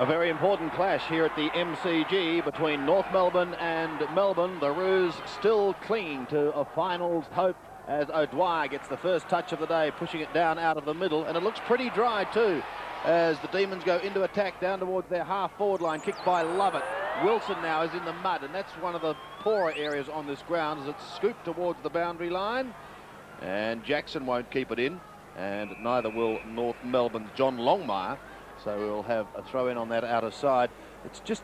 A very important clash here at the MCG between North Melbourne and Melbourne. The Roos still clinging to a finals hope as O'Dwyer gets the first touch of the day, pushing it down out of the middle, and it looks pretty dry too as the Demons go into attack down towards their half-forward line, kicked by Lovett. Wilson now is in the mud, and that's one of the poorer areas on this ground as it's scooped towards the boundary line, and Jackson won't keep it in, and neither will North Melbourne's John Longmire. So we'll have a throw in on that outer side. It's just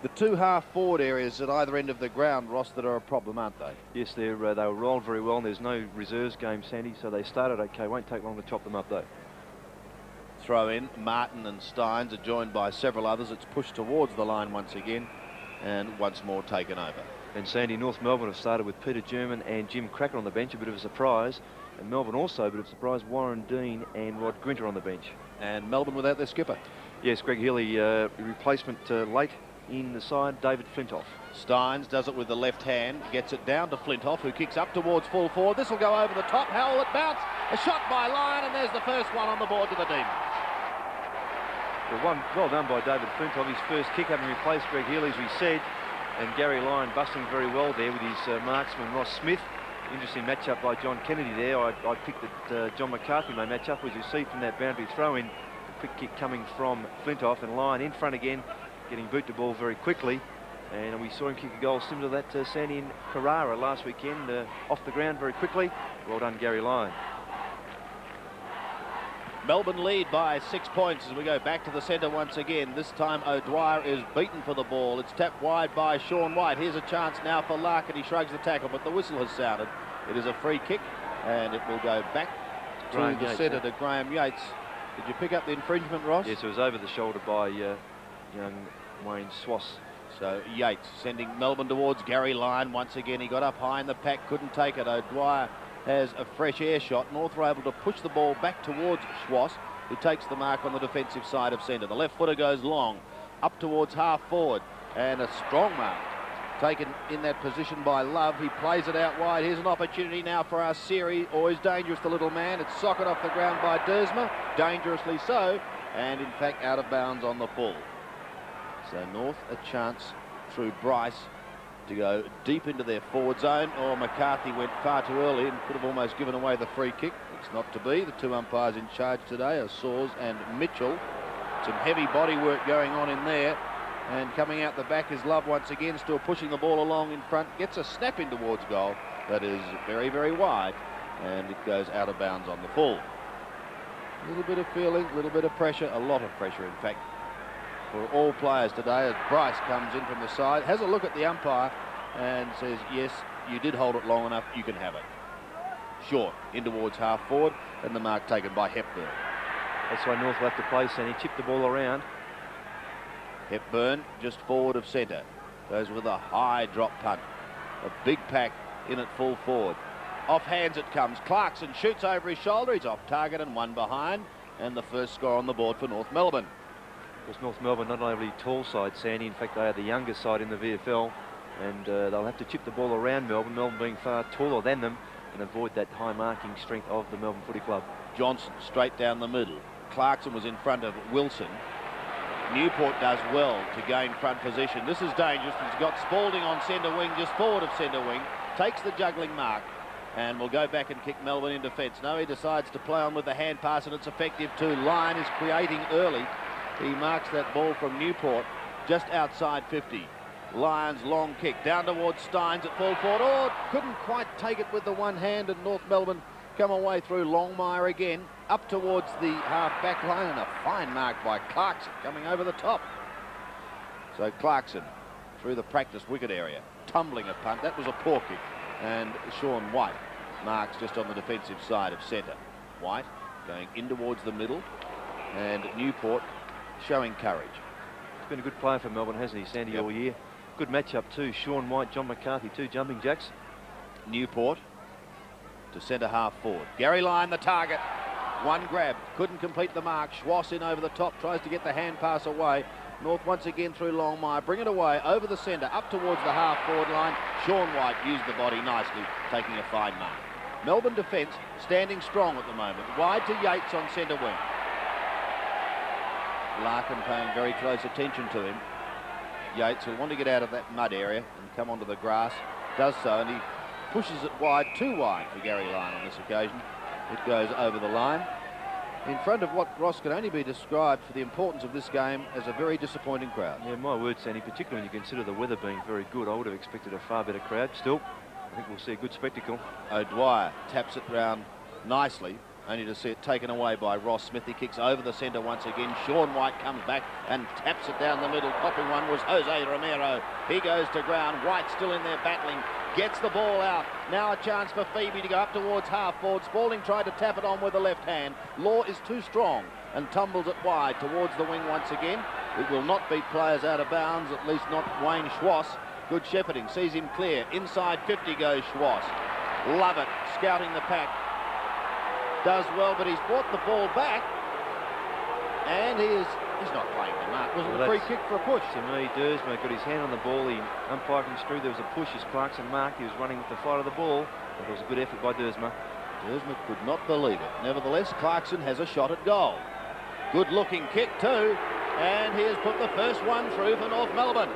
the two half-forward areas at either end of the ground, Ross, that are a problem, aren't they? Yes, they were rolled very well, and there's no reserves game, Sandy, so they started okay. Won't take long to chop them up, though. Throw in. Martin and Steins are joined by several others. It's pushed towards the line once again, and once more taken over. And Sandy, North Melbourne have started with Peter German and Jim Cracker on the bench, a bit of a surprise. And Melbourne also, a bit of a surprise, Warren Dean and Rod Grinter on the bench. And Melbourne without their skipper. Yes, Greg Healy, replacement late in the side, David Flintoff. Steins does it with the left hand, gets it down to Flintoff, who kicks up towards full forward. This will go over the top. How will it bounce? A shot by Lyon, and there's the first one on the board to the Demons. Well done by David Flintoff. His first kick, having replaced Greg Healy, as we said. And Gary Lyon busting very well there with his marksman, Ross Smith. Interesting matchup by John Kennedy there. I picked that John McCarthy may match up, as you see from that boundary throw-in. A quick kick coming from Flintoff, and Lyon in front again, getting boot to ball very quickly. And we saw him kick a goal similar to that Sandy in Carrara last weekend, off the ground very quickly. Well done, Gary Lyon. Melbourne lead by 6 points as we go back to the centre once again. This time O'Dwyer is beaten for the ball. It's tapped wide by Sean White. Here's a chance now for Larkin. He shrugs the tackle, but the whistle has sounded. It is a free kick, and it will go back to the centre to Graham Yates. Did you pick up the infringement, Ross? Yes, it was over the shoulder by young Wayne Swass. So Yates sending Melbourne towards Gary Lyon once again. He got up high in the pack, couldn't take it. O'Dwyer has a fresh air shot. North are able to push the ball back towards Schwass, who takes the mark on the defensive side of centre. The left footer goes long, up towards half forward, and a strong mark taken in that position by Love. He plays it out wide. Here's an opportunity now for our Siri. Always dangerous, the little man. It's socket off the ground by Dersma, dangerously so, and in fact out of bounds on the full. So North a chance through Bryce to go deep into their forward zone. Or McCarthy went far too early and could have almost given away the free kick. It's not to be. The two umpires in charge today are Saws and Mitchell. Some heavy body work going on in there. And coming out the back is Love once again, still pushing the ball along in front. Gets a snap in towards goal that is very, very wide. And it goes out of bounds on the full. A little bit of feeling, a little bit of pressure, a lot of pressure in fact, for all players today as Bryce comes in from the side, has a look at the umpire and says, yes, you did hold it long enough, you can have it. Short, in towards half forward, and the mark taken by Hepburn. That's why North left to place, and he chipped the ball around. Hepburn just forward of centre, goes with a high drop punt. A big pack in at full forward. Off hands it comes. Clarkson shoots over his shoulder, he's off target and one behind, and the first score on the board for North Melbourne. Of course, North Melbourne not only tall side, Sandy, in fact they are the youngest side in the VFL, and they'll have to chip the ball around Melbourne, Melbourne being far taller than them, and avoid that high marking strength of the Melbourne Footy Club. Johnson straight down the middle. Clarkson was in front of Wilson. Newport does well to gain front position. This is dangerous. He's got Spalding on centre wing, just forward of centre wing, takes the juggling mark, and will go back and kick Melbourne in defence. No, he decides to play on with the hand pass, and it's effective too. Lyon is creating early. He marks that ball from Newport just outside 50. Lyon's long kick down towards Steins at full forward. Oh, couldn't quite take it with the one hand, and North Melbourne come away through. Longmire again up towards the half back line, and a fine mark by Clarkson coming over the top. So Clarkson through the practice wicket area, tumbling a punt. That was a poor kick, and Sean White marks just on the defensive side of centre. White going in towards the middle, and Newport showing courage. He's been a good player for Melbourne, hasn't he, Sandy, all year? Good matchup too. Sean White, John McCarthy, two jumping jacks. Newport to centre half forward. Gary Lyon the target. One grab, couldn't complete the mark. Schwass in over the top, tries to get the hand pass away. North once again through Longmire, bring it away over the centre, up towards the half forward line. Sean White used the body nicely, taking a fine mark. Melbourne defence standing strong at the moment. Wide to Yates on centre wing. Larkin paying very close attention to him. Yates will want to get out of that mud area and come onto the grass. Does so, and he pushes it wide, too wide for Gary Lyon on this occasion. It goes over the line in front of what, Ross, can only be described for the importance of this game as a very disappointing crowd. Yeah, my word, Sandy, particularly when you consider the weather being very good. I would have expected a far better crowd. Still, I think we'll see a good spectacle. O'Dwyer taps it round nicely, only to see it taken away by Ross Smith. He kicks over the centre once again. Sean White comes back and taps it down the middle. Popping one was Jose Romero. He goes to ground. White still in there battling. Gets the ball out. Now a chance for Phoebe to go up towards half forward. Spalding tried to tap it on with the left hand. Law is too strong and tumbles it wide towards the wing once again. It will not beat players out of bounds, at least not Wayne Schwass. Good shepherding, sees him clear. Inside 50 goes Schwass. Love it, scouting the pack. Does well, but he's brought the ball back. And he's not playing the mark. Was it a free kick for a push? To me, Dersma got his hand on the ball. The umpire construed there was a push as Clarkson marked. He was running with the fight of the ball. But it was a good effort by Dersma. Dersma could not believe it. Nevertheless, Clarkson has a shot at goal. Good looking kick too. And he has put the first one through for North Melbourne.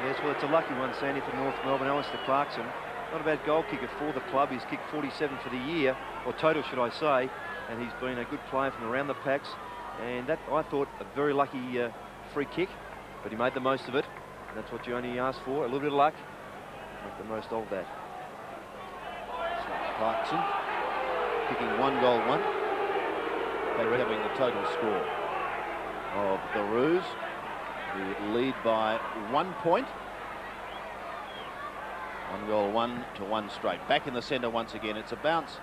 Yes, well, it's a lucky one, Sandy, for North Melbourne. Alistair Clarkson, not a bad goal kicker for the club. He's kicked 47 for the year, or total, should I say. And he's been a good player from around the packs. And that, I thought, a very lucky free kick, but he made the most of it. And that's what you only ask for, a little bit of luck. Make the most of that. So Clarkson kicking 1-1. They're having the total score of the Roos, who lead by 1 point. 1-1 to 1 straight. Back in the centre once again. It's a bounce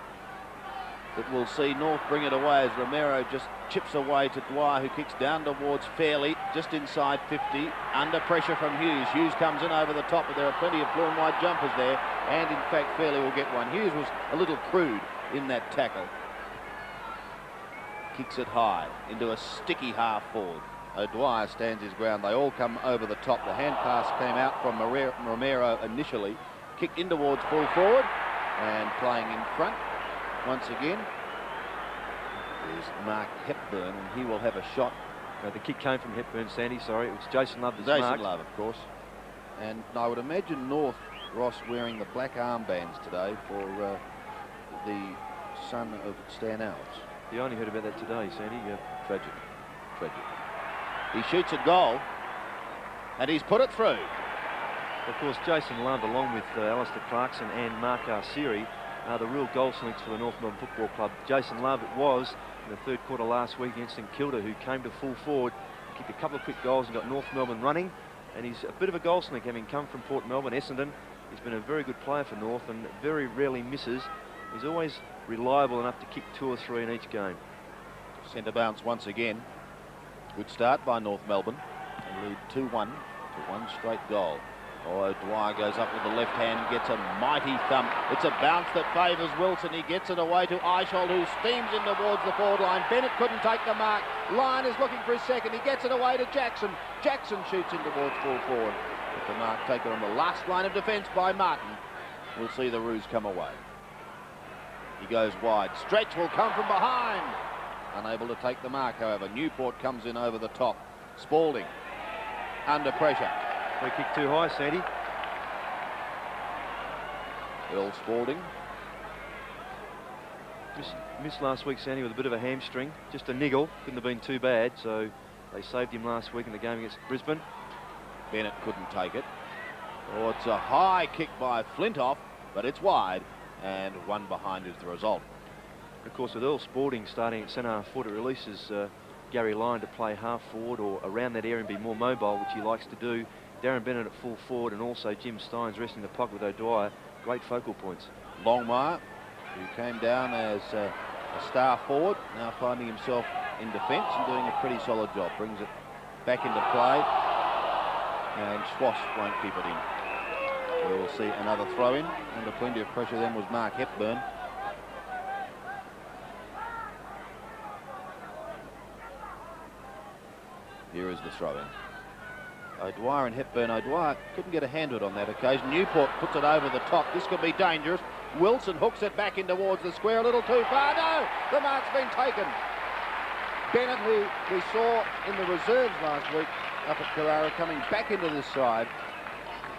that we'll see North bring it away as Romero just chips away to Dwyer, who kicks down towards Fairley, just inside 50, under pressure from Hughes. Hughes comes in over the top, but there are plenty of blue and white jumpers there, and in fact Fairley will get one. Hughes was a little crude in that tackle. Kicks it high into a sticky half forward. O'Dwyer stands his ground. They all come over the top. The hand pass came out from Romero initially, kicked in towards full forward, and playing in front once again is Mark Hepburn, and he will have a shot. The kick came from Hepburn, Sandy, sorry. It was Jason Love that's marked. Jason Love, of course. And I would imagine North, Ross, wearing the black armbands today for the son of Stan Alves. You only heard about that today, Sandy. Tragic. He shoots a goal, and he's put it through. Of course, Jason Love, along with Alistair Clarkson and Mark Arsieri, are the real goal slings for the North Melbourne Football Club. Jason Love, it was in the third quarter last week against St Kilda, who came to full forward, kicked a couple of quick goals and got North Melbourne running. And he's a bit of a goal sling, having come from Port Melbourne, Essendon. He's been a very good player for North and very rarely misses. He's always reliable enough to kick 2 or 3 in each game. Centre bounce once again. Good start by North Melbourne. They lead 2-1 to 1 straight goal. Oh, Dwyer goes up with the left hand, gets a mighty thump. It's a bounce that favours Wilson. He gets it away to Eichhold, who steams in towards the forward line. Bennett couldn't take the mark. Lyon is looking for his second. He gets it away to Jackson. Jackson shoots in towards full forward. But the mark taken on the last line of defence by Martin. We'll see the Roos come away. He goes wide. Stretch will come from behind. Unable to take the mark, however. Newport comes in over the top. Spalding under pressure. Free kick too high, Sandy. Earl Spalding. Missed last week, Sandy, with a bit of a hamstring. Just a niggle. Couldn't have been too bad, so they saved him last week in the game against Brisbane. Bennett couldn't take it. Oh, it's a high kick by Flintoff, but it's wide, and 1 behind is the result. Of course, with Earl Spalding starting at centre half forward, it releases Gary Lyon to play half forward or around that area and be more mobile, which he likes to do. Darren Bennett at full forward, and also Jim Steins resting the pocket with O'Dwyer. Great focal points. Longmire, who came down as a star forward, now finding himself in defence and doing a pretty solid job. Brings it back into play, and Schwass won't keep it in. We will see another throw in. Under plenty of pressure then was Mark Hepburn. Here is the throw-in. O'Dwyer and Hepburn. O'Dwyer couldn't get a hand to it on that occasion. Newport puts it over the top. This could be dangerous. Wilson hooks it back in towards the square. A little too far. No! The mark's been taken. Bennett, who we saw in the reserves last week up at Carrara, coming back into this side,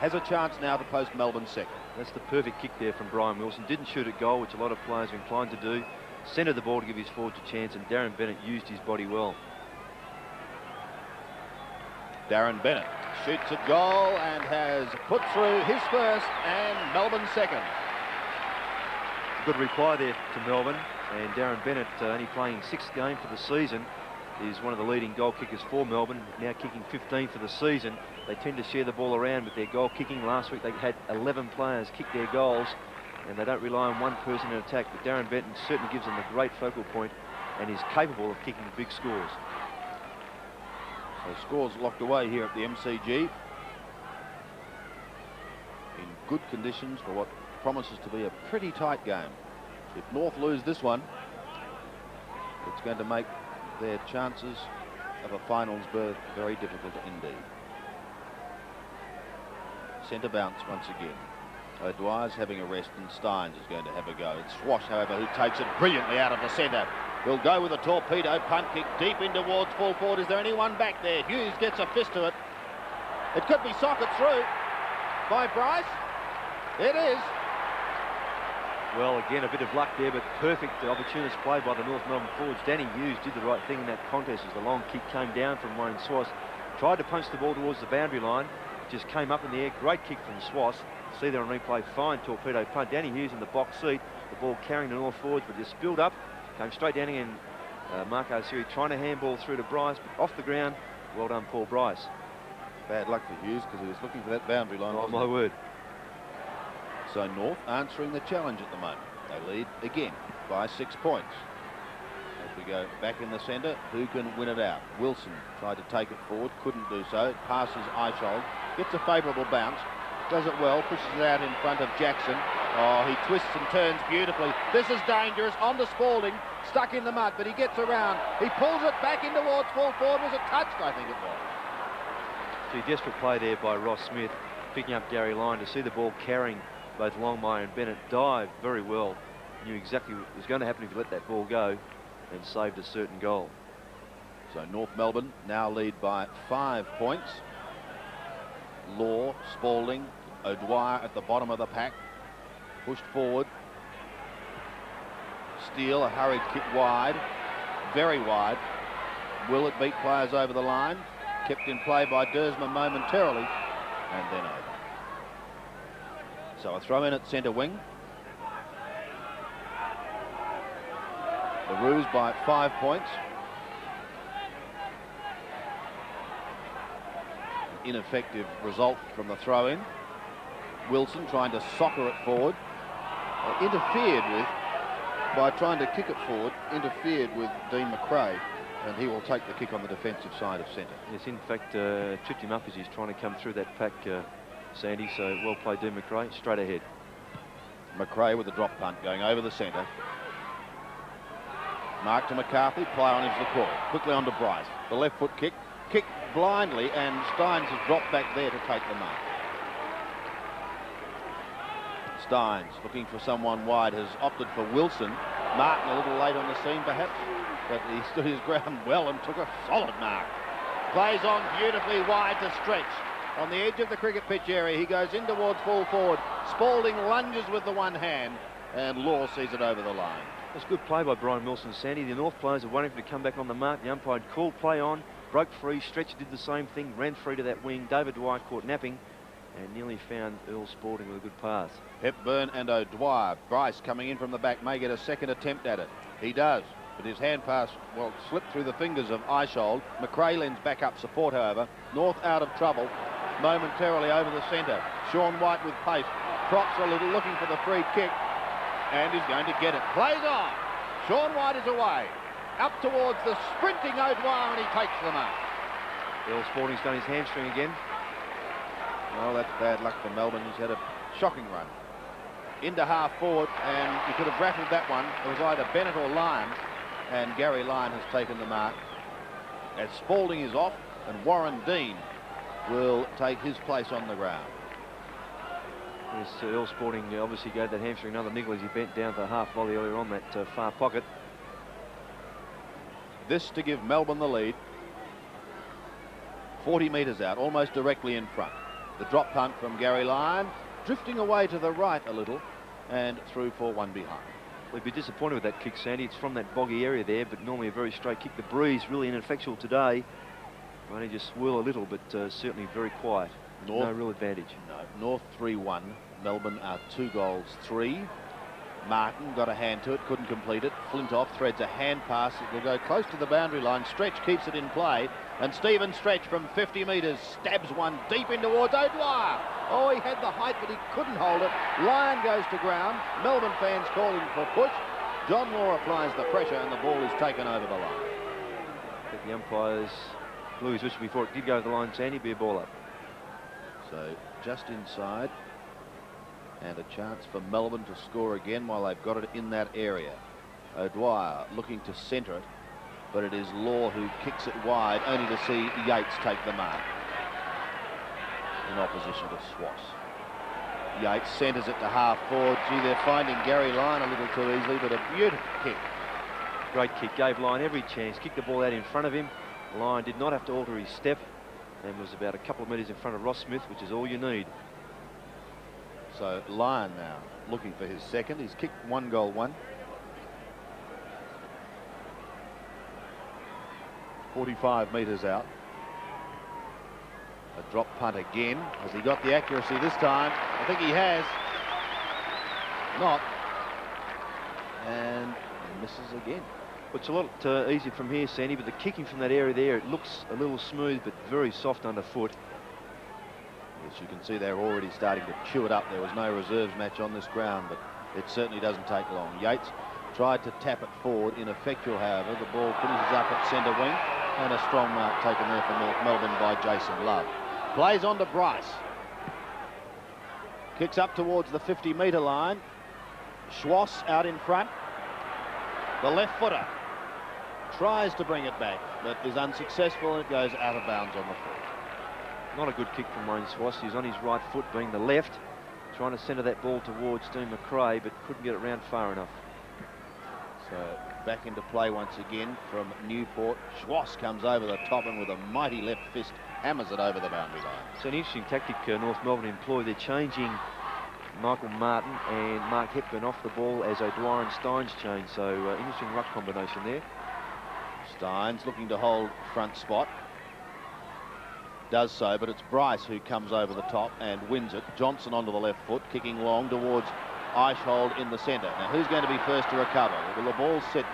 has a chance now to post Melbourne second. That's the perfect kick there from Brian Wilson. Didn't shoot at goal, which a lot of players are inclined to do. Centred the ball to give his forwards a chance, and Darren Bennett used his body well. Darren Bennett shoots at goal and has put through his first and Melbourne second. Good reply there to Melbourne, and Darren Bennett, only playing 6th game for the season, is one of the leading goal kickers for Melbourne, now kicking 15 for the season. They tend to share the ball around with their goal kicking. Last week they had 11 players kick their goals, and they don't rely on one person in attack, but Darren Bennett certainly gives them a great focal point and is capable of kicking big scores. So scores locked away here at the MCG in good conditions for what promises to be a pretty tight game. If North lose this one, it's going to make their chances of a finals berth very difficult indeed. Centre bounce once again. O'Dwyer's having a rest and Steins is going to have a go. It's Swash, however, who takes it brilliantly out of the centre. He'll go with a torpedo punt kick deep in towards full forward. Is there anyone back there? Hughes gets a fist to it. It could be socket through by Bryce. It is. Well, again, a bit of luck there, but perfect opportunist play by the North Melbourne forwards. Danny Hughes did the right thing in that contest as the long kick came down from Wayne Swass. Tried to punch the ball towards the boundary line. Just came up in the air. Great kick from Swass. See there on replay, fine torpedo punt. Danny Hughes in the box seat. The ball carrying the North forwards, but just spilled up. Came straight down again. Marco Siri trying to handball through to Bryce, but off the ground. Well done, Paul Bryce. Bad luck for Hughes because he was looking for that boundary line. Oh, my word. So North answering the challenge at the moment. They lead again by 6 points. As we go back in the centre, who can win it out? Wilson tried to take it forward, couldn't do so. It passes Eichhold, gets a favourable bounce, does it well, pushes it out in front of Jackson. Oh, he twists and turns beautifully. This is dangerous. On to Spalding, stuck in the mud, but he gets around. He pulls it back in towards full forward. Was it touched? I think it was. See, desperate play there by Ross Smith, picking up Gary Lyon to see the ball carrying both Longmire and Bennett. Dived very well. Knew exactly what was going to happen if you let that ball go, and saved a certain goal. So North Melbourne now lead by 5 points. Law, Spalding, O'Dwyer at the bottom of the pack. Pushed forward. Steele, a hurried kick wide. Very wide. Will it beat players over the line? Kept in play by Dersma momentarily. And then over. So a throw in at centre wing. The Roos by 5 points. An ineffective result from the throw in. Wilson trying to soccer it forward. Interfered with, by trying to kick it forward, interfered with Dean McRae, and he will take the kick on the defensive side of centre. Yes, in fact, tripped him up as he's trying to come through that pack, Sandy, so well played Dean McRae, straight ahead. McRae with a drop punt going over the centre. Mark to McCarthy, play on into the call. Quickly on to Bryce. The left foot kick, kicked blindly, and Steins has dropped back there to take the mark. Steins looking for someone wide, has opted for Wilson. Martin a little late on the scene perhaps, but he stood his ground well and took a solid mark. Plays on beautifully wide to Stretch. On the edge of the cricket pitch area, he goes in towards full forward. Spalding lunges with the one hand, and Law sees it over the line. That's good play by Brian Wilson, Sandy. The North players are waiting for him to come back on the mark. The umpire called play on, broke free. Stretch did the same thing, ran free to that wing. David Dwyer caught napping and nearly found Earl Spalding with a good pass. Hepburn and O'Dwyer. Bryce coming in from the back may get a second attempt at it. He does, but his hand pass, well, slipped through the fingers of Eichhold. McRae lends back up support, however. North out of trouble, momentarily over the centre. Sean White with pace, props a little, looking for the free kick, and is going to get it. Plays on. Sean White is away. Up towards the sprinting O'Dwyer, and he takes the mark. Earl Spalding's done his hamstring again. Well, that's bad luck for Melbourne. He's had a shocking run. Into half forward, and you could have rattled that one. It was either Bennett or Lyon, and Gary Lyon has taken the mark. As Spalding is off, and Warren Dean will take his place on the ground. Yes, Earl Spalding obviously gave that hamstring another niggle as he bent down for a half volley earlier on that far pocket. This to give Melbourne the lead. 40 metres out, almost directly in front. The drop punt from Gary Lyon, drifting away to the right a little, and through for one behind. We'd be disappointed with that kick, Sandy. It's from that boggy area there, but normally a very straight kick. The breeze really ineffectual today. Only just swirl a little, but certainly very quiet. North, no real advantage. No. North 3-1. Melbourne are 2 goals 3. Martin got a hand to it, couldn't complete it. Flintoff threads a hand pass. It will go close to the boundary line. Stretch keeps it in play. And Stephen Stretch from 50 metres stabs one deep in towards O'Dwyer. Oh, he had the height, but he couldn't hold it. Lyon goes to ground. Melbourne fans calling for push. John Law applies the pressure, and the ball is taken over the line. I think the umpires blew his whistle before it did go to the line, Sandy. Be a ball up. So just inside. And a chance for Melbourne to score again while they've got it in that area. O'Dwyer looking to centre it, but it is Law who kicks it wide, only to see Yates take the mark in opposition to Swass. Yates centres it to half forward. Gee, they're finding Gary Lyon a little too easily, but a beautiful kick. Great kick, gave Lyon every chance, kicked the ball out in front of him. Lyon did not have to alter his step and was about a couple of metres in front of Ross Smith, which is all you need. So Lyon now looking for his second. He's kicked 1 goal 1. 45 metres out. A drop punt again. Has he got the accuracy this time? I think he has. Not. And misses again. Well, it's a lot easier from here, Sandy, but the kicking from that area there, it looks a little smooth but very soft underfoot. Yes, you can see they're already starting to chew it up. There was no reserves match on this ground, but it certainly doesn't take long. Yates tried to tap it forward, ineffectual, however. The ball finishes up at centre wing, and a strong mark taken there for Melbourne by Jason Love. Plays on to Bryce. Kicks up towards the 50-metre line. Schwass out in front. The left footer tries to bring it back, but is unsuccessful, and it goes out of bounds on the foot. Not a good kick from Wayne Swass. He's on his right foot, being the left, trying to centre that ball towards Dean McRae, but couldn't get it round far enough. So back into play once again from Newport. Schwass comes over the top and with a mighty left fist hammers it over the boundary line. So an interesting tactic North Melbourne employed. They're changing Michael Martin and Mark Hepburn off the ball as O'Dwyer and Steins change. So interesting ruck combination there. Steins looking to hold front spot. Does so, but it's Bryce who comes over the top and wins it. Johnson onto the left foot, kicking long towards Eichhold in the centre. Now, who's going to be first to recover? Well, the ball's set.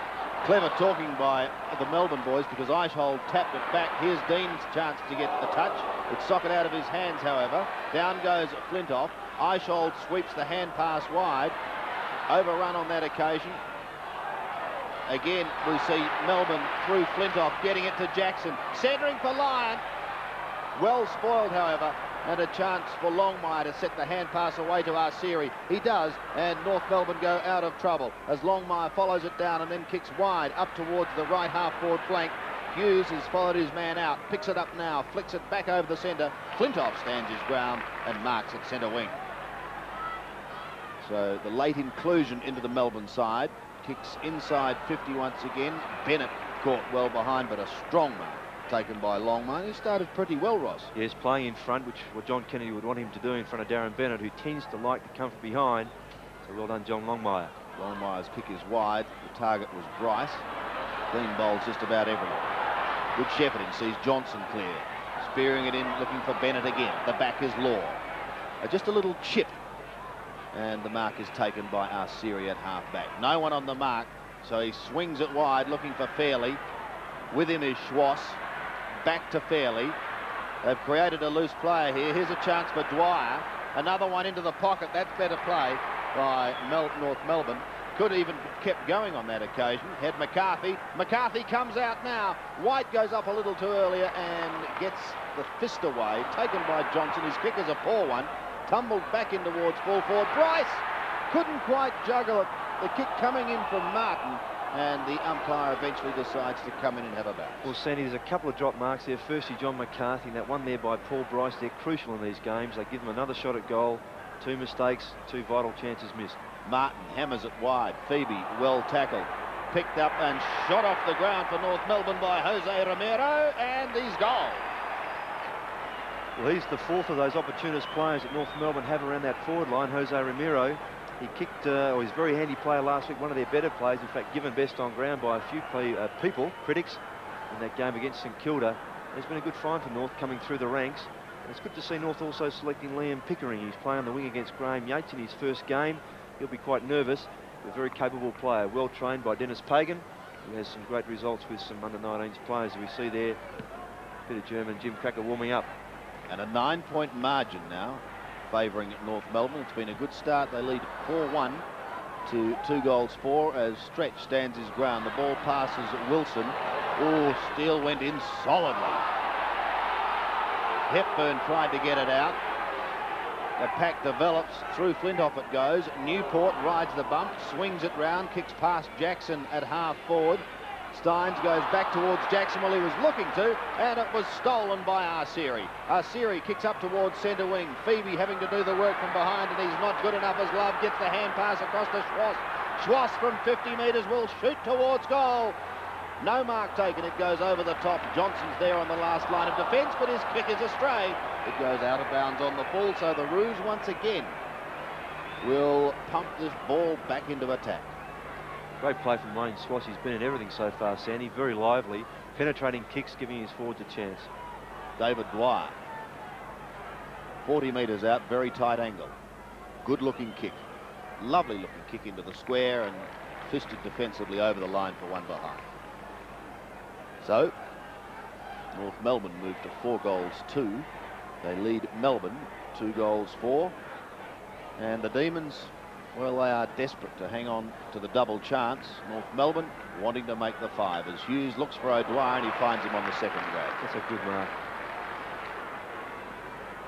Clever talking by the Melbourne boys, because Eichhold tapped it back. Here's Dean's chance to get a touch. It's socket out of his hands, however. Down goes Flintoff. Eichhold sweeps the hand pass wide. Overrun on that occasion. Again, we see Melbourne through Flintoff, getting it to Jackson. Centering for Lyon. Well spoiled, however, and a chance for Longmire to set the hand pass away to Arsieri. He does, and North Melbourne go out of trouble as Longmire follows it down and then kicks wide up towards the right half-forward flank. Hughes has followed his man out, picks it up now, flicks it back over the centre. Flintoff stands his ground and marks at centre wing. So the late inclusion into the Melbourne side. Kicks inside 50 once again. Bennett caught well behind, but a strong mark taken by Longmire. He started pretty well, Ross. Yes, playing in front, which what John Kennedy would want him to do in front of Darren Bennett, who tends to like to come from behind. So well done, John Longmire. Longmire's kick is wide. The target was Bryce. Dean bowls just about everyone. Good shepherding, sees Johnson clear. Spearing it in, looking for Bennett again. The back is Law. Just a little chip. And the mark is taken by Arsieri at half-back. No one on the mark, so he swings it wide, looking for Fairley. With him is Schwass. Back to Fairley. They've created a loose player here. Here's a chance for Dwyer. Another one into the pocket. That's better play by North Melbourne. Could even kept going on that occasion. Had McCarthy. McCarthy comes out now. White goes up a little too earlier and gets the fist away. Taken by Johnson. His kick is a poor one. Tumbled back in towards full forward. Bryce couldn't quite juggle it. The kick coming in from Martin, and the umpire eventually decides to come in and have a bat. Well, Sandy, there's a couple of drop marks there. Firstly, John McCarthy, and that one there by Paul Bryce. They're crucial in these games. They give them another shot at goal. 2 mistakes, 2 vital chances missed. Martin hammers it wide. Phoebe well tackled. picked up and shot off the ground for North Melbourne by Jose Romero, and he's gone. Well, he's the fourth of those opportunist players that North Melbourne have around that forward line. Jose Romero, he kicked, or he's a very handy player last week, one of their better players, in fact given best on ground by a few critics in that game against St Kilda. It's been a good find for North coming through the ranks. And it's good to see North also selecting Liam Pickering. He's playing on the wing against Graham Yates in his first game. He'll be quite nervous. A very capable player, well trained by Dennis Pagan, who has some great results with some under-19s players. We see there a bit of German Jim Cracker warming up. And a 9-point margin now favouring North Melbourne. It's been a good start. They lead 4-1 to 2-4 as Stretch stands his ground. The ball passes Wilson. Oh, Steele went in solidly. Hepburn tried to get it out. The pack develops. Through Flintoff it goes. Newport rides the bump, swings it round, kicks past Jackson at half forward. Steins goes back towards Jackson while he was looking to, and it was stolen by Arceri. Arceri kicks up towards centre wing. Phoebe having to do the work from behind, and he's not good enough as Love gets the hand pass across to Schwass. Schwass from 50 metres will shoot towards goal. No mark taken, it goes over the top. Johnson's there on the last line of defence, but his kick is astray. It goes out of bounds on the full, so the Roos once again will pump this ball back into attack. Great play from Lane Schwass. He's been in everything so far, Sandy. Very lively, penetrating kicks, giving his forwards a chance. David Dwyer, 40 metres out, very tight angle. Good looking kick. Lovely looking kick into the square and fisted defensively over the line for one behind. So, North Melbourne move to 4-2. They lead Melbourne 2-4. And the Demons, well, they are desperate to hang on to the double chance. North Melbourne wanting to make the 5 as Hughes looks for O'Dwyer and he finds him on the second grade. That's a good mark.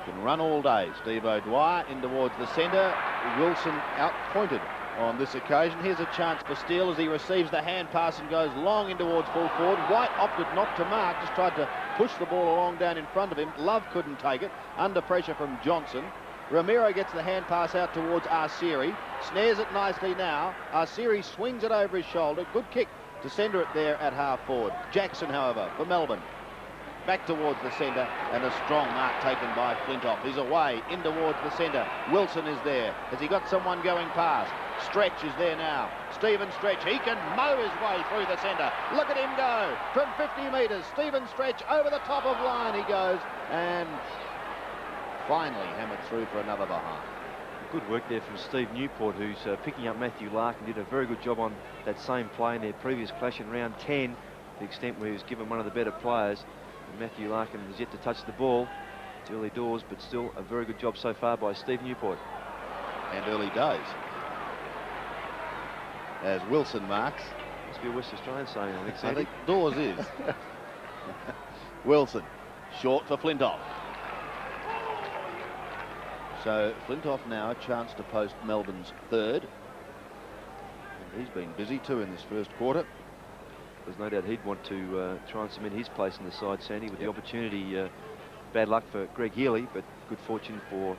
Can run all day. Steve O'Dwyer in towards the centre. Wilson outpointed on this occasion. Here's a chance for Steele as he receives the hand pass and goes long in towards full forward. White opted not to mark, just tried to push the ball along down in front of him. Love couldn't take it. Under pressure from Johnson. Romero gets the hand pass out towards Arceri. Snares it nicely now. Arceri swings it over his shoulder. Good kick to centre it there at half forward. Jackson, however, for Melbourne. Back towards the centre, and a strong mark taken by Flintoff. He's away, in towards the centre. Wilson is there. Has he got someone going past? Stretch is there now. Stephen Stretch, he can mow his way through the centre. Look at him go. From 50 metres, Stephen Stretch over the top of line he goes, and finally hammered through for another behind. Good work there from Steve Newport, who's picking up Matthew Larkin. Did a very good job on that same play in their previous clash in round 10, to the extent where he was given one of the better players. Matthew Larkin has yet to touch the ball. It's early doors, but still a very good job so far by Steve Newport. And early days. As Wilson marks. Must be a West Australian saying, I think, I Sandy. think Dawes is. Wilson, short for Flintoff. So Flintoff now a chance to post Melbourne's third. And he's been busy too in this first quarter. There's no doubt he'd want to try and cement his place in the side, Sandy, with the opportunity. Bad luck for Greg Healy, but good fortune for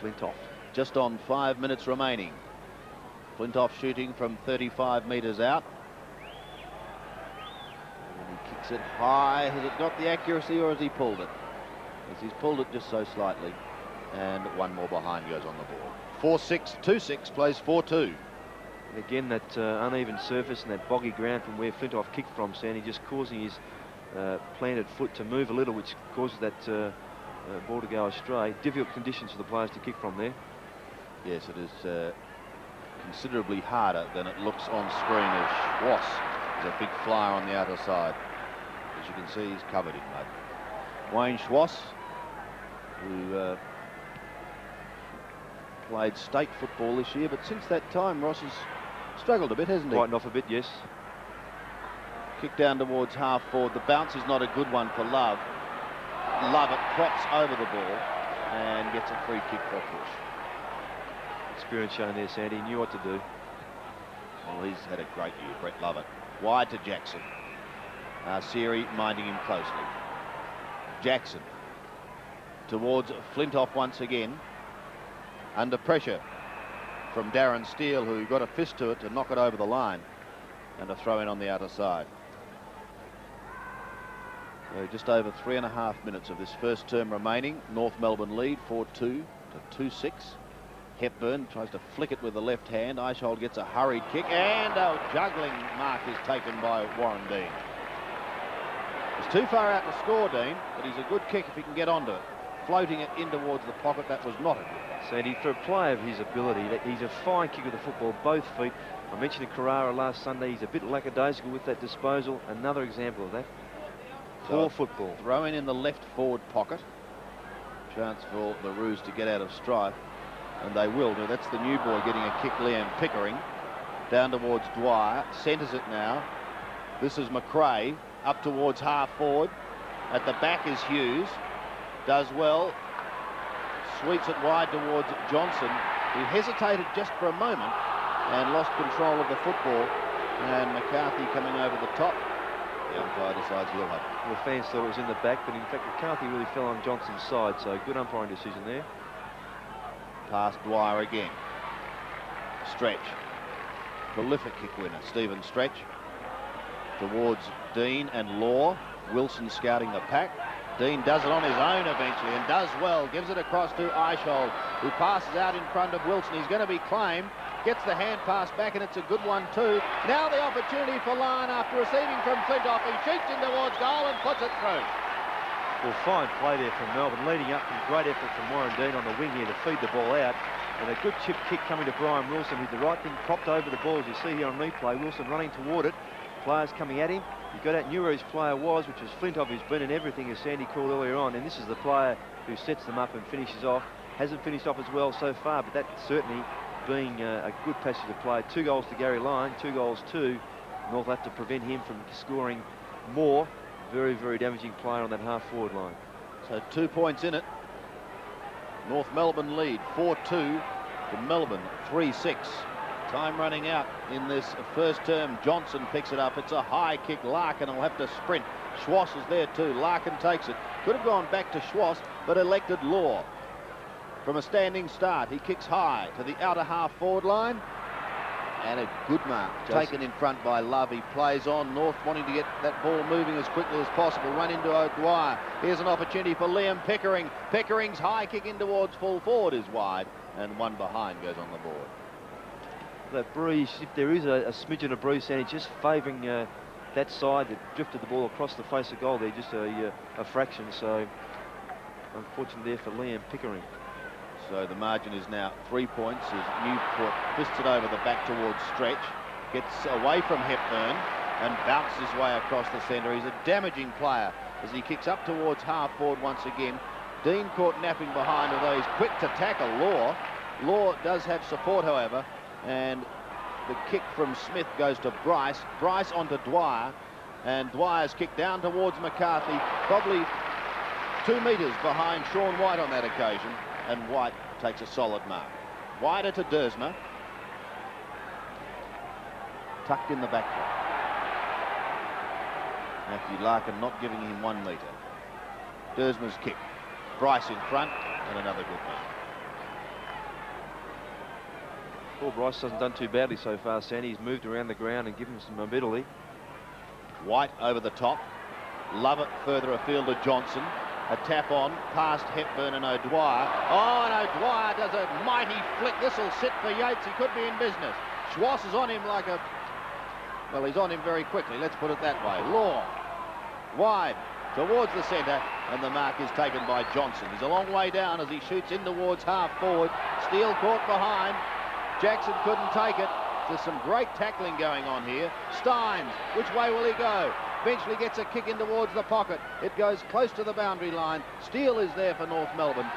Flintoff. Just on 5 minutes remaining. Flintoff shooting from 35 metres out. And he kicks it high. Has it got the accuracy or has he pulled it? Yes, he's pulled it just so slightly. And one more behind goes on the board. 4-6, 2-6, plays 4-2. And again, that uneven surface and that boggy ground from where Flintoff kicked from, Sandy, just causing his planted foot to move a little, which causes that ball to go astray. Difficult conditions for the players to kick from there. Yes, it is considerably harder than it looks on screen, as Schwass is a big flyer on the outer side. As you can see, he's covered in mud. Wayne Schwass, who played state football this year, but since that time Ross has struggled a bit, hasn't he? Quite off a bit, yes. Kick down towards half forward. The bounce is not a good one for Love. Love it props over the ball and gets a free kick for a push. Experience shown there, Sandy. He knew what to do. Well, he's had a great year, Brett Lovett. Wide to Jackson. Siri minding him closely. Jackson towards Flintoff once again. Under pressure from Darren Steele, who got a fist to it to knock it over the line. And a throw in on the outer side. So just over 3.5 minutes of this first term remaining. North Melbourne lead 4-2 to 2-6. Hepburn tries to flick it with the left hand. Eichhold gets a hurried kick, and a juggling mark is taken by Warren Dean. It's too far out to score, Dean, but he's a good kick if he can get onto it. Floating it in towards the pocket, that was not a good one. Sandy, for a player of his ability, he's a fine kicker of the football, both feet. I mentioned Carrara last Sunday. He's a bit lackadaisical with that disposal. Another example of that. Poor football. Throw in the left forward pocket. Chance for the Roos to get out of strife. And they will do. That's the new boy getting a kick, Liam Pickering. Down towards Dwyer. Centres it now. This is McRae. Up towards half forward. At the back is Hughes. Does well. Sweeps it wide towards Johnson, who hesitated just for a moment and lost control of the football. And McCarthy coming over the top. The umpire decides he'll have it. The fans thought it was in the back, but in fact McCarthy really fell on Johnson's side, so good umpiring decision there. Past Dwyer again. Stretch. Prolific kick winner, Stephen Stretch. Towards Dean and Law. Wilson scouting the pack. Dean does it on his own eventually and does well. Gives it across to Eichhold, who passes out in front of Wilson. He's going to be claimed. Gets the hand pass back, and it's a good one too. Now the opportunity for Lyon after receiving from Flintoff. He shoots in towards goal and puts it through. Well, fine play there from Melbourne, leading up from great effort from Warren Dean on the wing here to feed the ball out. And a good chip kick coming to Brian Wilson, who did the right thing, propped over the ball, as you see here on replay. Wilson running toward it. Players coming at him. He got out, knew where his player was, which was Flintoff, who's been in everything, as Sandy called earlier on. And this is the player who sets them up and finishes off. Hasn't finished off as well so far, but that certainly being a good passage of play. 2 goals to Gary Lyon, 2 goals to North. Have to prevent him from scoring more. Very, very damaging player on that half-forward line. So 2 points in it. North Melbourne lead 4-2 to Melbourne 3-6. Time running out in this first term. Johnson picks it up. It's a high kick. Larkin will have to sprint. Schwass is there too. Larkin takes it. Could have gone back to Schwass, but elected Law. From a standing start, he kicks high to the outer half forward line. And a good mark taken in front by Love. He plays on. North wanting to get that ball moving as quickly as possible. Run into O'Dwyer. Here's an opportunity for Liam Pickering. Pickering's high kick in towards full forward is wide. And one behind goes on the board. That breeze, if there is a smidgen of breeze, Sandy, just favouring that side that drifted the ball across the face of goal there, just a fraction. So unfortunate there for Liam Pickering. So the margin is now 3 points as Newport twists it over the back towards Stretch, gets away from Hepburn and bounces his way across the centre. He's a damaging player as he kicks up towards half forward once again. Dean caught napping behind, although he's quick to tackle Law. Law does have support, however, and the kick from Smith goes to Bryce. Bryce onto Dwyer, and Dwyer's kick down towards McCarthy, probably 2 metres behind Sean White on that occasion. And White takes a solid mark. Wider to Dersma. Tucked in the back line. Matthew Larkin not giving him 1 metre. Dersma's kick. Bryce in front, and another good one. Poor Bryce hasn't done too badly so far, Sandy. He's moved around the ground and given him some mobility. White over the top. Love it further afield to Johnson. A tap on past Hepburn and O'Dwyer. Oh, and O'Dwyer does a mighty flick. This will sit for Yates. He could be in business. Schwass is on him like a... Well, he's on him very quickly. Let's put it that way. Law. Wide towards the centre. And the mark is taken by Johnson. He's a long way down as he shoots in towards half forward. Steele caught behind. Jackson couldn't take it. There's some great tackling going on here. Steins. Which way will he go? Eventually gets a kick in towards the pocket. It goes close to the boundary line. Steele is there for North Melbourne.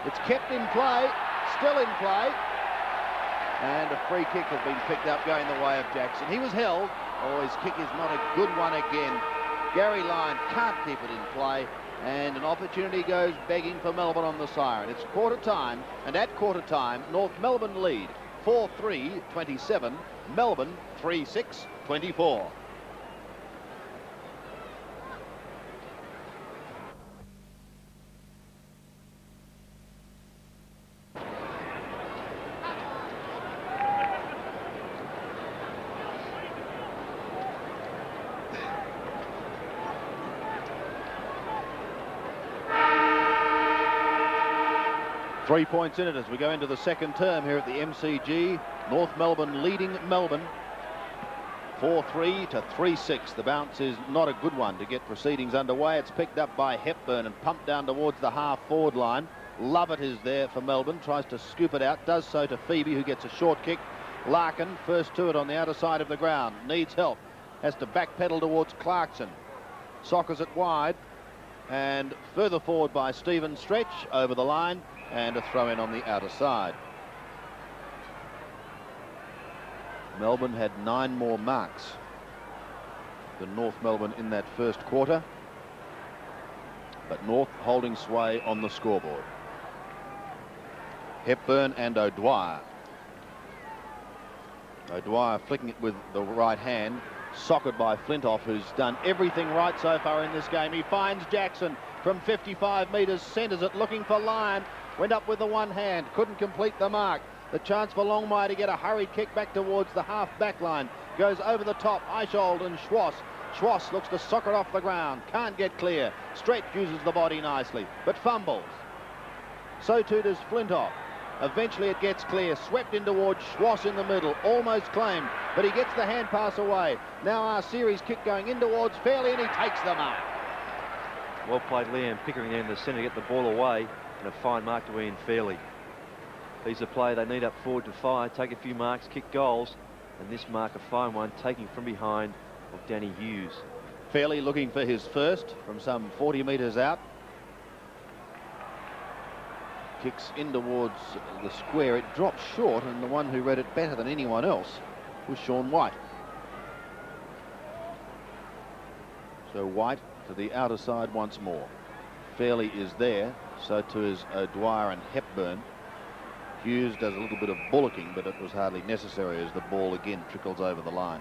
It's kept in play, still in play. And a free kick has been picked up going the way of Jackson. He was held. Oh, his kick is not a good one again. Gary Lyon can't keep it in play. And an opportunity goes begging for Melbourne on the siren. It's quarter time, and at quarter time, North Melbourne lead 4-3-27. Melbourne 3-6-24. 3 points in it as we go into the second term here at the MCG. North Melbourne leading Melbourne 4-3 to 3-6. The bounce is not a good one to get proceedings underway. It's picked up by Hepburn and pumped down towards the half-forward line. Lovett is there for Melbourne, tries to scoop it out, does so to Phoebe, who gets a short kick. Larkin, first to it on the outer side of the ground, needs help, has to backpedal towards Clarkson. Sockers it wide, and further forward by Stephen Stretch over the line, and a throw in on the outer side. Melbourne had 9 more marks than North Melbourne in that first quarter, but North holding sway on the scoreboard. Hepburn and O'Dwyer. O'Dwyer flicking it with the right hand, socked by Flintoff, who's done everything right so far in this game. He finds Jackson from 55 metres, centres it, looking for Lyon. Went up with the one hand, couldn't complete the mark. The chance for Longmire to get a hurried kick back towards the half-back line. Goes over the top, Eichhold and Schwass. Schwass looks to sock it off the ground, can't get clear. Stretch uses the body nicely, but fumbles. So too does Flintoff. Eventually it gets clear, swept in towards Schwass in the middle, almost claimed, but he gets the hand pass away. Now our series kick going in towards Fairley, and he takes the mark. Well played, Liam Pickering there in the centre to get the ball away, and a fine mark to Ian Fairley. He's a player they need up forward to fire, take a few marks, kick goals, and this mark a fine one, taking from behind of Danny Hughes. Fairley looking for his first from some 40 metres out. Kicks in towards the square. It drops short, and the one who read it better than anyone else was Sean White. So White to the outer side once more. Fairley is there, so too is O'Dwyer and Hepburn. Hughes does a little bit of bullocking, but it was hardly necessary as the ball again trickles over the line.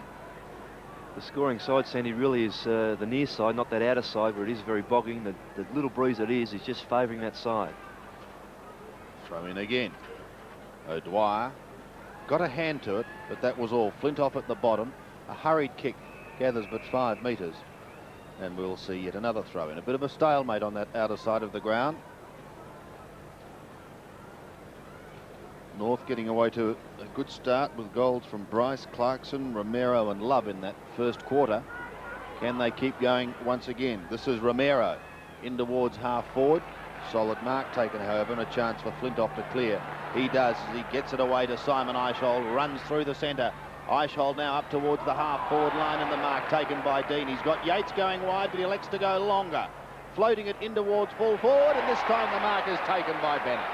The scoring side, Sandy, really is the near side, not that outer side where it is very bogging. The little breeze it is just favouring that side. Throw in again. O'Dwyer got a hand to it, but that was all. Flintoff at the bottom. A hurried kick gathers but 5 metres. And we'll see yet another throw in. A bit of a stalemate on that outer side of the ground. North getting away to a good start with goals from Bryce, Clarkson, Romero and Love in that first quarter. Can they keep going once again? This is Romero in towards half forward. Solid mark taken, however, and a chance for Flintoff to clear. He does as he gets it away to Simon Eichhold, runs through the centre. Eichhold now up towards the half-forward line, and the mark taken by Dean. He's got Yates going wide, but he elects to go longer. Floating it in towards full forward, and this time the mark is taken by Bennett.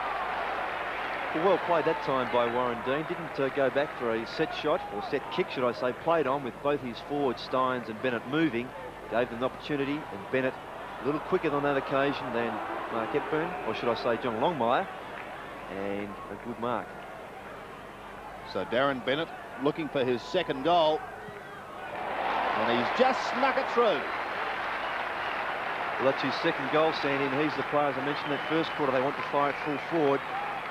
Well played that time by Warren Dean. Didn't go back for a set shot, or set kick, should I say. Played on with both his forwards, Steins and Bennett, moving. Gave them an opportunity, and Bennett a little quicker on that occasion than Mark Hepburn, or should I say John Longmire, and a good mark. So Darren Bennett looking for his second goal, and he's just snuck it through. Well, that's his second goal, Sandy, and he's the player, as I mentioned, that first quarter they want to fire it full forward.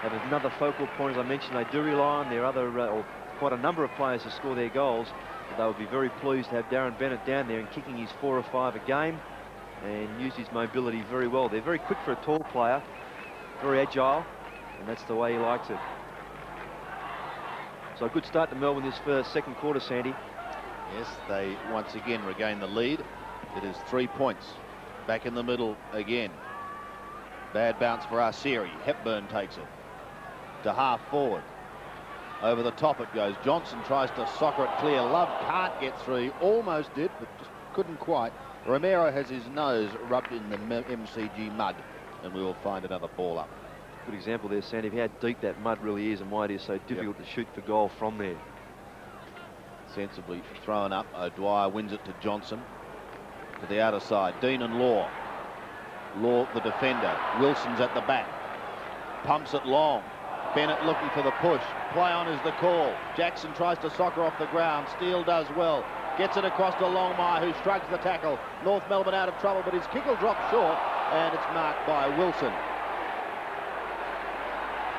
Have another focal point, as I mentioned. They do rely on their other, or quite a number of players to score their goals. But they would be very pleased to have Darren Bennett down there and kicking his 4 or 5 a game, and use his mobility very well. They're very quick for a tall player, very agile, and that's the way he likes it. So a good start to Melbourne this second quarter, Sandy. Yes, they once again regain the lead. It is 3 points. Back in the middle again. Bad bounce for Arceri. Hepburn takes it to half forward. Over the top it goes. Johnson tries to soccer it clear. Love can't get through. He almost did, but just couldn't quite. Romero has his nose rubbed in the MCG mud, and we will find another ball up. Good example there, Sandy, of how deep that mud really is and why it is so difficult to shoot for goal from there. Sensibly thrown up. O'Dwyer wins it to Johnson. To the outer side. Dean and Law. Law, the defender. Wilson's at the back. Pumps it long. Bennett looking for the push. Play on is the call. Jackson tries to soccer off the ground. Steele does well. Gets it across to Longmire, who shrugs the tackle. North Melbourne out of trouble, but his kick will drop short, and it's marked by Wilson.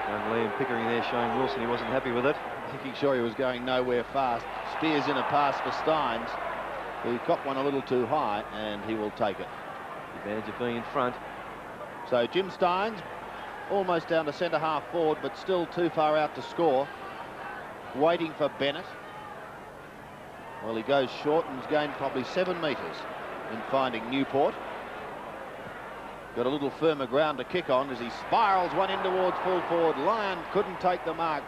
Young Liam Pickering there showing Wilson he wasn't happy with it. Thinking sure he was going nowhere fast. Spears in a pass for Steins. He got one a little too high, and he will take it. Advantage of being in front. So Jim Steins almost down to centre half forward, but still too far out to score. Waiting for Bennett. Well, he goes short and has gained probably 7 metres in finding Newport. Got a little firmer ground to kick on as he spirals one in towards full forward. Lyon couldn't take the mark.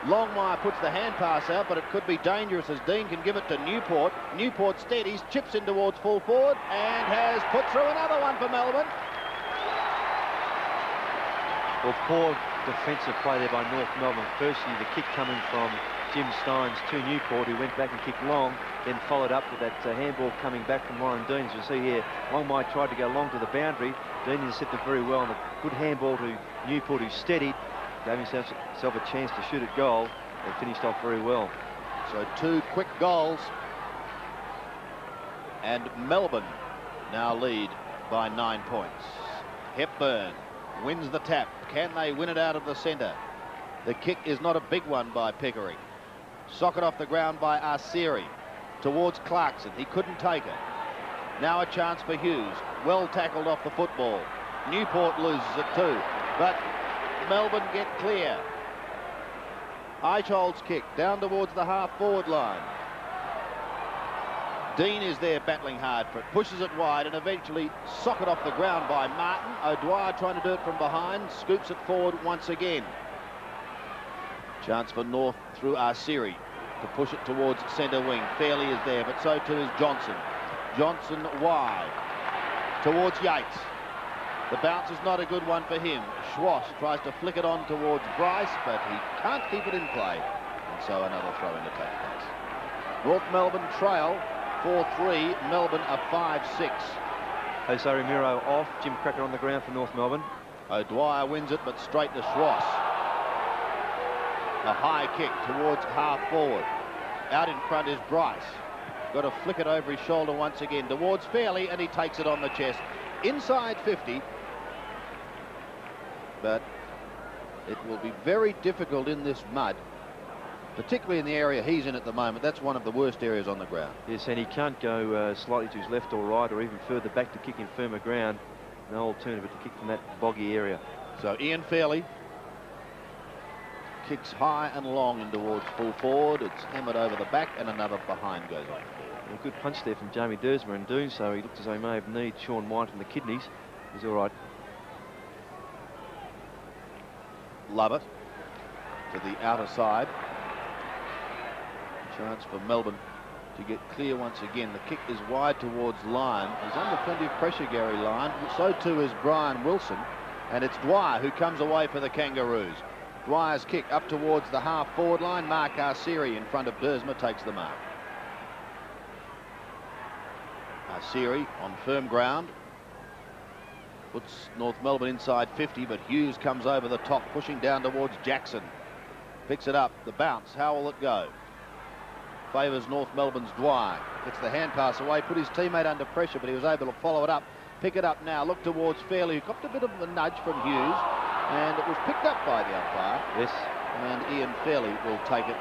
Longmire puts the hand pass out, but it could be dangerous as Dean can give it to Newport. Newport steadies, chips in towards full forward and has put through another one for Melbourne. Well, poor defensive play there by North Melbourne. Firstly, the kick coming from Jim Steins to Newport, who went back and kicked long, then followed up with that handball coming back from Warren Dean. As you see here, Longmire tried to go long to the boundary. Dean intercepted very well, and a good handball to Newport, who steadied, gave himself a chance to shoot at goal, and finished off very well. So 2 quick goals, and Melbourne now lead by 9 points. Hepburn wins the tap. Can they win it out of the centre? The kick is not a big one by Pickering. Socket off the ground by Arceri towards Clarkson. He couldn't take it. Now a chance for Hughes. Well tackled off the football. Newport loses it too, but Melbourne get clear. Eichhold's kick down towards the half-forward line. Dean is there battling hard for it, pushes it wide and eventually socket off the ground by Martin. O'Dwyer trying to do it from behind, scoops it forward once again. Chance for North through Arceri to push it towards centre wing. Fairley is there, but so too is Johnson. Johnson wide towards Yates. The bounce is not a good one for him. Schwass tries to flick it on towards Bryce, but he can't keep it in play. And so another throw in to take place. North Melbourne trail 4-3. Melbourne are 5-6. Jose Ramiro off. Jim Cracker on the ground for North Melbourne. O'Dwyer wins it, but straight to Schwass. A high kick towards half forward. Out in front is Bryce. Got to flick it over his shoulder once again towards Fairley, and he takes it on the chest. Inside 50. But it will be very difficult in this mud, particularly in the area he's in at the moment. That's one of the worst areas on the ground. Yes, and he can't go slightly to his left or right or even further back to kick in firmer ground. No alternative but to kick from that boggy area. So Ian Fairley kicks high and long in towards full forward. It's hammered over the back and another behind goes on. A good punch there from Jamie Dersmer. In doing so, he looked as though he may have kneed Sean White in the kidneys. He's all right. Lovett to the outer side. Chance for Melbourne to get clear once again. The kick is wide towards Lyon. He's under plenty of pressure, Gary Lyon. So too is Brian Wilson. And it's Dwyer who comes away for the Kangaroos. Dwyer's kick up towards the half-forward line. Mark Arceri in front of Dersmer takes the mark. Arceri on firm ground. Puts North Melbourne inside 50, but Hughes comes over the top, pushing down towards Jackson. Picks it up. The bounce. How will it go? Favours North Melbourne's Dwyer. Gets the hand pass away, put his teammate under pressure, but he was able to follow it up. Pick it up now. Look towards Fairley, who got a bit of a nudge from Hughes, and it was picked up by the umpire. Yes. And Ian Fairley will take it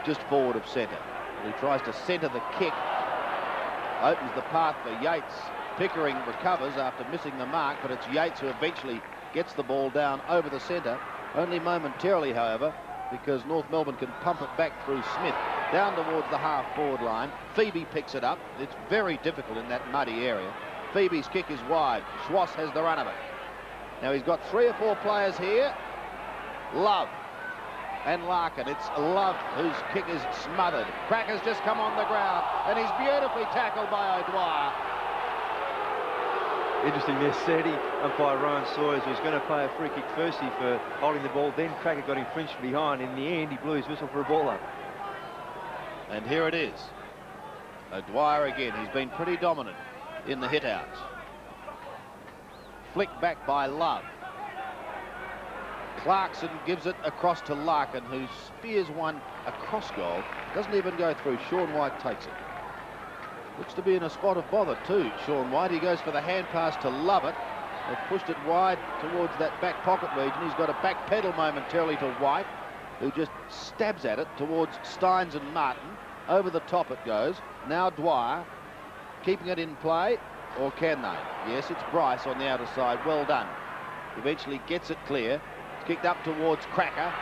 just forward of centre. He tries to centre the kick. Opens the path for Yates. Pickering recovers after missing the mark, but it's Yates who eventually gets the ball down over the centre. Only momentarily, however, because North Melbourne can pump it back through Smith down towards the half-forward line. Phoebe picks it up. It's very difficult in that muddy area. Phoebe's kick is wide. Schwass has the run of it. Now he's got 3 or 4 players here. Love and Larkin. It's Love whose kick is smothered. Cracker's just come on the ground, and he's beautifully tackled by O'Dwyer. Interesting there, Sandy, umpire Ryan Sawyers was going to play a free kick firstly for holding the ball, then Cracker got infringed from behind. In the end, he blew his whistle for a ball up. And here it is. O'Dwyer again. He's been pretty dominant in the hit-outs. Flicked back by Love. Clarkson gives it across to Larkin, who spears one across goal. Doesn't even go through. Sean White takes it. Looks to be in a spot of bother too, Sean White. He goes for the hand pass to Lovett. They've pushed it wide towards that back pocket region. He's got a back pedal momentarily to White, who just stabs at it towards Steins and Martin. Over the top it goes. Now Dwyer keeping it in play, or can they? Yes, it's Bryce on the outer side. Well done. Eventually gets it clear. It's kicked up towards Cracker.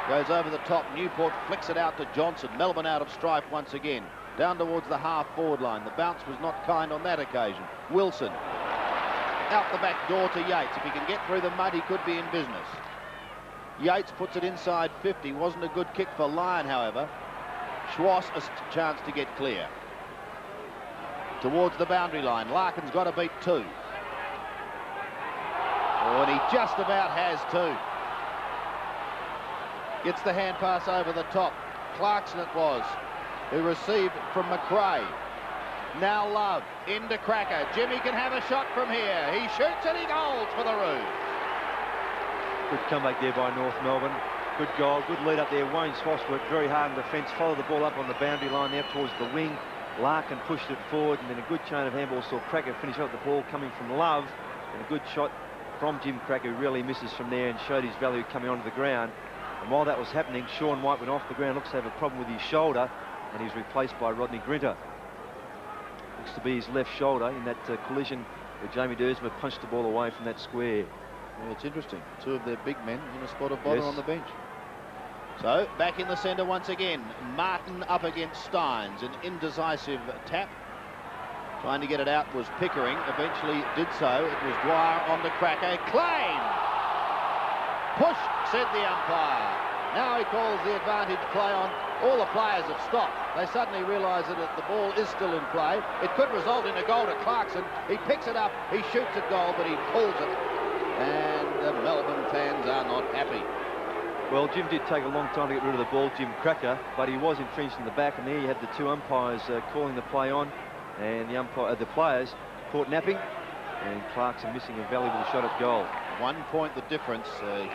Goes over the top. Newport flicks it out to Johnson. Melbourne out of strife once again. Down towards the half-forward line. The bounce was not kind on that occasion. Wilson out the back door to Yates. If he can get through the mud, he could be in business. Yates puts it inside 50. Wasn't a good kick for Lyon, however. Schwass a chance to get clear. Towards the boundary line. Larkin's got to beat 2. Oh, and he just about has 2. Gets the hand pass over the top. Clarkson it was, who received from McRae. Now Love, into Cracker. Jimmy can have a shot from here. He shoots and he goals for the Roos. Good comeback there by North Melbourne. Good goal, good lead up there. Wayne Schwass worked very hard in defence, followed the ball up on the boundary line there towards the wing. Larkin pushed it forward, and then a good chain of handballs saw Cracker finish up the ball coming from Love, and a good shot from Jim Cracker, who really misses from there and showed his value coming onto the ground. And while that was happening, Sean White went off the ground, looks to have a problem with his shoulder, and he's replaced by Rodney Grinter. Looks to be his left shoulder in that collision where Jamie Dursma punched the ball away from that square. Yeah, it's interesting. 2 of their big men in a spot of bother on the bench. So, back in the centre once again. Martin up against Steins. An indecisive tap. Trying to get it out was Pickering. Eventually did so. It was Dwyer on the Cracker. Claim! Push, said the umpire. Now he calls the advantage play on. All the players have stopped. They suddenly realise that the ball is still in play. It could result in a goal to Clarkson. He picks it up. He shoots at goal, but he pulls it. And the Melbourne fans are not happy. Well, Jim did take a long time to get rid of the ball, Jim Cracker, but he was infringed in the back, and there you had the 2 umpires calling the play on, and the players caught napping, and Clarkson missing a valuable shot at goal. 1 point the difference.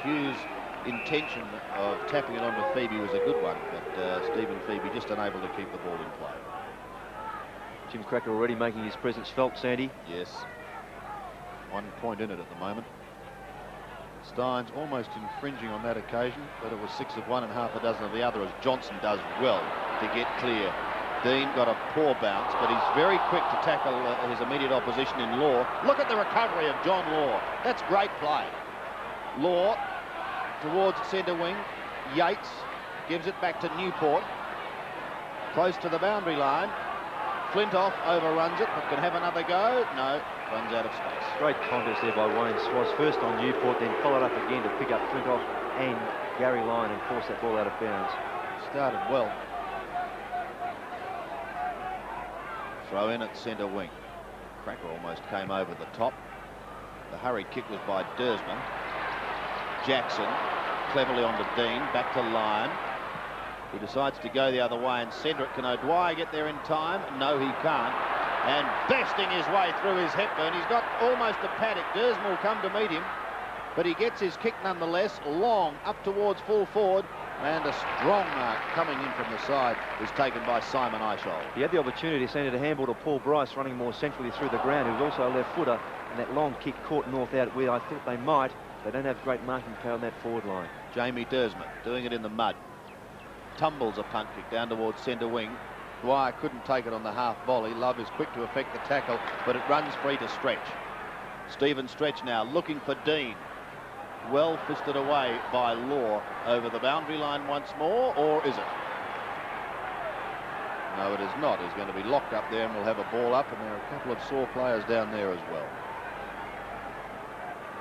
Hughes' intention of tapping it onto Phoebe was a good one, but Stephen Phoebe just unable to keep the ball in play. Jim Cracker already making his presence felt, Sandy. Yes. 1 point in it at the moment. Steins almost infringing on that occasion, but it was 6 of one and half a dozen of the other, as Johnson does well to get clear. Dean got a poor bounce, but he's very quick to tackle his immediate opposition in Law. Look at the recovery of John Law. That's great play. Law towards centre wing. Yates gives it back to Newport. Close to the boundary line. Flintoff overruns it, but can have another go. No, runs out of space. Great contest there by Wayne Schwass. First on Newport, then followed up again to pick up Flintoff and Gary Lyon and force that ball out of bounds. Started well. Throw in at centre wing. Cracker almost came over the top. The hurried kick was by Dursman. Jackson cleverly onto Dean, back to Lyon, who decides to go the other way and centre it. Can O'Dwyer get there in time? No, he can't. And besting his way through his Hepburn. He's got almost a paddock. Dursman will come to meet him, but he gets his kick nonetheless. Long up towards full forward, and a strong mark coming in from the side is taken by Simon Eichel. He had the opportunity to send it a handball to Paul Bryce, running more centrally through the ground, who was also a left footer, and that long kick caught North out where I thought they might. They don't have great marking power on that forward line. Jamie Dursman doing it in the mud. Tumbles a punt kick down towards centre wing. Dwyer couldn't take it on the half volley. Love is quick to effect the tackle, but it runs free to Stretch. Stephen Stretch now looking for Dean. Well fisted away by Law over the boundary line once more, or is it? No, it is not. He's going to be locked up there and we'll have a ball up, and there are a couple of sore players down there as well.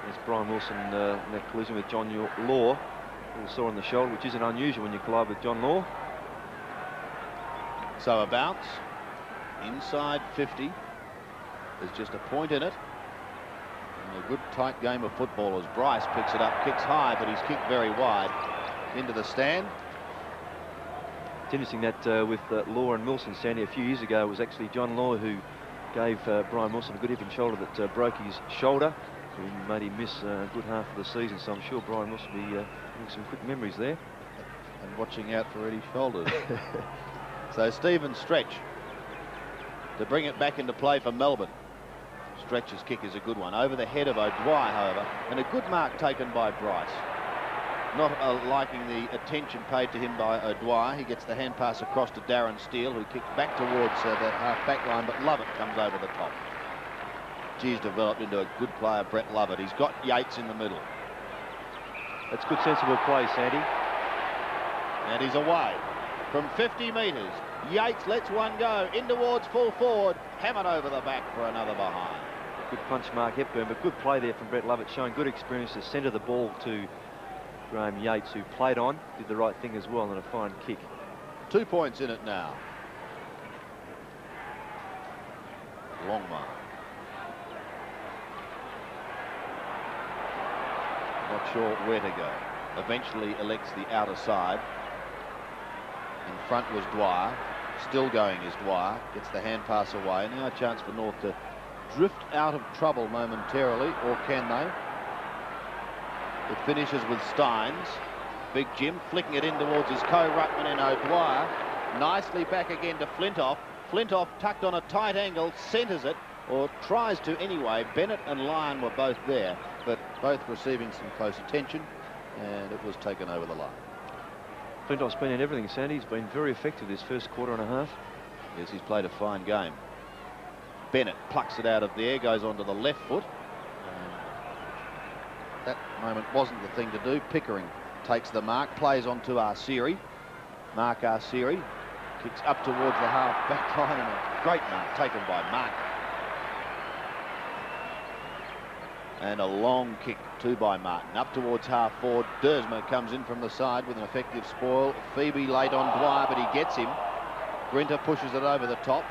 There's Brian Wilson in that collision with John Law. A sore on the shoulder, which isn't unusual when you collide with John Law. So a bounce inside 50. There's just a point in it. And a good tight game of football as Bryce picks it up, kicks high, but he's kicked very wide into the stand. It's interesting that with Law and Wilson, Sandy, a few years ago, it was actually John Law who gave Brian Wilson a good hip and shoulder that broke his shoulder. So he made him miss a good half of the season, so I'm sure Brian Wilson will be having some quick memories there. And watching out for Eddie's shoulders. So Stephen Stretch to bring it back into play for Melbourne. Stretch's kick is a good one. Over the head of O'Dwyer, however, and a good mark taken by Bryce. Not liking the attention paid to him by O'Dwyer. He gets the hand pass across to Darren Steele, who kicks back towards that half-back line, but Lovett comes over the top. He's developed into a good player, Brett Lovett. He's got Yates in the middle. That's good, sensible play, Sandy. And he's away from 50 metres. Yates lets one go in towards full forward. Hammered over the back for another behind. Good punch, Mark Hepburn, but good play there from Brett Lovett, showing good experience to centre the ball to Graham Yates, who played on, did the right thing as well, and a fine kick. 2 points in it now. Long mark. Not sure where to go. Eventually elects the outer side. In front was Dwyer. Still going is Dwyer. Gets the hand pass away. Now a chance for North to drift out of trouble momentarily, or can they? It finishes with Steins. Big Jim flicking it in towards his co-ruckman in O'Dwyer. Nicely back again to Flintoff. Flintoff tucked on a tight angle, centres it, or tries to anyway. Bennett and Lyon were both there, but both receiving some close attention, and it was taken over the line. Flintoff's been in everything, Sandy. He's been very effective this first quarter and a half. Yes, he's played a fine game. Bennett plucks it out of there, goes onto the left foot. That moment wasn't the thing to do. Pickering takes the mark, plays on to Arsieri. Mark Arsieri kicks up towards the half-back line, and a great mark taken by Mark. And a long kick too by Martin. Up towards half-forward. Dersma comes in from the side with an effective spoil. Phoebe late on Dwyer, but he gets him. Grinter pushes it over the top.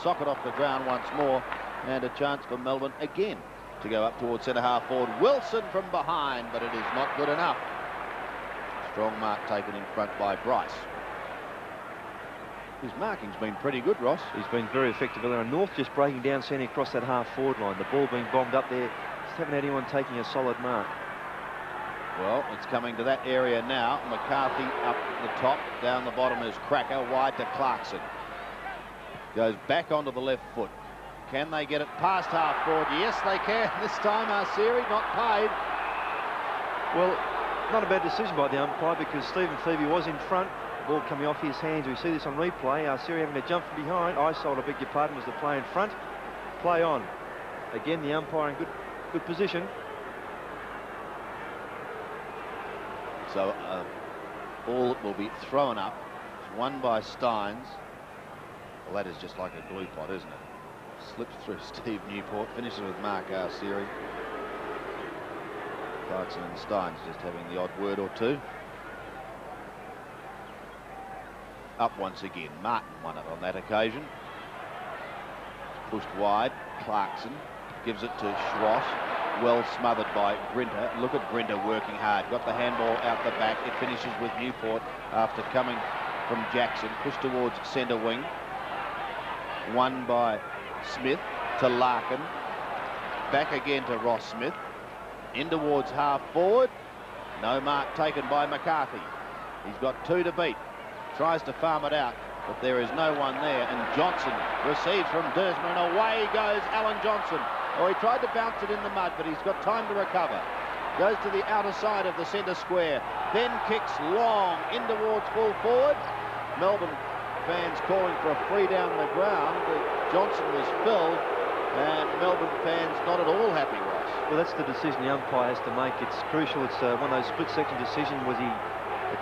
Socket off the ground once more, and a chance for Melbourne again to go up towards centre half forward. Wilson from behind, but it is not good enough. Strong mark taken in front by Bryce. His marking's been pretty good, Ross. He's been very effective earlier. North just breaking down, sending across that half-forward line. The ball being bombed up there. Just haven't had anyone taking a solid mark. Well, it's coming to that area now. McCarthy up the top. Down the bottom is Cracker. Wide to Clarkson. Goes back onto the left foot. Can they get it past half forward? Yes, they can. This time Arsieri not paid. Well, not a bad decision by the umpire, because Stephen Phoebe was in front. The ball coming off his hands. We see this on replay. Arsieri having to jump from behind. Isold, I beg your pardon, was the play in front. Play on. Again, the umpire in good position. So ball will be thrown up. It's won by Steins. Well, that is just like a glue pot, isn't it? Slips through Steve Newport, finishes with Mark Arsieri. Clarkson and Steins just having the odd word or two. Up once again. Martin won it on that occasion. Pushed wide. Clarkson gives it to Schwass. Well smothered by Grinter. Look at Grinter working hard. Got the handball out the back. It finishes with Newport after coming from Jackson. Pushed towards centre wing. Won by Smith to Larkin. Back again to Ross Smith. In towards half forward. No mark taken by McCarthy. He's got two to beat. Tries to farm it out, but there is no one there. And Johnson receives from Dersma, and away goes Alan Johnson. Oh, he tried to bounce it in the mud, but he's got time to recover. Goes to the outer side of the centre square. Then kicks long in towards full forward. Melbourne fans calling for a free down the ground. Johnson was filled, and Melbourne fans not at all happy, Ross. Well, that's the decision the umpire has to make. It's crucial. It's one of those split-second decisions. Was he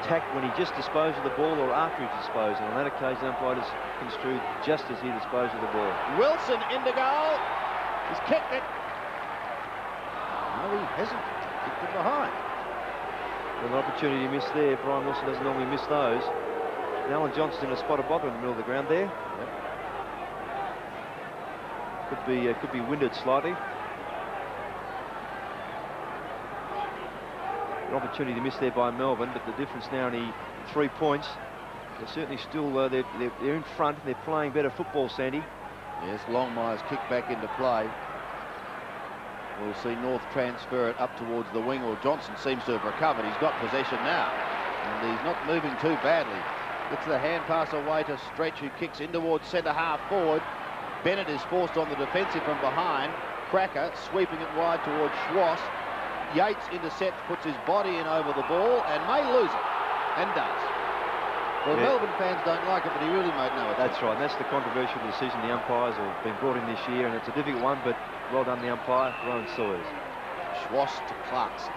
attacked when he just disposed of the ball, or after he disposed? And on that occasion, the umpire just construed just as he disposed of the ball. Wilson into goal. He's kicked it. No, he hasn't. Kicked it behind. Well, an opportunity missed there. Brian Wilson doesn't normally miss those. And Alan Johnson's in a spot of bother in the middle of the ground there. Yep. Could be winded slightly. An opportunity missed there by Melbourne, but the difference now only 3 points. They're certainly still they're in front. They're playing better football, Sandy. Yes, Longmire's kicked back into play. We'll see North transfer it up towards the wing, or Johnson seems to have recovered. He's got possession now, and he's not moving too badly. Gets the hand pass away to Stretch, who kicks in towards centre half forward. Bennett is forced on the defensive from behind. Cracker sweeping it wide towards Schwass. Yates intercepts, puts his body in over the ball, and may lose it, and does. Well, Melbourne fans don't like it, but he really made no attempt. That's right, and that's the controversial decision the umpires have been brought in this year, and it's a difficult one, but well done the umpire, Rowan Sawyers. Schwass to Clarkson.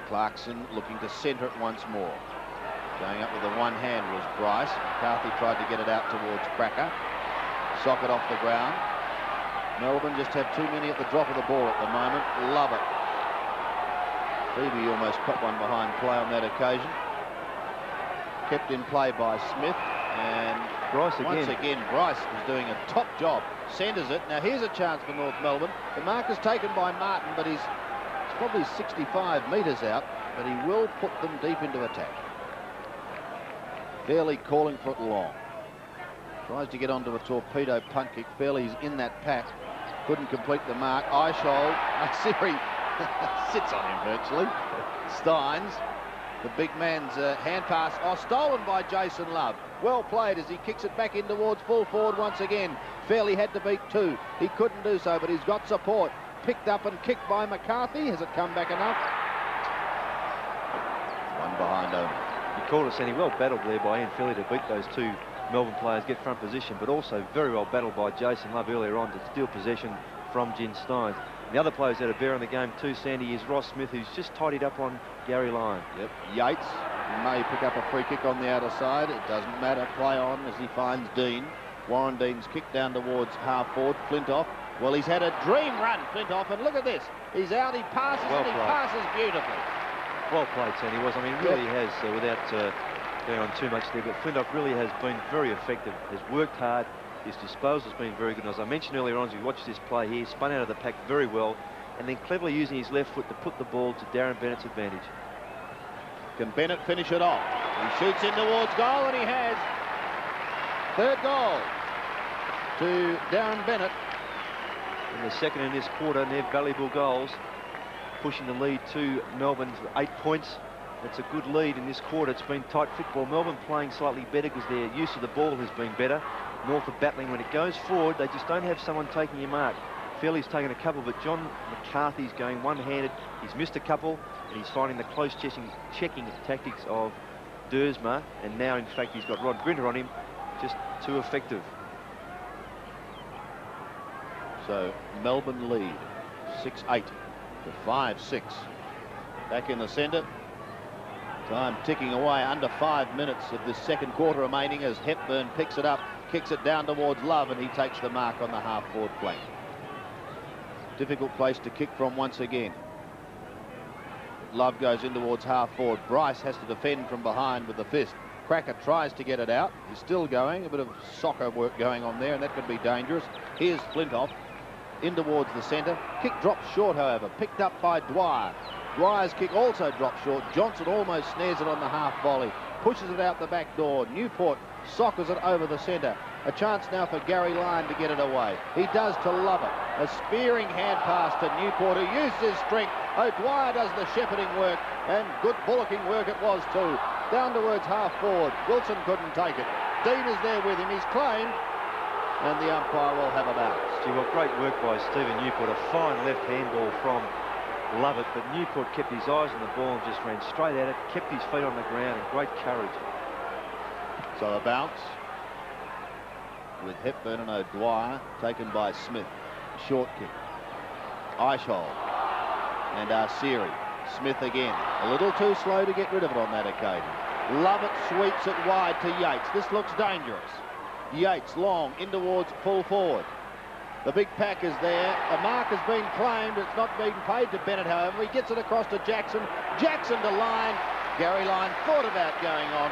Clarkson looking to centre it once more. Going up with the one hand was Bryce. McCarthy tried to get it out towards Cracker. Socket off the ground. Melbourne just have too many at the drop of the ball at the moment. Love it. Phoebe almost put one behind play on that occasion. Kept in play by Smith, and Bryce once again Bryce is doing a top job. Centres it. Now here's a chance for North Melbourne. The mark is taken by Martin, but he's probably 65 metres out, but he will put them deep into attack. Fairley calling for it long. Tries to get onto a torpedo punt kick. Fairley's in that pack. Couldn't complete the mark. Eichhold, Siri sits on him virtually. Steins, the big man's hand pass. Oh, stolen by Jason Love. Well played as he kicks it back in towards full forward once again. Fairley had to beat two. He couldn't do so, but he's got support. Picked up and kicked by McCarthy. Has it come back enough? One behind home. He called us, and he well battled there by Ian Fairley to beat those two Melbourne players, get front position, but also very well battled by Jason Love earlier on to steal possession from Jin Steins. And the other players that are bear on the game too, Sandy, is Ross Smith, who's just tidied up on Gary Lyon. Yep. Yates may pick up a free kick on the outer side. It doesn't matter. Play on as he finds Dean. Warren Dean's kick down towards half forward. Flintoff. Well, he's had a dream run, Flintoff, and look at this. He's out, he passes, well and he passes beautifully. Well played, Sandy was. I mean, really has, without going on too much there, but Flintoff really has been very effective, has worked hard, his disposal's been very good. And as I mentioned earlier on, as we watched this play here, spun out of the pack very well, and then cleverly using his left foot to put the ball to Darren Bennett's advantage. Can Bennett finish it off? He shoots in towards goal, and he has. Third goal to Darren Bennett. In the second in this quarter, and they're valuable goals, pushing the lead to Melbourne for 8 points. That's a good lead in this quarter. It's been tight football. Melbourne playing slightly better because their use of the ball has been better. North are battling when it goes forward. They just don't have someone taking your mark. Fairley's taken a couple, but John McCarthy's going one-handed. He's missed a couple, and he's finding the close checking tactics of Dersma, and now, in fact, he's got Rod Grinter on him. Just too effective. So Melbourne lead 6-8 to 5-6. Back in the centre. Time ticking away, under 5 minutes of this second quarter remaining as Hepburn picks it up, kicks it down towards Love, and he takes the mark on the half-forward flank. Difficult place to kick from once again. Love goes in towards half-forward. Bryce has to defend from behind with the fist. Cracker tries to get it out. He's still going. A bit of soccer work going on there, and that could be dangerous. Here's Flintoff in towards the centre. Kick drops short, however. Picked up by Dwyer. Dwyer's kick also drops short. Johnson almost snares it on the half volley. Pushes it out the back door. Newport soccers it over the centre. A chance now for Gary Lyon to get it away. He does to Love it. A spearing hand pass to Newport, who used his strength. O'Dwyer does the shepherding work, and good bullocking work it was too. Down towards half forward. Wilson couldn't take it. Dean is there with him. He's claimed, and the umpire will have a bounce. Gee, well, great work by Stephen Newport. A fine left handball from Lovett, but Newport kept his eyes on the ball and just ran straight at it, kept his feet on the ground, and great courage. So a bounce with Hepburn and O'Dwyer, taken by Smith. Short kick. Eichhold and Arceri. Smith again. A little too slow to get rid of it on that occasion. Lovett sweeps it wide to Yates. This looks dangerous. Yates long in towards full forward. The big pack is there. A mark has been claimed. It's not being paid to Bennett, however. He gets it across to Jackson. Jackson to Lyon. Gary Lyon thought about going on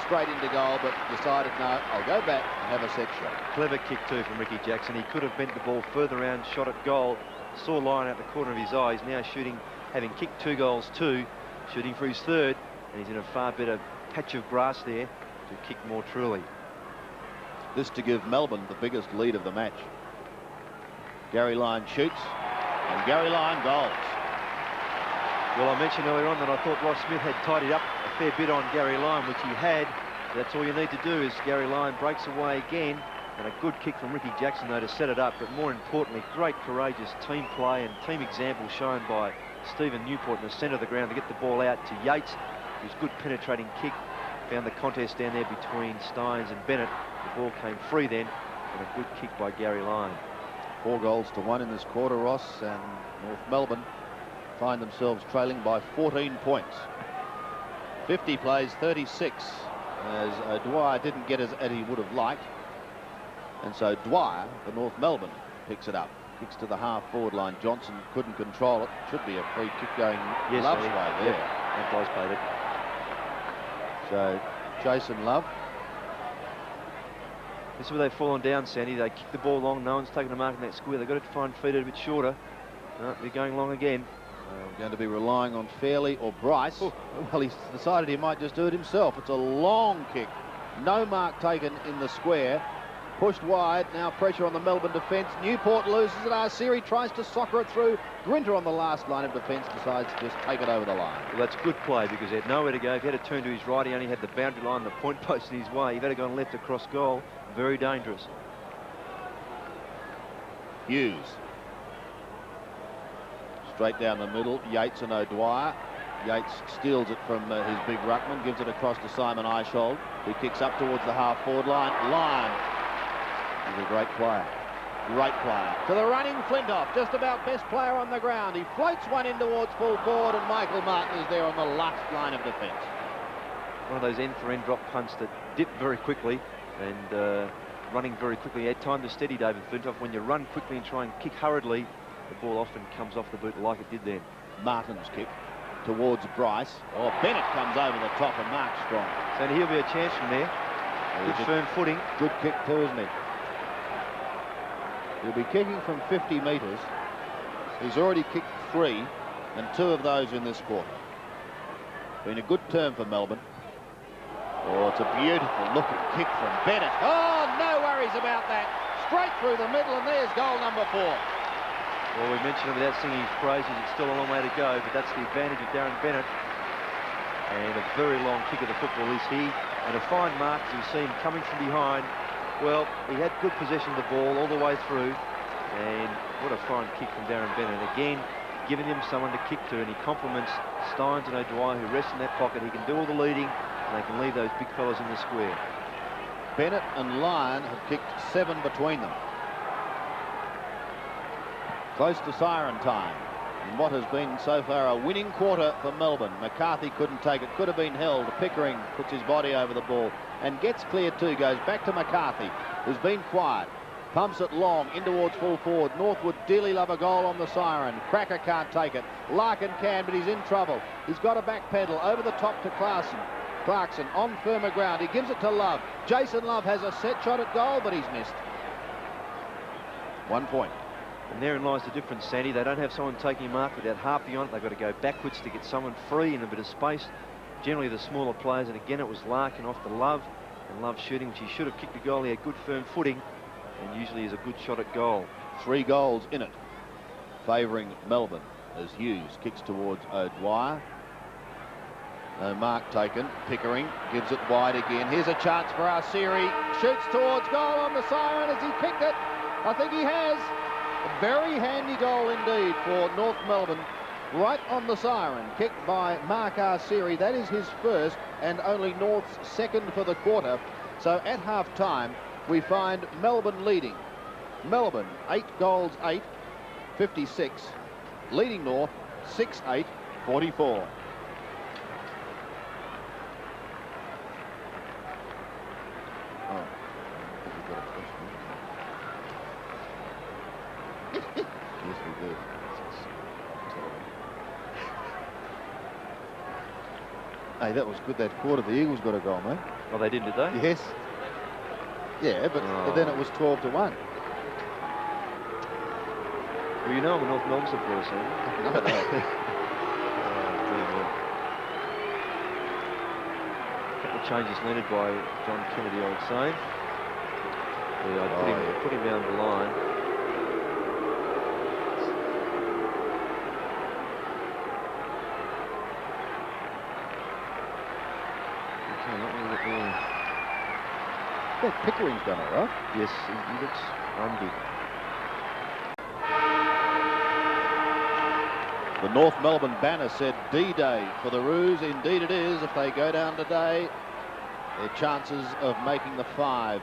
straight into goal, but decided, no, I'll go back and have a set shot. Clever kick too from Ricky Jackson. He could have bent the ball further around, shot at goal. Saw Lyon out the corner of his eyes. Now shooting, having kicked 2 goals too, shooting for his third, and he's in a far better patch of grass there to kick more truly. This to give Melbourne the biggest lead of the match. Gary Lyon shoots, and Gary Lyon goals. Well, I mentioned earlier on that I thought Ross Smith had tidied up a fair bit on Gary Lyon, which he had. That's all you need to do is Gary Lyon breaks away again, and a good kick from Ricky Jackson, though, to set it up. But more importantly, great courageous team play and team example shown by Stephen Newport in the centre of the ground to get the ball out to Yates, who's good penetrating kick. Found the contest down there between Stynes and Bennett. The ball came free then, and a good kick by Gary Lyon. 4 goals to 1 in this quarter, Ross, and North Melbourne find themselves trailing by 14 points. 50 plays 36, as Dwyer didn't get as he would have liked. And so Dwyer, for North Melbourne, picks it up. Kicks to the half-forward line. Johnson couldn't control it. Should be a free kick going Love's way there. Yeah, that guy's played it. So Jason Love. This is where they've fallen down, Sandy. They kick the ball long. No one's taken a mark in that square. They've got to try and feed it a bit shorter. They're going long again. Going to be relying on Fairley or Bryce. Oh. Well, he's decided he might just do it himself. It's a long kick. No mark taken in the square. Pushed wide. Now pressure on the Melbourne defence. Newport loses it. Arsiri tries to soccer it through. Grinter on the last line of defence decides to just take it over the line. Well, that's good play because he had nowhere to go. If he had to turn to his right, he only had the boundary line and the point post in his way. If he had gone left across goal, very dangerous. Hughes. Straight down the middle. Yates and O'Dwyer. Yates steals it from his big ruckman, gives it across to Simon Eishold, who kicks up towards the half-forward line. Lyon. He's a great player. Great player. To the running Flintoff, just about best player on the ground. He floats one in towards full forward, and Michael Martin is there on the last line of defence. One of those end-for-end drop punts that dip very quickly and running very quickly. He had time to steady David Flintoff. When you run quickly and try and kick hurriedly, the ball often comes off the boot like it did then. Martin's kick towards Bryce. Oh, Bennett comes over the top and marks strong. So he'll be a chance from there. Good firm footing. Good kick too, isn't he? He'll be kicking from 50 metres. He's already kicked 3, and 2 of those in this quarter. Been a good term for Melbourne. Oh, it's a beautiful looking kick from Bennett. Oh, no worries about that. Straight through the middle, and there's goal number 4. Well, we mentioned it without singing his praises. It's still a long way to go, but that's the advantage of Darren Bennett. And a very long kick of the football is he. And a fine mark as you see him coming from behind. Well, he had good possession of the ball all the way through. And what a fine kick from Darren Bennett. Again, giving him someone to kick to, and he compliments Stynes and O'Dwyer, who rest in that pocket. He can do all the leading, and they can leave those big fellas in the square. Bennett and Lyon have kicked 7 between them. Close to siren time. In what has been so far a winning quarter for Melbourne. McCarthy couldn't take it, could have been held. Pickering puts his body over the ball and gets clear too. Goes back to McCarthy, who's been quiet. Pumps it long in towards full forward. Northwood dearly love a goal on the siren. Cracker can't take it. Larkin can, but he's in trouble. He's got a back pedal over the top to Clarkson on firmer ground. He gives it to Love. Jason Love has a set shot at goal, but he's missed. 1 point. And therein lies the difference, Sandy. They don't have someone taking mark without harping on it. They've got to go backwards to get someone free in a bit of space. Generally the smaller players, and again it was Larkin off to Love, and Love shooting, which he should have kicked a goal. He had good firm footing, and usually is a good shot at goal. 3 goals in it, favouring Melbourne, as Hughes kicks towards O'Dwyer. No mark taken. Pickering gives it wide again. Here's a chance for Arsiri. Shoots towards goal on the siren. Has he picked it? I think he has. A very handy goal indeed for North Melbourne. Right on the siren. Kicked by Mark Arsiri. That is his first and only North's second for the quarter. So at half-time, we find Melbourne leading. Melbourne, 8 goals, 8, 56. Leading North, 6-8, 44. Oh, we've got a question. Yes, we do. Hey, that was good, that quarter. The Eagles got a goal, mate. Oh, they did, did they? Yes. Yeah, but then it was 12-1. Well, you know I'm a North Melbourne supporter, so. A couple of changes needed by John Kennedy, I would say. Yeah, I'd put him down the line. Okay, not really looking. Yeah, Pickering's done it, right? Yes, he looks unbig. The North Melbourne banner said D-Day for the Roos. Indeed it is. If they go down today, their chances of making the 5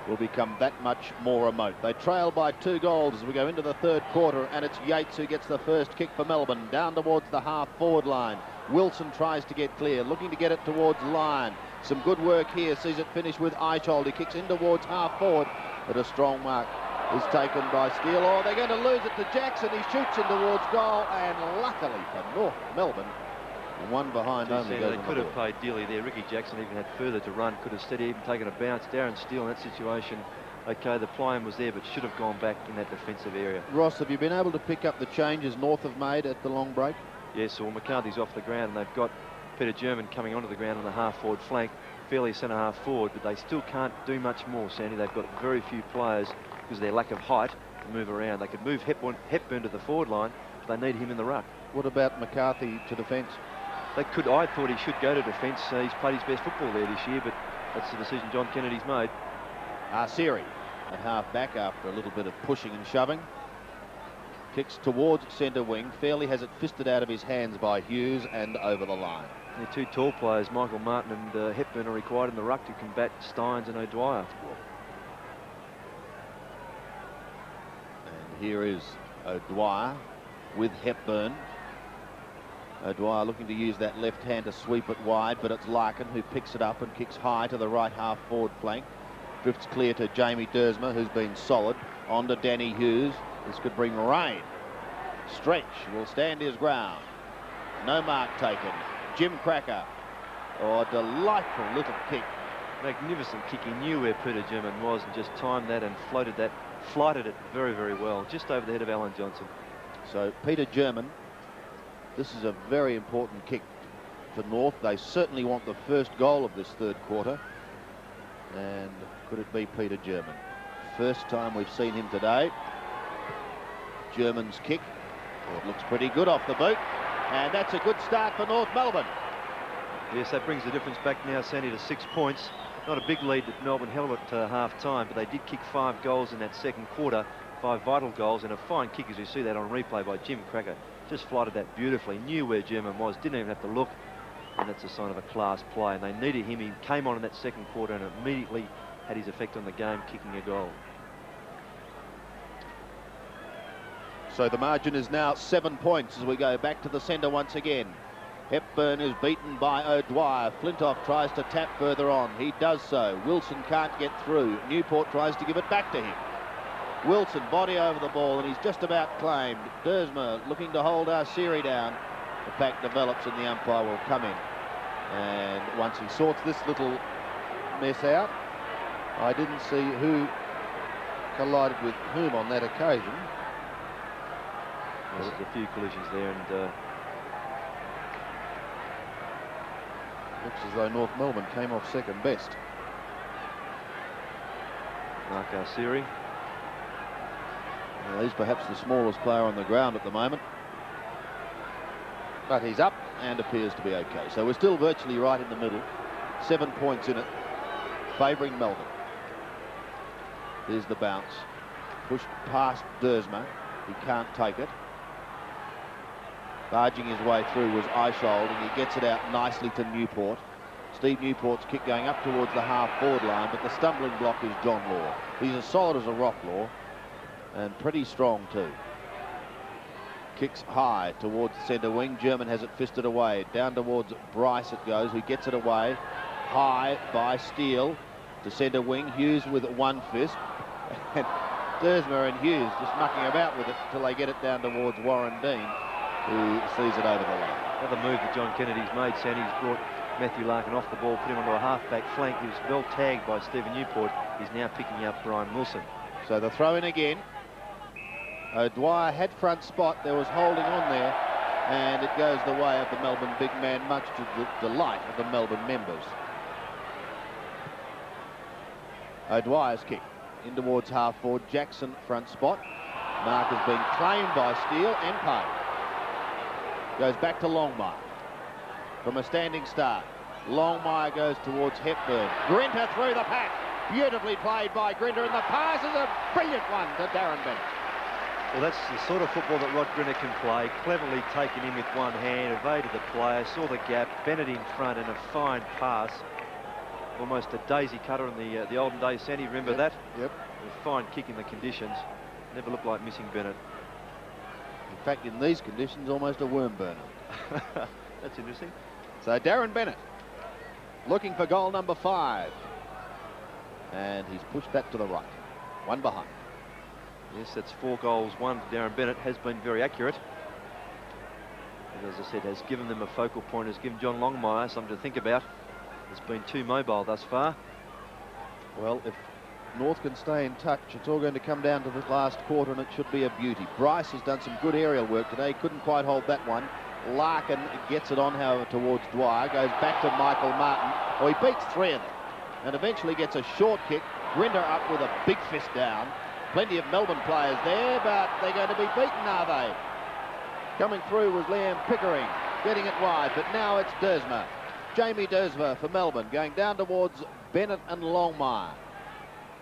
will become that much more remote. They trail by 2 goals as we go into the third quarter, and it's Yates who gets the first kick for Melbourne, down towards the half-forward line. Wilson tries to get clear, looking to get it towards line. Some good work here, sees it finish with Eichhold. He kicks in towards half-forward, but a strong mark is taken by Steele. Oh, they're going to lose it to Jackson. He shoots in towards goal, and luckily for North Melbourne, one behind only goes they could have played dearly there. Ricky Jackson even had further to run, could have steady, even taken a bounce. Darren Steele in that situation, okay, the fly-in was there, but should have gone back in that defensive area. Ross, have you been able to pick up the changes North have made at the long break? Yes, well, McCarthy's off the ground, and they've got Peter German coming onto the ground on the half-forward flank, fairly centre-half forward, but they still can't do much more, Sandy. They've got very few players because of their lack of height to move around. They could move Hepburn to the forward line, but they need him in the ruck. What about McCarthy to defence? They could. I thought he should go to defence. He's played his best football there this year, but that's the decision John Kennedy's made. Siri at half back after a little bit of pushing and shoving. Kicks towards centre wing. Fairley has it fisted out of his hands by Hughes and over the line. They're 2 tall players, Michael Martin and Hepburn, are required in the ruck to combat Steins and O'Dwyer. And here is O'Dwyer with Hepburn. O'Dwyer looking to use that left hand to sweep it wide, but it's Larkin who picks it up and kicks high to the right half forward flank. Drifts clear to Jamie Dersma, who's been solid. On to Danny Hughes. This could bring rain. Stretch will stand his ground. No mark taken. Jim Cracker. Oh, a delightful little kick. Magnificent kick. He knew where Peter German was and just timed that and flighted it very, very well, just over the head of Alan Johnson. So Peter German, this is a very important kick for North. They certainly want the first goal of this third quarter. And could it be Peter German? First time we've seen him today. German's kick. Oh, it looks pretty good off the boot. And that's a good start for North Melbourne. Yes, that brings the difference back now, Sandy, to 6 points. Not a big lead that Melbourne held at half-time, but they did kick 5 goals in that second quarter, 5 vital goals, and a fine kick, as you see that on replay by Jim Cracker. Just flighted that beautifully, knew where German was, didn't even have to look, and that's a sign of a class play. And they needed him. He came on in that second quarter and immediately had his effect on the game, kicking a goal. So the margin is now 7 points as we go back to the centre once again. Hepburn is beaten by O'Dwyer. Flintoff tries to tap further on. He does so. Wilson can't get through. Newport tries to give it back to him. Wilson body over the ball and he's just about claimed. Dersma looking to hold Siri down. The pack develops and the umpire will come in. And once he sorts this little mess out, I didn't see who collided with whom on that occasion. There's a few collisions there, and looks as though North Melbourne came off second best. Mark Siri. Well, he's perhaps the smallest player on the ground at the moment. But he's up and appears to be okay. So we're still virtually right in the middle. 7 points in it, favouring Melbourne. Here's the bounce. Pushed past Dersma. He can't take it. Barging his way through was Eichhold, and he gets it out nicely to Newport. Steve Newport's kick going up towards the half-forward line, but the stumbling block is John Law. He's as solid as a rock, Law, and pretty strong too. Kicks high towards the centre wing. German has it fisted away. Down towards Bryce it goes, who gets it away. High by Steele to centre wing. Hughes with one fist. And Dersma and Hughes just mucking about with it until they get it down towards Warren Dean, who sees it over the line. Another move that John Kennedy's made, Sandy. He's brought Matthew Larkin off the ball, put him onto a half-back flank. He was well tagged by Stephen Newport. He's now picking up Brian Wilson. So the throw in again. O'Dwyer had front spot. There was holding on there, and it goes the way of the Melbourne big man, much to the delight of the Melbourne members. O'Dwyer's kick in towards half forward. Jackson front spot. Mark has been claimed by Steele and paid. Goes back to Longmire from a standing start. Longmire goes towards Hepburn. Grinter through the pack. Beautifully played by Grinter, and the pass is a brilliant one to Darren Bennett. Well, that's the sort of football that Rod Grinner can play. Cleverly taken in with one hand, evaded the player, saw the gap, Bennett in front, and a fine pass. Almost a daisy cutter in the olden days. Sandy, remember that? Yep. A fine kick in the conditions. Never looked like missing Bennett. In fact, in these conditions, almost a worm burner. That's interesting. So Darren Bennett looking for goal number 5. And he's pushed that to the right. One behind. Yes, that's 4 goals, 1 for Darren Bennett. Has been very accurate. And as I said, has given them a focal point, has given John Longmire something to think about. It's been too mobile thus far. Well, if North can stay in touch, it's all going to come down to the last quarter, and it should be a beauty. Bryce has done some good aerial work today. Couldn't quite hold that one. Larkin gets it on, however, towards Dwyer. Goes back to Michael Martin. Oh, he beats 3 of them. And eventually gets a short kick. Grinder up with a big fist down. Plenty of Melbourne players there, but they're going to be beaten, are they? Coming through was Liam Pickering, getting it wide, but now it's Dersma. Jamie Dersma for Melbourne, going down towards Bennett and Longmire.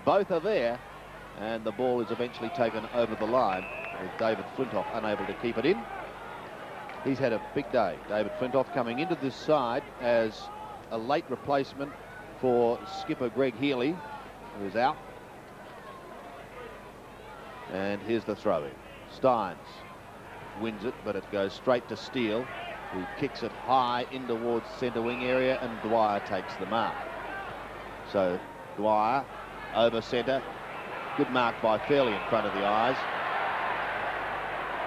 Both are there, and the ball is eventually taken over the line, with David Flintoff unable to keep it in. He's had a big day. David Flintoff coming into this side as a late replacement for skipper Greg Healy, who's out. And here's the throw-in. Steins wins it, but it goes straight to Steele, who kicks it high in towards centre wing area, and Dwyer takes the mark. So Dwyer over centre. Good mark by Fairley in front of the eyes.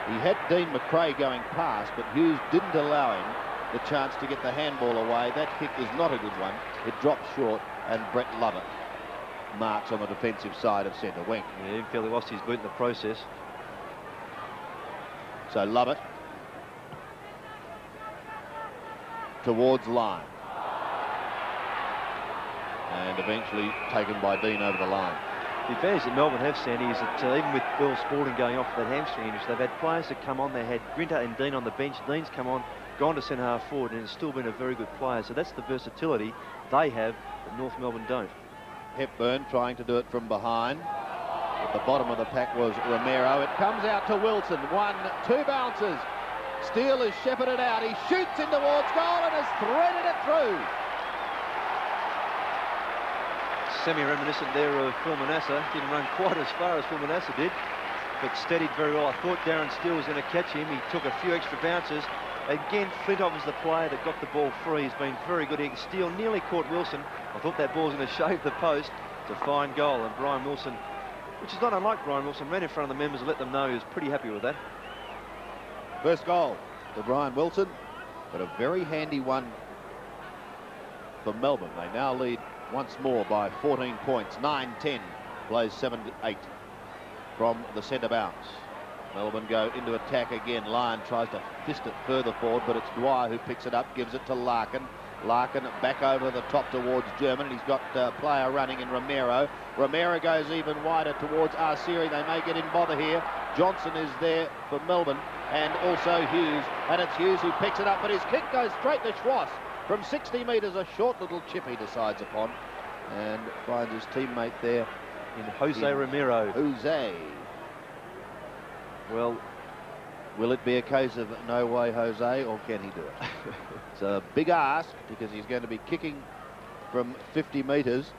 He had Dean McRae going past, but Hughes didn't allow him the chance to get the handball away. That kick is not a good one. It drops short, and Brett Lovett marks on the defensive side of centre wing. Yeah, Fairley lost his boot in the process. So Lovett towards line. And eventually taken by Dean over the line. The advantage that Melbourne have, Sandy, is that even with Bill Spalding going off for that hamstring injury, they've had players that come on. They had Grinter and Dean on the bench. Dean's come on, gone to centre half forward, and has still been a very good player. So that's the versatility they have that North Melbourne don't. Hepburn trying to do it from behind. At the bottom of the pack was Romero. It comes out to Wilson. 1, 2 bounces. Steele is shepherded out. He shoots in towards goal and has threaded it through. Semi-reminiscent there of Phil Manasseh. Didn't run quite as far as Phil Manasseh did, but steadied very well. I thought Darren Steele was going to catch him. He took a few extra bounces. Again, Flintoff was the player that got the ball free. He's been very good. Steele nearly caught Wilson. I thought that ball was going to shave the post. It's a fine goal, and Brian Wilson, which is not unlike Brian Wilson, ran in front of the members and let them know he was pretty happy with that. First goal to Brian Wilson, but a very handy one for Melbourne. They now lead once more by 14 points. 9-10, plays 7-8 from the centre bounce. Melbourne go into attack again. Lyon tries to fist it further forward, but it's Dwyer who picks it up, gives it to Larkin. Larkin back over the top towards German. He's got a player running in Romero. Romero goes even wider towards Arceri. They may get in bother here. Johnson is there for Melbourne, and also Hughes. And it's Hughes who picks it up, but his kick goes straight to Schwass. From 60 metres, a short little chip he decides upon, and finds his teammate there in Jose Romero. Jose. Well, will it be a case of no way Jose, or can he do it? It's a big ask, because he's going to be kicking from 50 metres.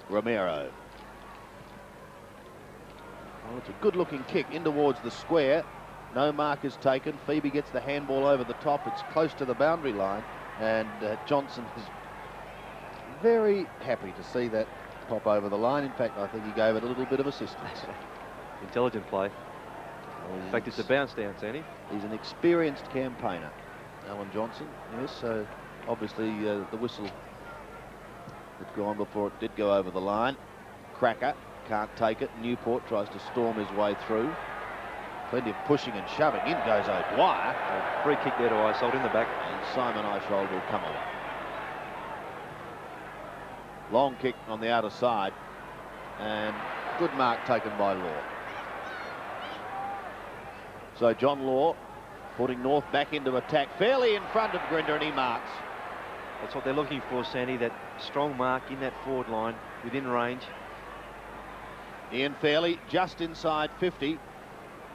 Romero. Well, it's a good looking kick in towards the square. No mark is taken. Phoebe gets the handball over the top. It's close to the boundary line, and Johnson is very happy to see that pop over the line. In fact, I think he gave it a little bit of assistance. Intelligent play. Well, in fact, it's a bounce down, Sandy. He's an experienced campaigner, Alan Johnson. Yes, so obviously the whistle had gone before it did go over the line. Cracker can't take it. Newport tries to storm his way through. Plenty of pushing and shoving. In goes O'Dwyer. Free kick there to Isold in the back. And Simon Isold will come away. Long kick on the outer side. And good mark taken by Law. So John Law putting North back into attack. Fairly in front of Grinder, and he marks. That's what they're looking for, Sandy. That strong mark in that forward line, within range. Ian Fairley just inside 50.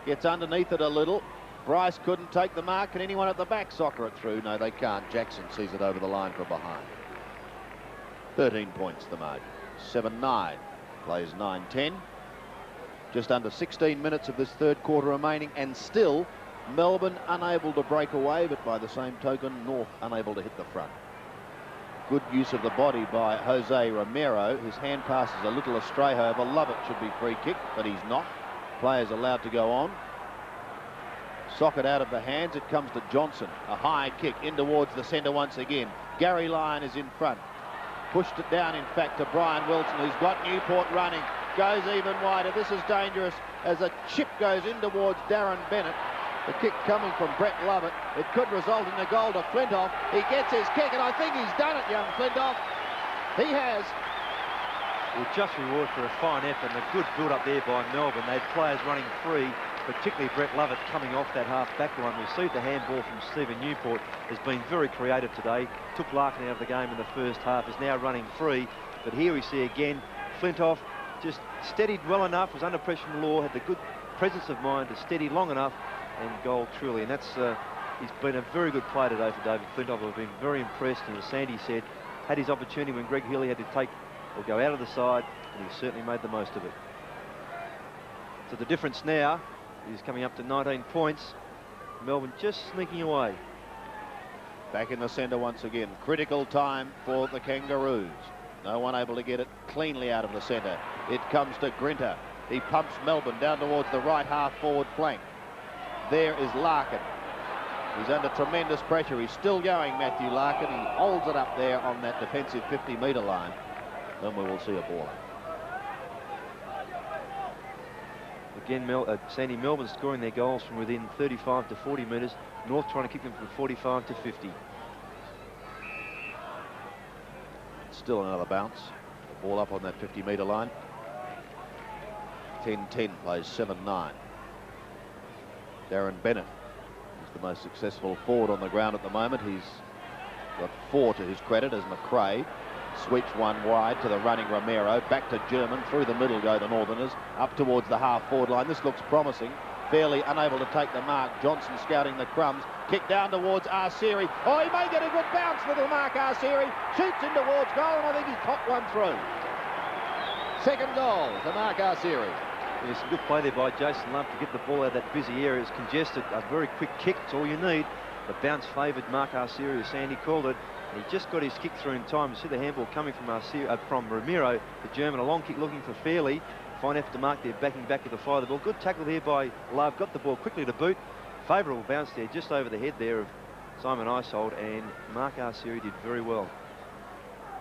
Gets underneath it a little. Bryce couldn't take the mark. Can anyone at the back soccer it through? No, they can't. Jackson sees it over the line from behind. 13 points the margin. 7-9. Plays 9-10. Just under 16 minutes of this third quarter remaining, and still Melbourne unable to break away, but by the same token, North unable to hit the front. Good use of the body by Jose Romero. His hand pass is a little astray, however. Lovett should be free kick, but he's not. Players allowed to go on. Socket out of the hands. It comes to Johnson. A high kick in towards the centre once again. Gary Lyon is in front. Pushed it down, in fact, to Brian Wilson, who's got Newport running. Goes even wider. This is dangerous as a chip goes in towards Darren Bennett. The kick coming from Brett Lovett. It could result in a goal to Flintoff. He gets his kick, and I think he's done it, young Flintoff. He has. Well, just reward for a fine effort and a good build-up there by Melbourne. They had players running free, particularly Brett Lovett coming off that half-back line. Received the handball from Stephen Newport. Has been very creative today. Took Larkin out of the game in the first half. Is now running free. But here we see again Flintoff just steadied well enough, was under pressure from Law, had the good presence of mind to steady long enough, and goal truly. And that's he's been a very good player today for David Flintoff. I've been very impressed, and as Sandy said, had his opportunity when Greg Healy had to take or go out of the side, and he certainly made the most of it. So the difference now is coming up to 19 points. Melbourne just sneaking away. Back in the centre once again. Critical time for the Kangaroos. No one able to get it cleanly out of the centre. It comes to Grinter. He pumps Melbourne down towards the right half forward flank. There is Larkin. He's under tremendous pressure. He's still going, Matthew Larkin. He holds it up there on that defensive 50-metre line. Then we will see a ball. Again, Sandy, Melbourne scoring their goals from within 35 to 40 metres. North trying to kick them from 45 to 50. Still another bounce. The ball up on that 50-metre line. 10-10 plays 7-9. Darren Bennett is the most successful forward on the ground at the moment. He's got 4 to his credit as McRae. Switch one wide to the running Romero. Back to German. Through the middle go the Northerners. Up towards the half-forward line. This looks promising. Fairly unable to take the mark. Johnson scouting the crumbs. Kick down towards Arceri. Oh, he may get a good bounce, little Mark Arceri. Shoots in towards goal, and I think he's popped one through. Second goal to Mark Arceri. There's some good play there by Jason Lump to get the ball out of that busy area. It's congested. A very quick kick. It's all you need. The bounce favoured Mark Arceri, as Sandy called it. And he just got his kick through in time. You see the handball coming from Romero, the German. A long kick looking for Fairley. Fine effort to mark there, backing back with the fire of the ball. Good tackle there by Love. Got the ball quickly to boot. Favourable bounce there, just over the head there of Simon Isold, and Mark Arceri did very well.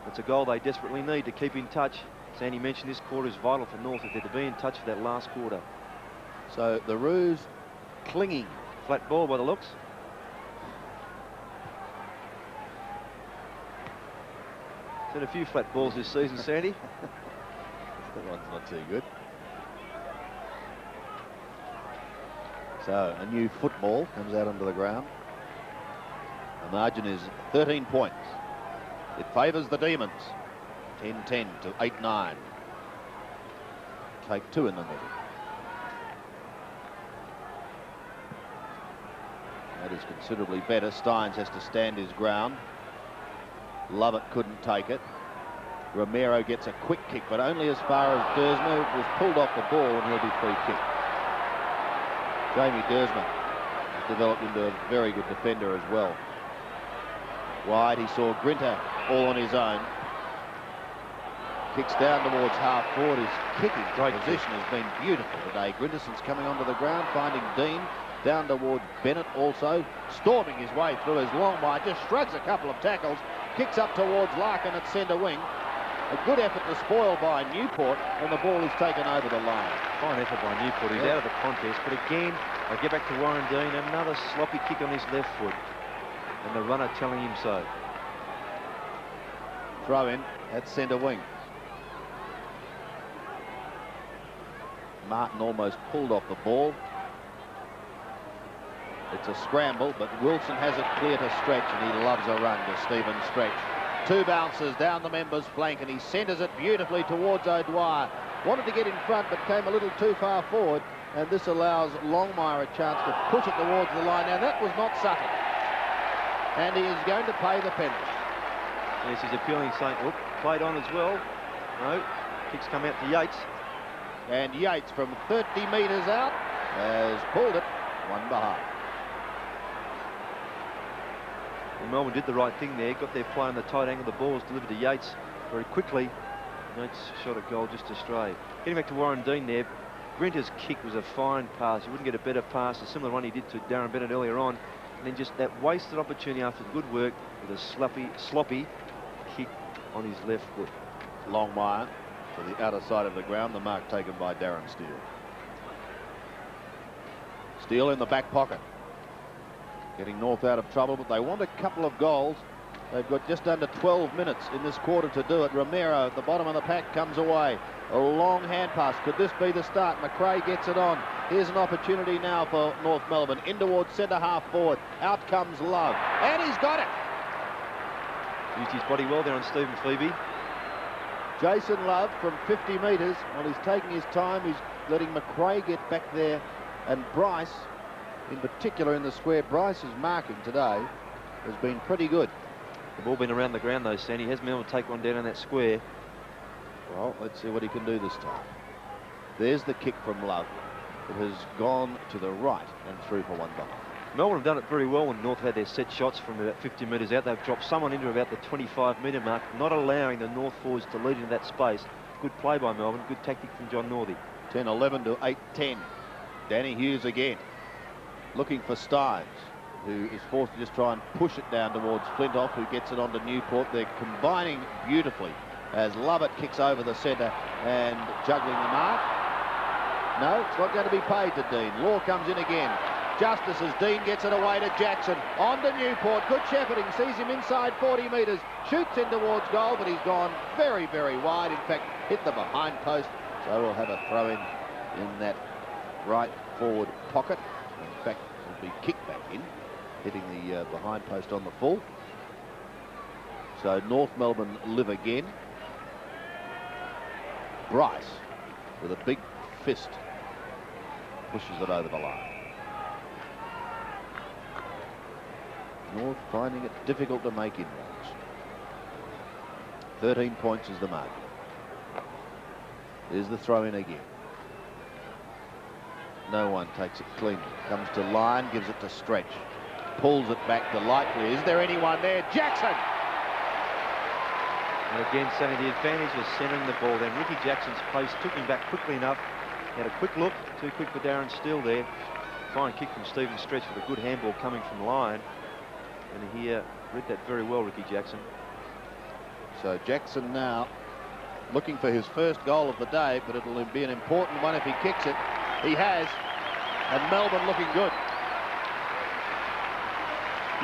It's a goal they desperately need to keep in touch. Sandy mentioned this quarter is vital for North if they're to be in touch for that last quarter. So the Roos clinging. Flat ball by the looks. Seen a few flat balls this season, Sandy. That one's not too good. So a new football comes out onto the ground. The margin is 13 points. It favours the Demons. 10-10 to 8-9. Take 2 in the middle. That is considerably better. Steins has to stand his ground. Lovett couldn't take it. Romero gets a quick kick, but only as far as Dersma. Was pulled off the ball, and he'll be free kick. Jamie Dersma has developed into a very good defender as well. Wide, he saw Grinter all on his own. Kicks down towards half forward. His kicking position has been beautiful today. Grinderson's coming onto the ground, finding Dean. Down towards Bennett also, storming his way through his long wide, just shrugs a couple of tackles, kicks up towards Larkin at centre wing. A good effort to spoil by Newport, and the ball is taken over the line. Fine effort by Newport. He's out of the contest, but again, I get back to Warren Dean, another sloppy kick on his left foot, and the runner telling him so. Throw in at centre wing. Martin almost pulled off the ball. It's a scramble, but Wilson has it clear to Stretch, and he loves a run to Stephen Stretch. 2 bounces down the member's flank, and he centres it beautifully towards O'Dwyer. wanted to get in front but came a little too far forward, and this allows Longmire a chance to push it towards the line. Now that was not subtle, and he is going to pay the penalty. Yes, he's appealing, saying, oh, played on as well. No, kicks come out to Yates. And Yates from 30 metres out has pulled it one behind. Well, Melbourne did the right thing there, got their play on the tight angle. The ball was delivered to Yates very quickly. Yates shot a goal just astray. Getting back to Warren Dean there, Grinter's kick was a fine pass. You wouldn't get a better pass, a similar one he did to Darren Bennett earlier on. And then just that wasted opportunity after good work with a sloppy kick on his left foot. Longmire to the outer side of the ground, the mark taken by Darren Steele. Steele in the back pocket. Getting North out of trouble, but they want a couple of goals. They've got just under 12 minutes in this quarter to do it. Romero at the bottom of the pack comes away. A long hand pass. Could this be the start? McRae gets it on. Here's an opportunity now for North Melbourne. In towards centre half forward. Out comes Love. And he's got it. Used his body well there on Stephen Phoebe. Jason Love from 50 metres. While he's taking his time, he's letting McRae get back there. And Bryce, in particular in the square, Bryce's marking today has been pretty good. The ball been around the ground though, Sandy. Has been able to take one down in that square. Well, let's see what he can do this time. There's the kick from Love. It has gone to the right and through for one behind. Melbourne have done it very well when North had their set shots from about 50 metres out. They've dropped someone into about the 25-metre mark, not allowing the North forwards to lead into that space. Good play by Melbourne, good tactic from John Northey. 10-11 to 8-10. Danny Hughes again, looking for Stynes, who is forced to just try and push it down towards Flintoff, who gets it onto Newport. They're combining beautifully as Lovett kicks over the centre and juggling the mark. No, it's not going to be paid to Dean. Law comes in again. Justice as Dean gets it away to Jackson. On to Newport. Good shepherding. Sees him inside 40 metres. Shoots in towards goal, but he's gone very, very wide. In fact, hit the behind post. So we'll have a throw in that right forward pocket. In fact, it'll be kicked back in, hitting the behind post on the full. So North Melbourne live again. Bryce, with a big fist, pushes it over the line. North finding it difficult to make inroads. 13 points is the margin. There's the throw in again. No one takes it cleanly. Comes to line, gives it to Stretch. Pulls it back to Likely. Is there anyone there? Jackson! And again, Sonny, the advantage was centering the ball. Then Ricky Jackson's pace took him back quickly enough. He had a quick look, too quick for Darren Steele there. Fine kick from Stephen Stretch with a good handball coming from line. And he read that very well, Ricky Jackson. So Jackson now looking for his first goal of the day, but it'll be an important one if he kicks it. He has, and Melbourne looking good.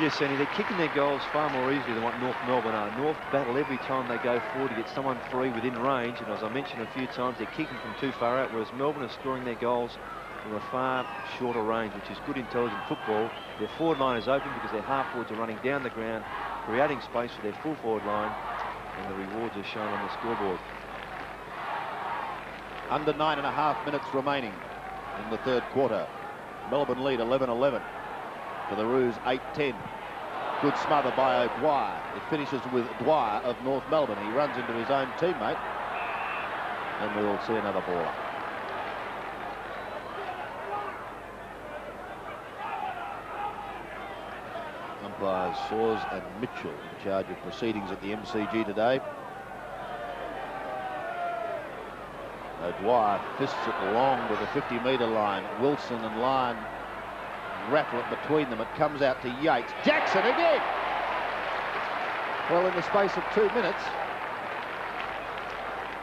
Yes, Sandy, they're kicking their goals far more easily than what North Melbourne are. North battle every time they go forward to get someone free within range, and as I mentioned a few times, they're kicking from too far out, whereas Melbourne are scoring their goals from a far shorter range, which is good intelligent football. Their forward line is open because their half forwards are running down the ground, creating space for their full forward line, and the rewards are shown on the scoreboard. Under 9.5 minutes remaining in the third quarter. Melbourne lead 11-11. For the Roos, 8-10. Good smother by O'Dwyer. It finishes with Dwyer of North Melbourne. He runs into his own teammate, and we'll see another ball up. Umpires Saws and Mitchell in charge of proceedings at the MCG today. O'Dwyer fists it long to the 50-metre line. Wilson and Lyon rattle it between them. It comes out to Yates. Jackson again! Well, in the space of 2 minutes,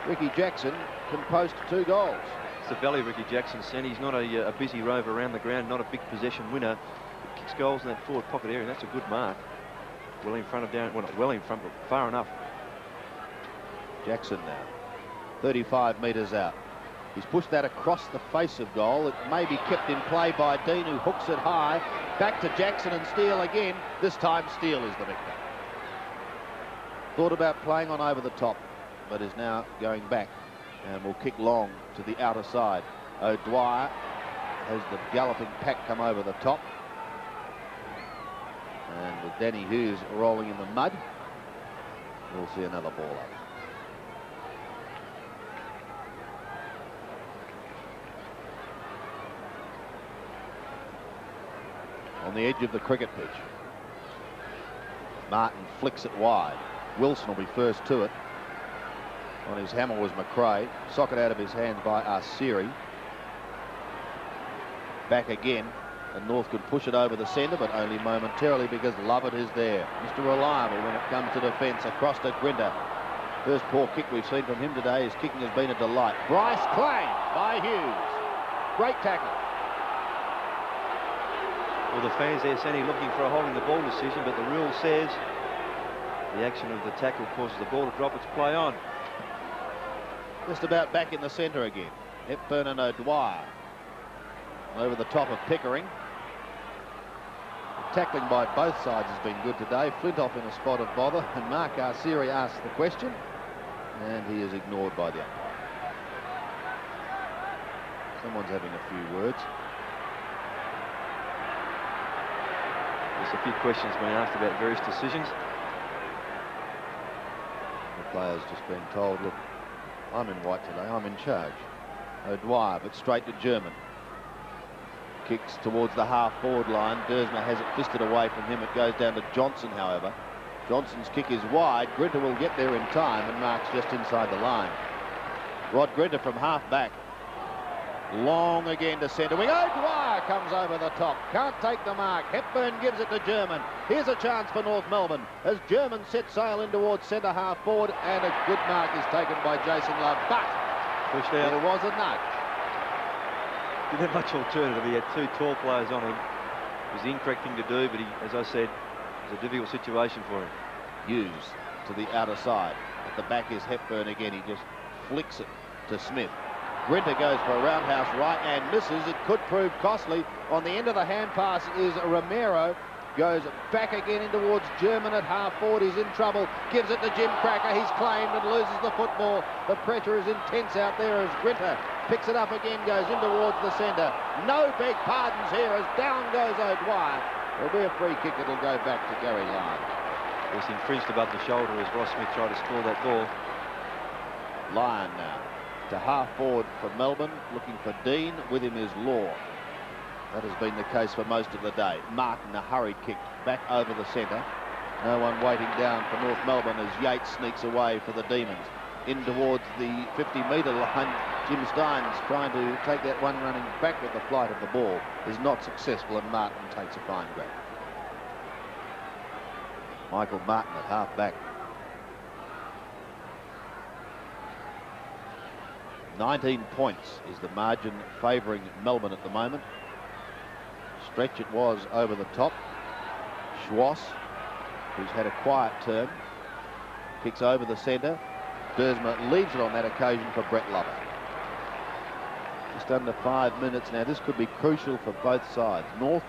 Ricky Jackson can post 2 goals. It's the value of Ricky Jackson, Sandy. He's not a busy rover around the ground, not a big possession winner. He kicks goals in that forward pocket area, and that's a good mark. Well in front of Darren, well, not well in front, but far enough. Jackson now, 35 metres out. He's pushed that across the face of goal. It may be kept in play by Dean, who hooks it high. Back to Jackson and Steele again. This time Steele is the victor. Thought about playing on over the top, but is now going back and will kick long to the outer side. O'Dwyer has the galloping pack come over the top. And with Danny Hughes rolling in the mud, we'll see another ball up. On the edge of the cricket pitch, Martin flicks it wide. Wilson will be first to it. On his hammer was McRae. Socket out of his hands by Arceri. Back again, and North could push it over the centre, but only momentarily because Lovett is there. Mr. Reliable when it comes to defence. Across to Grinter. First poor kick we've seen from him today. His kicking has been a delight. Bryce claimed by Hughes. Great tackle. Well, the fans there, Sandy, looking for a holding the ball decision, but the rule says the action of the tackle causes the ball to drop its play on. Just about back in the centre again. Hepburn and O'Dwyer over the top of Pickering. The tackling by both sides has been good today. Flintoff in a spot of bother, and Mark Arceri asks the question, and he is ignored by the umpire. Someone's having a few words. There's a few questions being asked about various decisions. The player's just been told, look, I'm in white today, I'm in charge. O'Dwyer, but straight to German. Kicks towards the half-forward line. Dersma has it fisted away from him. It goes down to Johnson, however. Johnson's kick is wide. Grinter will get there in time, and Mark's just inside the line. Rod Grinter from half-back. Long again to centre wing. O'Dwyer comes over the top. Can't take the mark. Hepburn gives it to German. Here's a chance for North Melbourne as German sets sail in towards centre half forward, and a good mark is taken by Jason Love. But pushed out. There was a nudge. Didn't have much alternative. He had two tall players on him. It was the incorrect thing to do, but he, as I said, it was a difficult situation for him. Hughes to the outer side. At the back is Hepburn again. He just flicks it to Smith. Grinter goes for a roundhouse right and misses. It could prove costly. On the end of the hand pass is Romero. Goes back again in towards German at half forward. He's in trouble. Gives it to Jim Cracker. He's claimed and loses the football. The pressure is intense out there as Grinter picks it up again, goes in towards the centre. No big pardons here as down goes O'Dwyer. There'll be a free kick. It'll go back to Gary Lyon. Was infringed above the shoulder as Ross Smith tried to score that ball. Lyon now to half forward for Melbourne, looking for Dean. With him is Law. That has been the case for most of the day. Martin, a hurried kick back over the centre. No one waiting down for North Melbourne as Yates sneaks away for the Demons. In towards the 50-metre line, Jim Steins trying to take that one running back with the flight of the ball is not successful, and Martin takes a fine grab. Michael Martin at half back. 19 points is the margin favouring Melbourne at the moment. Stretch it was over the top. Schwass, who's had a quiet turn, kicks over the centre. Dersma leaves it on that occasion for Brett Lovett. Just under 5 minutes now. This could be crucial for both sides. North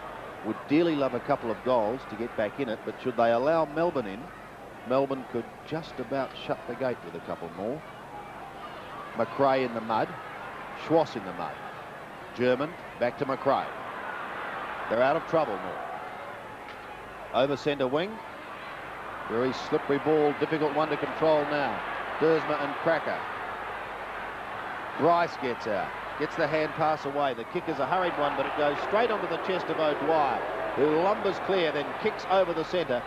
would dearly love a couple of goals to get back in it, but should they allow Melbourne in, Melbourne could just about shut the gate with a couple more. McRae in the mud. Schwass in the mud. German back to McRae. They're out of trouble, North. Over centre wing. Very slippery ball, difficult one to control now. Dersma and Cracker. Bryce gets out. Gets the hand pass away. The kick is a hurried one, but it goes straight onto the chest of O'Dwyer, who lumbers clear, then kicks over the centre.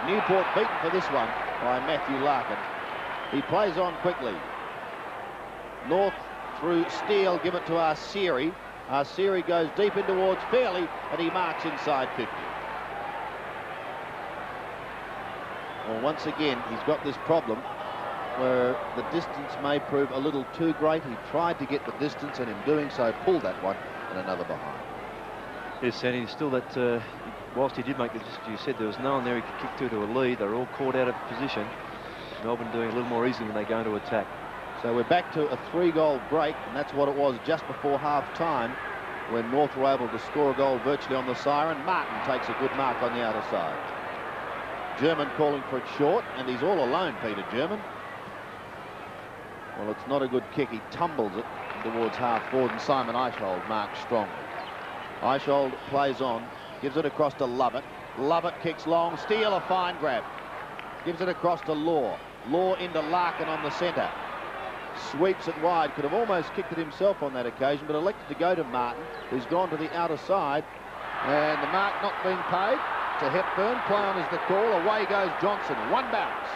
Newport beaten for this one by Matthew Larkin. He plays on quickly. North through Steele, give it to Arceri. Arceri goes deep in towards Fairley, and he marks inside 50. Well, once again, he's got this problem where the distance may prove a little too great. He tried to get the distance, and in doing so, pulled that one and another behind. Yes, Sandy, still that, whilst he did make the distance, you said there was no one there he could kick to a lead. They were all caught out of position. Melbourne doing a little more easily when they go into attack. So we're back to a 3-goal break, and that's what it was just before half-time when North were able to score a goal virtually on the siren. Martin takes a good mark on the outer side. German calling for it short, and he's all alone, Peter German. Well, it's not a good kick. He tumbles it towards half forward, and Simon Eichhold marks strongly. Eichhold plays on, gives it across to Lovett. Lovett kicks long, Steele a fine grab. Gives it across to Law. Law into Larkin on the centre. Sweeps it wide. Could have almost kicked it himself on that occasion, but elected to go to Martin, who's gone to the outer side. And the mark not being paid to Hepburn. Play on is the call. Away goes Johnson. One bounce.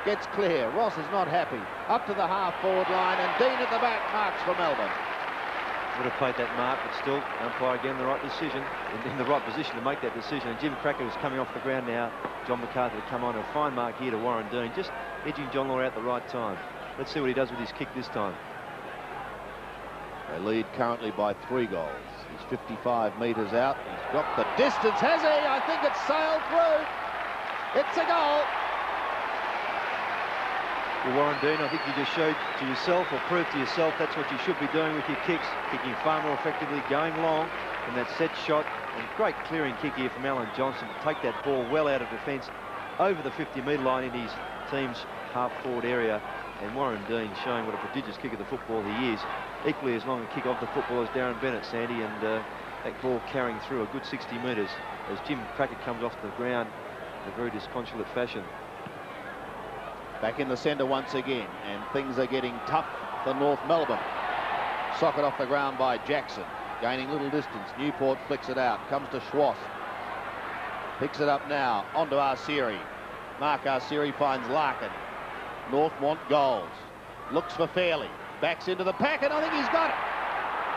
Gets clear. Ross is not happy. Up to the half-forward line, and Dean at the back marks for Melbourne. Would have played that mark, but still, umpire again the right decision, in the right position to make that decision. And Jim Cracker is coming off the ground now. John McCarthy to come on. A fine mark here to Warren Dean, just edging John Law out at the right time. Let's see what he does with his kick this time. They lead currently by 3 goals. He's 55 metres out. He's got the distance, has he? I think it's sailed through. It's a goal. Well, Warren Dean, I think you just showed to yourself, or proved to yourself, that's what you should be doing with your kicks. Kicking far more effectively, going long, and that set shot. And great clearing kick here from Alan Johnson to take that ball well out of defence over the 50-metre line in his team's half-forward area. And Warren Dean showing what a prodigious kick of the football he is. Equally as long a kick off the football as Darren Bennett, Sandy, and that ball carrying through a good 60 metres as Jim Cracker comes off the ground in a very disconsolate fashion. Back in the centre once again, and things are getting tough for North Melbourne. Socket off the ground by Jackson, gaining little distance. Newport flicks it out, comes to Schwass. Picks it up now, onto Arsieri. Mark Arsieri finds Larkin. North want goals. Looks for Fairley. Backs into the pack, and I think he's got it.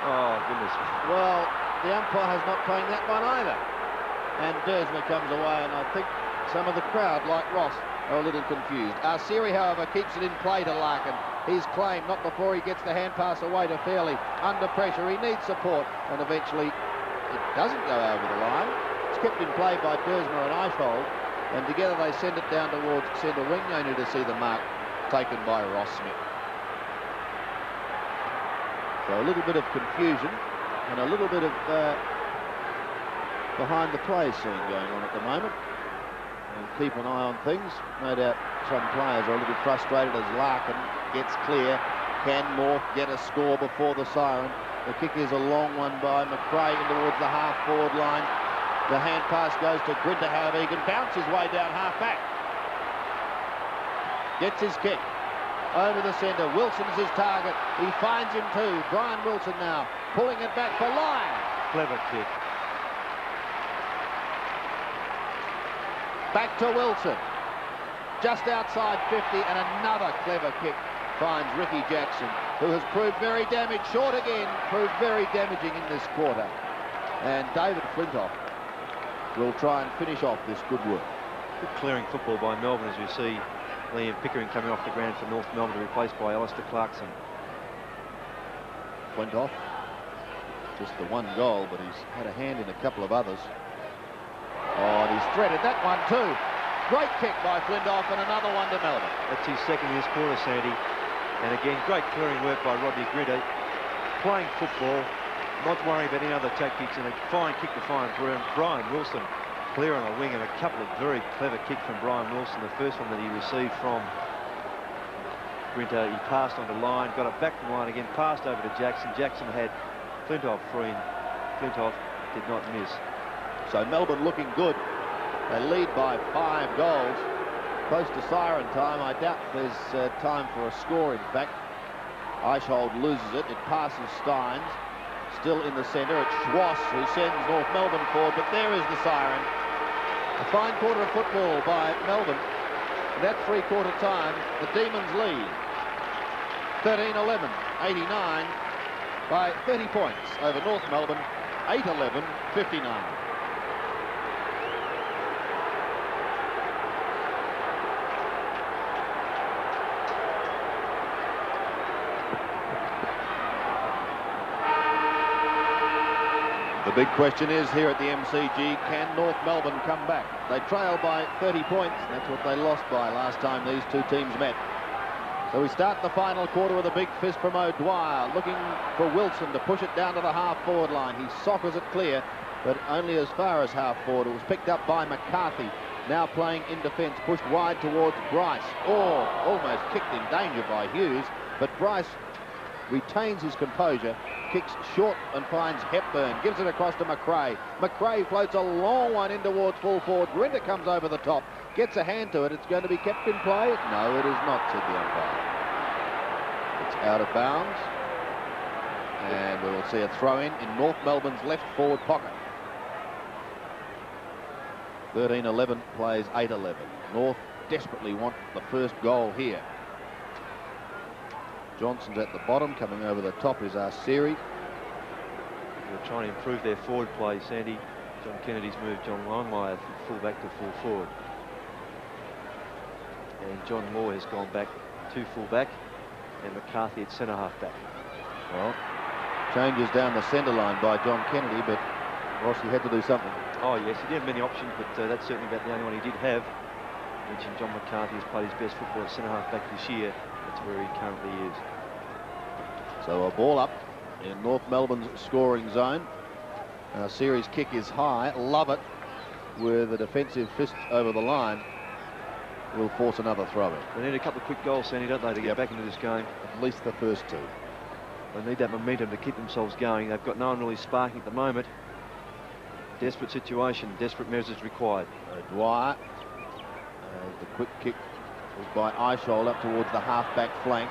Oh, goodness. Well, the umpire has not playing that one either. And Dersma comes away, and I think some of the crowd, like Ross, are a little confused. Arsieri, however, keeps it in play to Larkin. He's claimed not before he gets the hand pass away to Fairley. Under pressure, he needs support, and eventually it doesn't go over the line. It's kept in play by Dersma and Eichhold, and together they send it down towards centre wing, only to see the mark taken by Ross Smith. So a little bit of confusion and a little bit of behind the play scene going on at the moment. And keep an eye on things. No doubt some players are a little frustrated as Larkin gets clear. Can North get a score before the siren? The kick is a long one by McRae in towards the half-forward line. The hand pass goes to Grinter, however, he can bounce his way down half-back. Gets his kick. Over the centre. Wilson's his target. He finds him too. Brian Wilson now pulling it back for Lyon. Clever kick. Back to Wilson. Just outside 50, and another clever kick finds Ricky Jackson, who has proved very damaged. Short again, proved very damaging in this quarter. And David Flintoff will try and finish off this good work. Good clearing football by Melbourne as we see Liam Pickering coming off the ground for North Melbourne, replaced by Alistair Clarkson. Flintoff, just the one goal, but he's had a hand in a couple of others. Oh, and he's threaded that one too. Great kick by Flintoff, and another one to Melbourne. That's his second in this quarter, Sandy. And again, great clearing work by Rodney Grinter. Playing football, not worrying about any other tactics, and a fine kick to find Brian Wilson clear on a wing, and a couple of very clever kicks from Brian Wilson. The first one that he received from Grinter, he passed on the line, got it back to line again, passed over to Jackson. Jackson had Flintoff free, and Flintoff did not miss. So Melbourne looking good. They lead by 5 goals. Close to siren time. I doubt there's time for a score, in fact. Eichhold loses it. It passes Steins. Still in the centre. It's Schwass who sends North Melbourne forward, but there is the siren. A fine quarter of football by Melbourne. And at three-quarter time, the Demons lead. 13-11, 89 by 30 points over North Melbourne. 8-11, 59. The big question is here at the MCG, can North Melbourne come back? They trail by 30 points, and that's what they lost by last time these two teams met. So we start the final quarter with a big fist from O'Dwyer, looking for Wilson to push it down to the half-forward line. He soccers it clear, but only as far as half-forward. It was picked up by McCarthy. now playing in defence, pushed wide towards Bryce. Oh, almost kicked in danger by Hughes, but Bryce retains his composure, kicks short and finds Hepburn, gives it across to McRae. McRae floats a long one in towards full forward. Grinter comes over the top, gets a hand to it. It's going to be kept in play. No, it is not, said the umpire. It's out of bounds, and we will see a throw-in North Melbourne's left forward pocket. 13-11 plays 8-11. North desperately want the first goal here. Johnson's at the bottom, coming over the top is Arceri. They're trying to improve their forward play, Sandy. John Kennedy's moved John Longmire from full back to full forward. And John Moore has gone back to full back, and McCarthy at centre half back. Well, changes down the centre line by John Kennedy, but Ross, he had to do something. Oh yes, he didn't have many options, but that's certainly about the only one he did have. Mentioned John McCarthy has played his best football at centre half back this year. That's where he currently is. So a ball up in North Melbourne's scoring zone. Series kick is high. Love it with a defensive fist over the line. Will force another throw-in. They need a couple of quick goals, Sandy, don't they, to get back into this game? At least the first two. They need that momentum to keep themselves going. They've got no one really sparking at the moment. Desperate situation, desperate measures required. Dwyer, the quick kick was by Eishold up towards the half-back flank.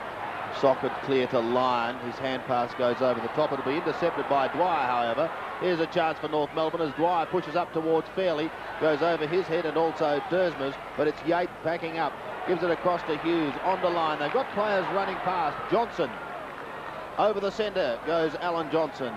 Socket clear to Lyon. His hand pass goes over the top. It'll be intercepted by Dwyer, however. Here's a chance for North Melbourne as Dwyer pushes up towards Fairley. Goes over his head and also Dersmer's, but it's Yates backing up. Gives it across to Hughes, on the line. They've got players running past. Johnson. Over the centre goes Alan Johnson.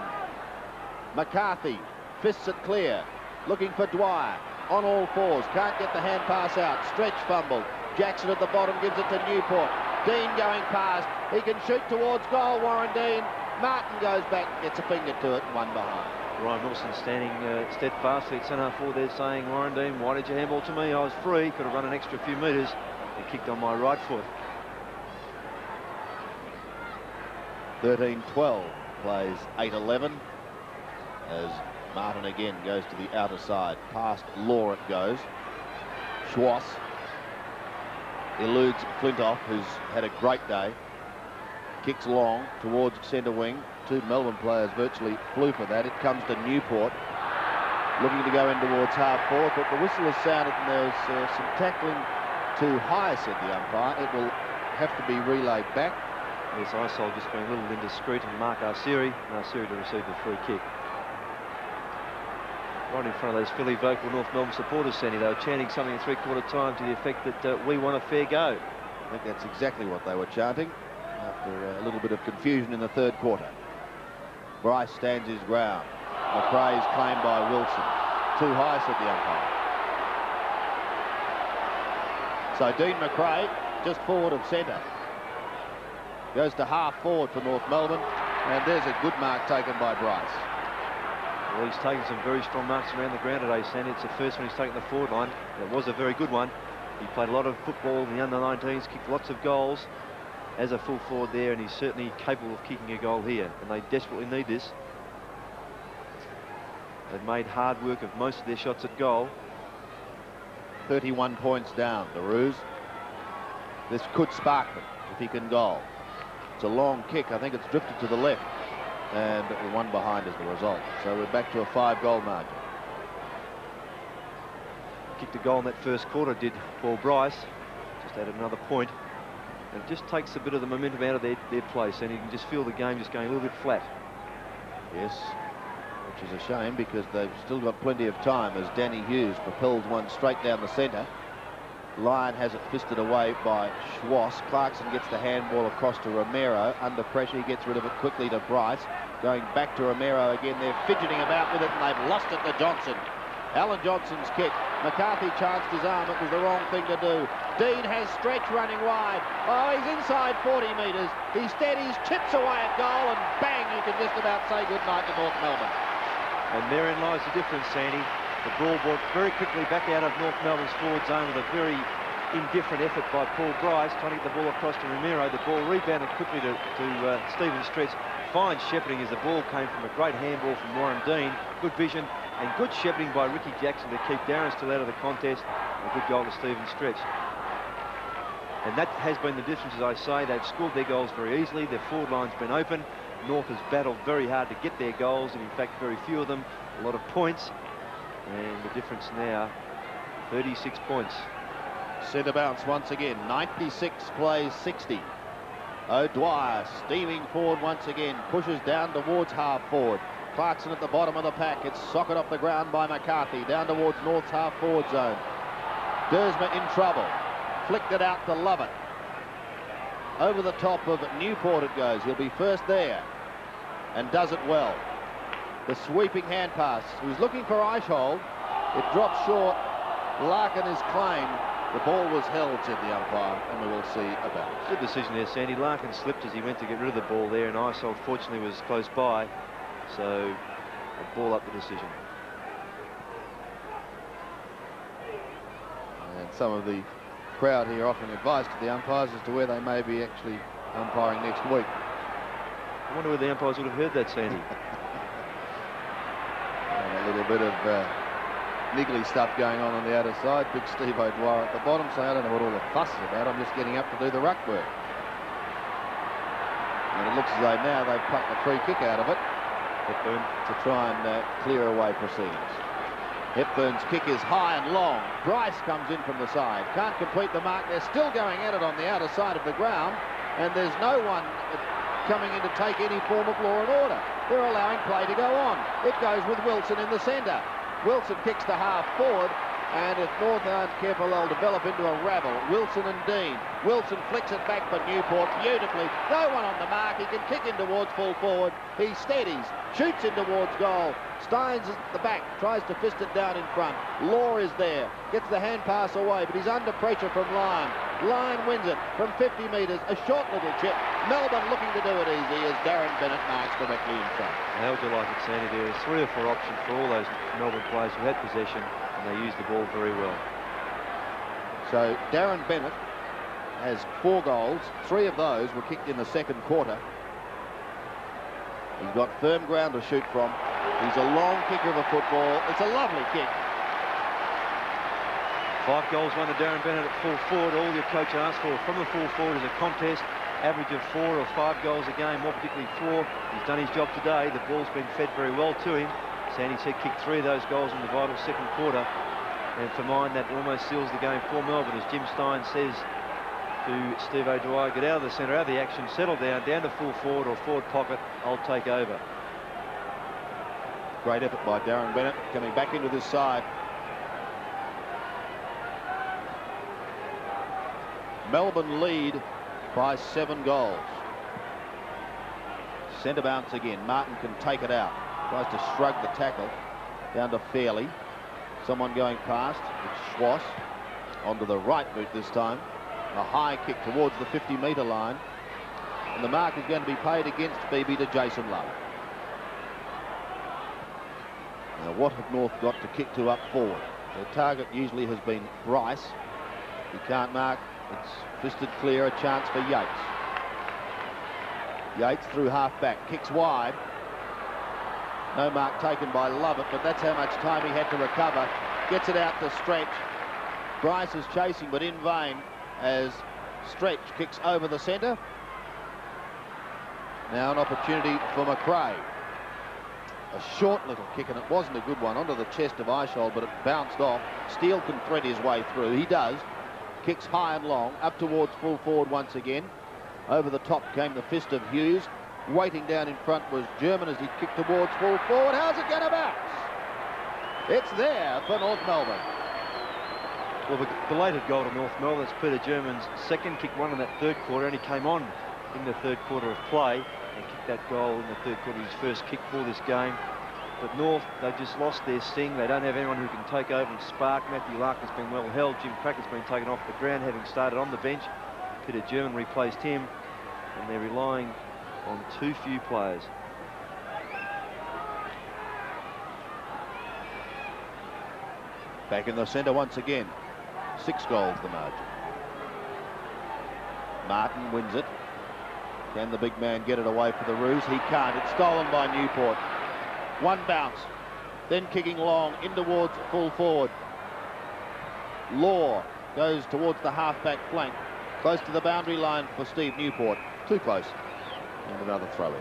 McCarthy fists it clear. Looking for Dwyer. On all fours. Can't get the hand pass out. Stretch fumble. Jackson at the bottom gives it to Newport. Dean going past. He can shoot towards goal, Warren Dean. Martin goes back, gets a finger to it, one behind. Ryan Wilson standing steadfastly at centre forward there saying, Warren Dean, why did you handball to me? I was free, could have run an extra few metres. He kicked on my right foot. 13-12 plays 8-11 as Martin again goes to the outer side. Past Law it goes. Schwass eludes Flintoff, who's had a great day. Kicks long towards centre wing. Two Melbourne players virtually flew for that. It comes to Newport, looking to go in towards half forward, but the whistle has sounded and there's some tackling too high, said the umpire. It will have to be relayed back. Yes, Eishold just being a little indiscreet and Mark Arceri, and Arceri to receive the free kick. Right in front of those Philly vocal North Melbourne supporters, Sandy. They were chanting something at three-quarter time to the effect that we want a fair go. I think that's exactly what they were chanting after a little bit of confusion in the third quarter. Bryce stands his ground. McRae is claimed by Wilson. Too high, said the umpire. So Dean McRae just forward of centre. Goes to half forward for North Melbourne, and there's a good mark taken by Bryce. Well, he's taken some very strong marks around the ground today, Sandy. It's the first one he's taken the forward line. It was a very good one. He played a lot of football in the under-19s, kicked lots of goals as a full forward there, and he's certainly capable of kicking a goal here, and they desperately need this. They've made hard work of most of their shots at goal. 31 points down, the Roos. This could spark them if he can goal. It's a long kick. I think it's drifted to the left, and the one behind is the result. So we're back to a 5-goal margin. Kicked a goal in that first quarter, did Paul Bryce. Just added another point. And it just takes a bit of the momentum out of their place, and you can just feel the game just going a little bit flat. Yes, which is a shame because they've still got plenty of time as Danny Hughes propels one straight down the centre. Lyon has it fisted away by Schwass. Clarkson gets the handball across to Romero. Under pressure, he gets rid of it quickly to Bryce. Going back to Romero again. They're fidgeting about with it and they've lost it to Johnson. Alan Johnson's kick. McCarthy chanced his arm. It was the wrong thing to do. Dean has Stretch running wide. Oh, he's inside 40 metres. He steadies, chips away at goal, and bang, you can just about say goodnight to North Melbourne. And therein lies the difference, Sandy. The ball brought very quickly back out of North Melbourne's forward zone with a very indifferent effort by Paul Bryce, trying to get the ball across to Romero. The ball rebounded quickly to Stephen Stretch. Fine shepherding as the ball came from a great handball from Warren Dean. Good vision and good shepherding by Ricky Jackson to keep Darren still out of the contest. A good goal to Stephen Stretch. And that has been the difference, as I say. They've scored their goals very easily. Their forward line's been open. North has battled very hard to get their goals, and in fact, very few of them. A lot of points. And the difference now, 36 points. Centre bounce once again. 96 plays 60. O'Dwyer steaming forward once again. Pushes down towards half forward. Clarkson at the bottom of the pack. It's socket off the ground by McCarthy. Down towards North's half forward zone. Dersma in trouble. Flicked it out to Lovett. Over the top of Newport it goes. He'll be first there. And does it well. The sweeping hand pass. He was looking for Eichhold. It dropped short. Larkin is claimed. The ball was held, said the umpire, and we will see about it. Good decision there, Sandy. Larkin slipped as he went to get rid of the ball there, and Eichhold fortunately was close by. So, a ball up the decision. And some of the crowd here offering advice to the umpires as to where they may be actually umpiring next week. I wonder where the umpires would have heard that, Sandy. And a little bit of niggly stuff going on the outer side. Big Steve O'Dwyer at the bottom saying, I don't know what all the fuss is about. I'm just getting up to do the ruck work. And it looks as though now they've plucked the free kick out of it. Hepburn to try and clear away proceedings. Hepburn's kick is high and long. Bryce comes in from the side. Can't complete the mark. They're still going at it on the outer side of the ground. And there's no one coming in to take any form of law and order. They're allowing play to go on. It goes with Wilson in the centre. Wilson kicks to half forward, and if North aren't careful, they'll develop into a rabble. Wilson and Dean. Wilson flicks it back for Newport beautifully. No one on the mark. He can kick in towards full forward. He steadies, shoots in towards goal. Steins at the back, tries to fist it down in front. Law is there, gets the hand pass away, but he's under pressure from Lyon. Lyon wins it from 50 metres, a short little chip. Melbourne looking to do it easy as Darren Bennett marks directly in front. How would you like it, Sandy? There are 3 or 4 options for all those Melbourne players who had possession, and they used the ball very well. So Darren Bennett has 4 goals. 3 of those were kicked in the second quarter. He's got firm ground to shoot from. He's a long kicker of a football. It's a lovely kick. 5 goals won to Darren Bennett at full forward. All your coach asked for from the full forward is a contest. Average of 4 or 5 goals a game, more particularly 4. He's done his job today. The ball's been fed very well to him. Sandy said kicked 3 of those goals in the vital second quarter. And for mine, that almost seals the game for Melbourne, as Jim Stein says to Steve O'Dwyer, get out of the centre, out of the action, settle down to full forward or forward pocket, I'll take over. Great effort by Darren Bennett, coming back into this side. Melbourne lead by 7 goals. Centre bounce again. Martin can take it out. Tries to shrug the tackle down to Fairley. Someone going past. It's Schwass onto the right boot this time. A high kick towards the 50-metre line. And the mark is going to be paid against BB to Jason Love. Now, what have North got to kick to up forward? Their target usually has been Bryce. He can't mark. It's fisted clear, a chance for Yates. Yates through half-back, kicks wide. No mark taken by Lovett, but that's how much time he had to recover. Gets it out to Stretch. Bryce is chasing, but in vain, as Stretch kicks over the centre. Now an opportunity for McRae. A short little kick, and it wasn't a good one, onto the chest of Eichhold, but it bounced off. Steele can thread his way through. He does. Kicks high and long, up towards full forward once again. Over the top came the fist of Hughes. Waiting down in front was German as he kicked towards full forward. How's it going to bounce? It's there for North Melbourne. Well, the belated goal to North Melbourne, it's Peter German's second kick, one in that third quarter, and he came on in the third quarter of play and kicked that goal in the third quarter, his first kick for this game. But North, they've just lost their sting. They don't have anyone who can take over and spark. Matthew Larkin's been well held. Jim Cracker's been taken off the ground, having started on the bench. Peter German replaced him, and they're relying on too few players. Back in the centre once again. 6 goals the margin. Martin wins it. Can the big man get it away for the Roos? He can't. It's stolen by Newport. 1 bounce. Then kicking long in towards full forward. Law goes towards the half-back flank, close to the boundary line for Steve Newport. Too close. And another throw-in.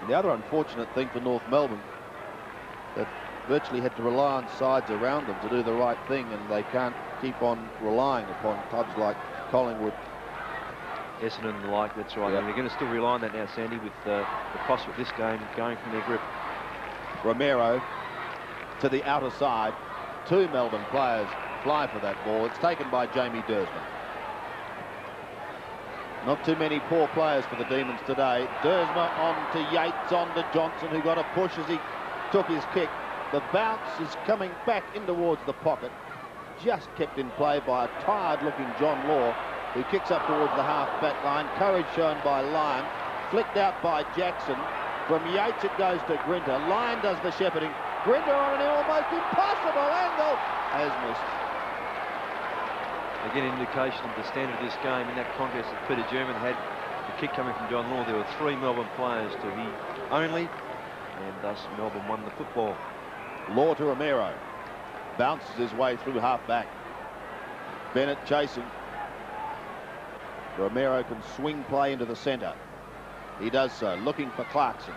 The other unfortunate thing for North Melbourne, that virtually had to rely on sides around them to do the right thing, and they can't keep on relying upon clubs like Collingwood, Essendon and the like. That's right. Yep. And they're going to still rely on that now, Sandy, with the prospect of this game going from their grip. Romero to the outer side. Two Melbourne players fly for that ball. It's taken by Jamie Dersman. Not too many poor players for the Demons today. Dersma on to Yates, on to Johnson, who got a push as he took his kick. The bounce is coming back in towards the pocket. Just kept in play by a tired-looking John Law, who kicks up towards the half-back line. Courage shown by Lyon. Flicked out by Jackson. From Yates it goes to Grinter. Lyon does the shepherding. Grinter on an almost impossible angle. Has missed. Again, indication of the standard of this game. In that contest that Peter German had the kick coming from John Law, there were 3 Melbourne players to he only, and thus Melbourne won the football. Law to Romero. Bounces his way through half-back. Bennett chasing. Romero can swing play into the centre. He does so, looking for Clarkson.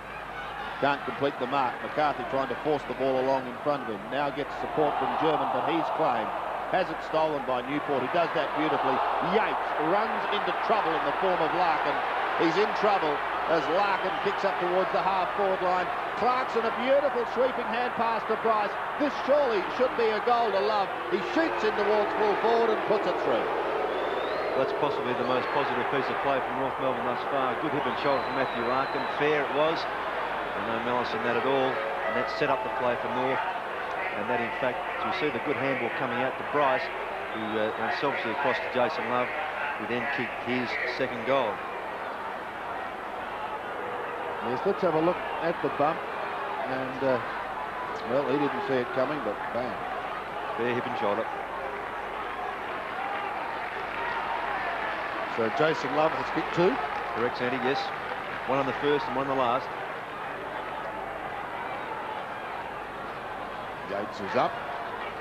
Can't complete the mark. McCarthy trying to force the ball along in front of him. Now gets support from German, but he's claimed. Has it stolen by Newport, who does that beautifully. Yates runs into trouble in the form of Larkin. He's in trouble as Larkin kicks up towards the half-forward line. Clarkson, a beautiful sweeping hand pass to Price. This surely should be a goal to love. He shoots in towards full forward and puts it through. That's possibly the most positive piece of play from North Melbourne thus far. Good hip and shoulder from Matthew Larkin. Fair it was. And no malice in that at all. And that set up the play for North. And that, in fact, you see the good handball coming out to Bryce, who unselfishly across to Jason Love, who then kicked his second goal. Yes, let's have a look at the bump. And, well, he didn't see it coming, but bang. Fair hip and shoulder. So Jason Love has kicked 2. Correct, Sandy, yes. One on the first and one on the last. Yates is up.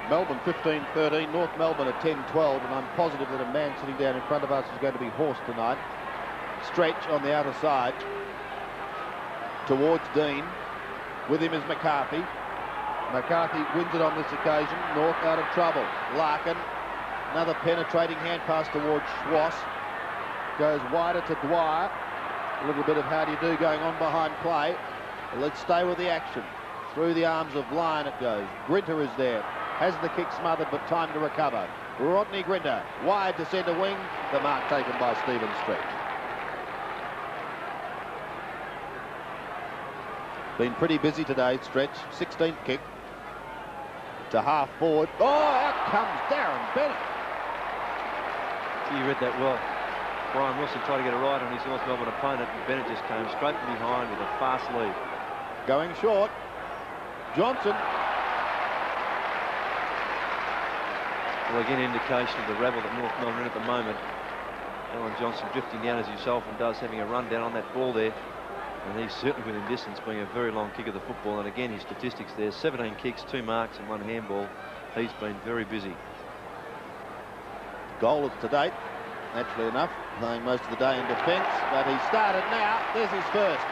Melbourne 15-13, North Melbourne at 10-12, and I'm positive that a man sitting down in front of us is going to be horsed tonight. Stretch on the outer side towards Dean. With him is McCarthy. McCarthy wins it on this occasion. North out of trouble. Larkin, another penetrating hand pass towards Schwass. Goes wider to Dwyer. A little bit of how do you do going on behind play. Let's stay with the action. Through the arms of Lyon it goes. Grinter is there. Has the kick smothered, but time to recover. Rodney Grinter, wide to centre wing. The mark taken by Stephen Stretch. Been pretty busy today, Stretch. 16th kick. To half forward. Oh, out comes Darren Bennett. You read that well. Brian Wilson tried to get a right on his North Melbourne opponent, and Bennett just came straight from behind with a fast lead. Going short. Johnson. Well, again, indication of the rabble that North Melbourne are in at the moment. Alan Johnson drifting down as he so often does, having a run down on that ball there. And he's certainly within distance, being a very long kick of the football. And again, his statistics there, 17 kicks, 2 marks and 1 handball. He's been very busy. Goal to date, naturally enough, playing most of the day in defence, but he started now. There's his first.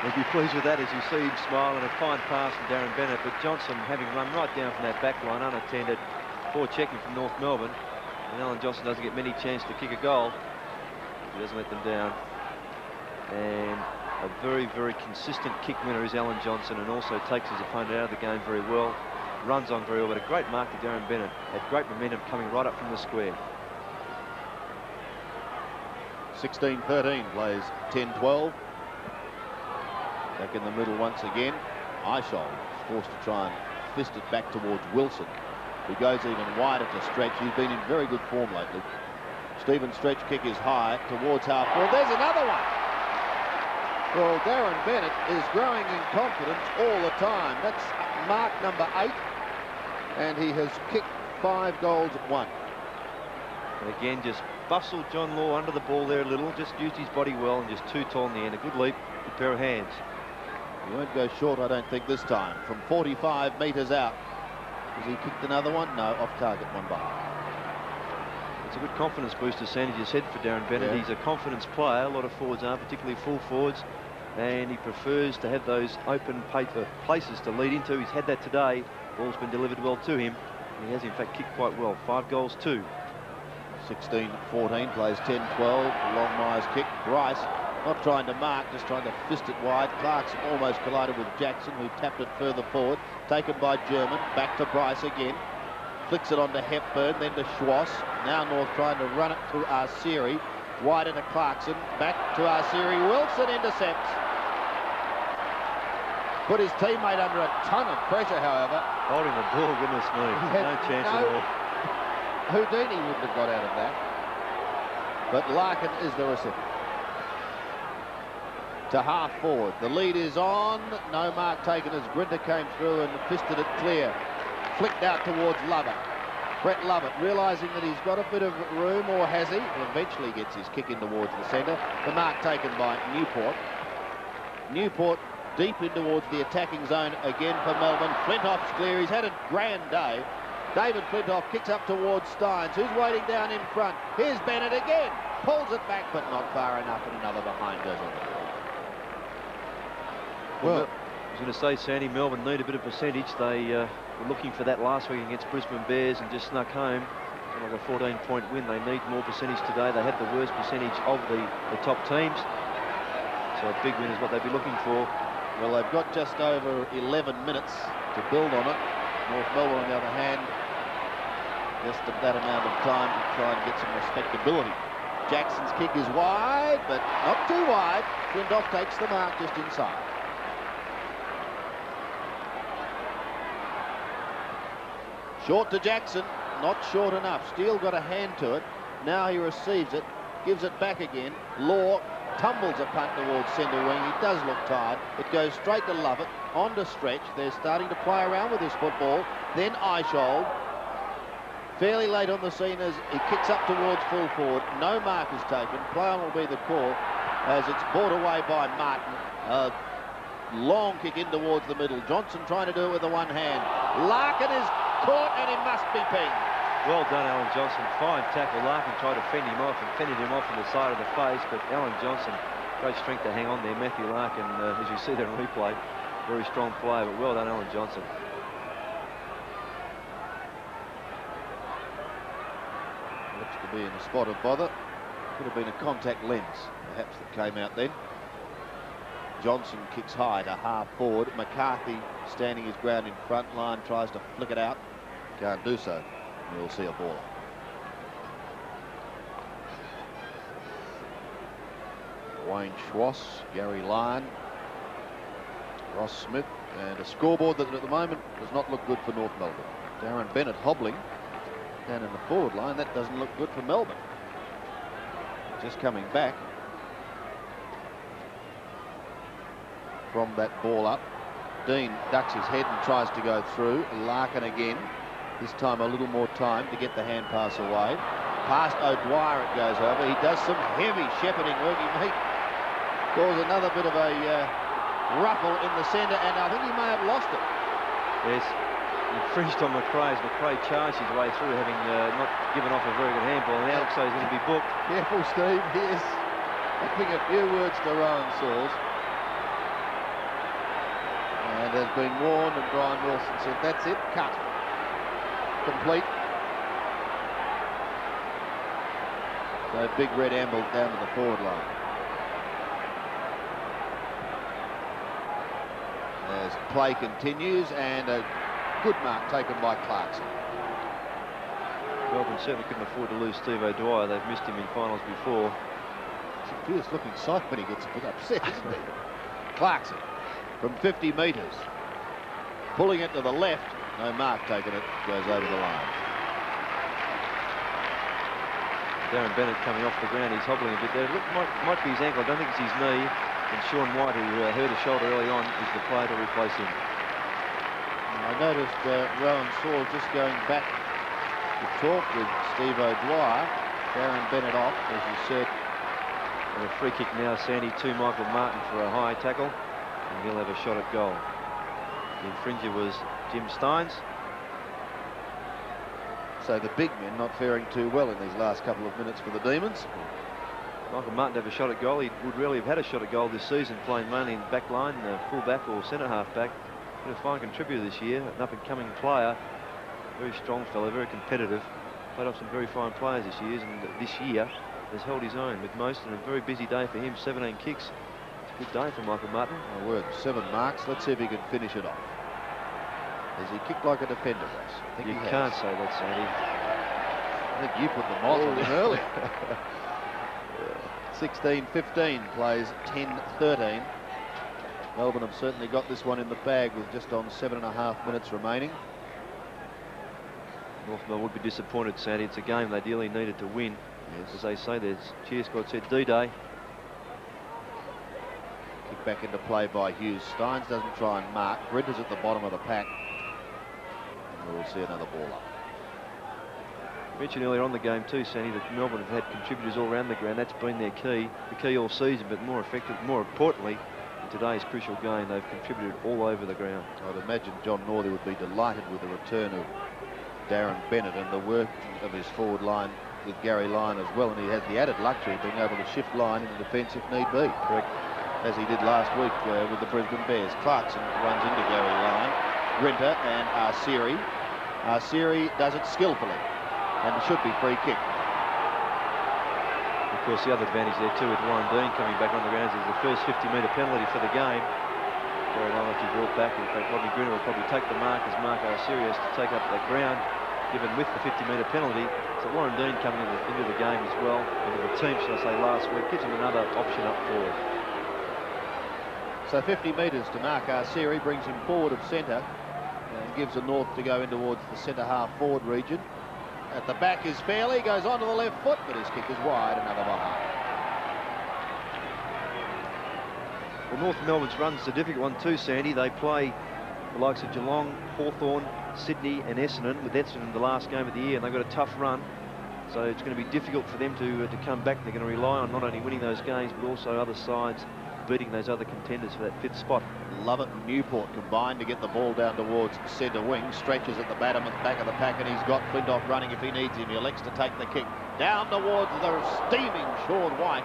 He'll be pleased with that as you see him smile, and a fine pass from Darren Bennett. But Johnson, having run right down from that back line unattended, poor checking from North Melbourne. And Alan Johnson doesn't get many chances to kick a goal. He doesn't let them down. And a very, very consistent kick winner is Alan Johnson, and also takes his opponent out of the game very well. Runs on very well, but a great mark to Darren Bennett. Had great momentum coming right up from the square. 16-13 plays 10-12. Back in the middle once again. Eichel is forced to try and fist it back towards Wilson, who goes even wider to Stretch. He's been in very good form lately. Stephen Stretch kick is high towards half forward. There's another one. Well, Darren Bennett is growing in confidence all the time. That's mark number 8, and he has kicked 5 goals at once. And again, just bustled John Law under the ball there a little, just used his body well and just too tall in the end. A good leap, good pair of hands. He won't go short, I don't think, this time. From 45 metres out. Has he kicked another one? No, off target, one by. It's a good confidence booster, Sandy, you said, for Darren Bennett. Yeah. He's a confidence player. A lot of forwards aren't, particularly full forwards. And he prefers to have those open places to lead into. He's had that today. Ball's been delivered well to him. He has, in fact, kicked quite well. 5 goals, 2. 16-14, plays 10-12. Longmire's kick. Bryce not trying to mark, just trying to fist it wide. Clarkson almost collided with Jackson, who tapped it further forward. Taken by German. Back to Bryce again. Flicks it on to Hepburn, then to Schwass. Now North trying to run it through Arceri. Wide into Clarkson. Back to Arceri. Wilson intercepts. Put his teammate under a ton of pressure, however. Holding the ball, goodness me. No chance at all. Houdini wouldn't have got out of that. But Larkin is the recipient. To half forward. The lead is on. No mark taken as Grinter came through and fisted it clear. Flicked out towards Lovett. Brett Lovett realising that he's got a bit of room, or has he? Well, eventually gets his kick in towards the centre. The mark taken by Newport. Newport deep in towards the attacking zone again for Melbourne. Flintoff's clear. He's had a grand day. David Flintoff kicks up towards Steins, who's waiting down in front. Here's Bennett again. Pulls it back, but not far enough, and another behind goes on the ball. Well, I was going to say, Sandy, Melbourne need a bit of percentage. They were looking for that last week against Brisbane Bears and just snuck home. Like a 14-point win. They need more percentage today. They had the worst percentage of the top teams. So a big win is what they'd be looking for. Well, they've got just over 11 minutes to build on it. North Melbourne, on the other hand, just that amount of time to try and get some respectability. Jackson's kick is wide, but not too wide. Flintoff takes the mark just inside. Short to Jackson, not short enough. Steele got a hand to it. Now he receives it, gives it back again. Law tumbles a punt towards centre wing. He does look tired. It goes straight to Lovett, on to Stretch. They're starting to play around with this football. Then Eishold, fairly late on the scene as he kicks up towards full forward. No mark is taken. Play on will be the call as it's brought away by Martin. A long kick in towards the middle. Johnson trying to do it with the one hand. Larkin is caught and he must be pinged. Well done, Alan Johnson. Fine tackle. Larkin tried to fend him off and fended him off on the side of the face, but Alan Johnson, great strength to hang on there. Matthew Larkin, as you see there in replay, very strong player, but well done, Alan Johnson. Looks to be in a spot of bother. Could have been a contact lens, perhaps, that came out then. Johnson kicks high to half forward. McCarthy standing his ground in front line, tries to flick it out. Can't do so. We'll see a ball. Wayne Schwass, Gary Lyon, Ross Smith, and a scoreboard that at the moment does not look good for North Melbourne. Darren Bennett hobbling down in the forward line. That doesn't look good for Melbourne. Just coming back from that ball up. Dean ducks his head and tries to go through. Larkin again. This time a little more time to get the hand pass away. Past O'Dwyer it goes over. He does some heavy shepherding work. He cause another bit of a ruffle in the centre, and I think he may have lost it. Yes, infringed on McRae as McRae charged his way through, having not given off a very good handball. And now looks like he's going to be booked. Careful, Steve. He is having a few words to Rowan Saws. And has been warned, and Brian Wilson said, that's it, cut. Complete. So big red amble down to the forward line. As play continues, and a good mark taken by Clarkson. Melbourne certainly couldn't afford to lose Steve O'Dwyer. They've missed him in finals before. It's a fierce looking sight when he gets a bit upset, isn't he? Clarkson from 50 metres. Pulling it to the left. No mark taken, it goes over the line. Darren Bennett coming off the ground, he's hobbling a bit there. Look, might be his ankle, I don't think it's his knee. And Sean White, who hurt his shoulder early on, is the player to replace him. I noticed Rowan Saul just going back to talk with Steve O'Dwyer. Darren Bennett off, as you said. And a free kick now, Sandy, to Michael Martin for a high tackle. And he'll have a shot at goal. The infringer was Jim Steins. So the big men not faring too well in these last couple of minutes for the Demons. Michael Martin have a shot at goal. He would really have had a shot at goal this season, playing mainly in the back line, full back or centre half back. Been a fine contributor this year, an up-and-coming player. Very strong fellow, very competitive. Played off some very fine players this year has held his own with most, and a very busy day for him. 17 kicks. It's a good day for Michael Martin. My word, 7 marks. Let's see if he can finish it off. Has he kicked like a defender, Ross? I think you he can't has. say that, Sandy. I think you put the moth on him earlier. 16-15 plays 10-13. Melbourne have certainly got this one in the bag with just on 7.5 minutes remaining. North Melbourne would be disappointed, Sandy. It's a game they dearly needed to win. Yes. As they say, there's cheer squad said D-Day. Kick back into play by Hughes. Steins doesn't try and mark. Brenter's at the bottom of the pack. And we'll see another ball up. Mentioned earlier on the game too, Sandy, that Melbourne have had contributors all around the ground. That's been their key, the key all season, but more importantly, in today's crucial game, they've contributed all over the ground. I'd imagine John Northey would be delighted with the return of Darren Bennett and the work of his forward line with Gary Lyon as well, and he has the added luxury of being able to shift line into defence if need be. Correct. As he did last week with the Brisbane Bears. Clarkson runs into Gary Lyon, Renter and Arsiri. Arsiri does it skillfully, and it should be free kick. Of course, the other advantage there too with Warren Dean coming back on the grounds is the first 50-metre penalty for the game. Gary Lyon will be brought back. In fact, Rodney Greener will probably take the mark as Mark Arsiri has to take up the ground, given with the 50-metre penalty. So Warren Dean coming into the game as well, into the team, shall I say, last week, gives him another option up forward. So 50 metres to Mark Arsiri brings him forward of centre and gives the North to go in towards the centre half forward region. At the back is Fairley, goes onto the left foot, but his kick is wide, another behind. Well, North Melbourne's run's a difficult one too, Sandy. They play the likes of Geelong, Hawthorn, Sydney and Essendon, with Essendon the last game of the year, and they've got a tough run. So it's going to be difficult for them to come back. They're going to rely on not only winning those games, but also other sides beating those other contenders for that 5th spot. Lovett and Newport combined to get the ball down towards centre wing. Stretches at the back of the pack, and he's got Flintoff running if he needs him. He elects to take the kick down towards the steaming Sean White,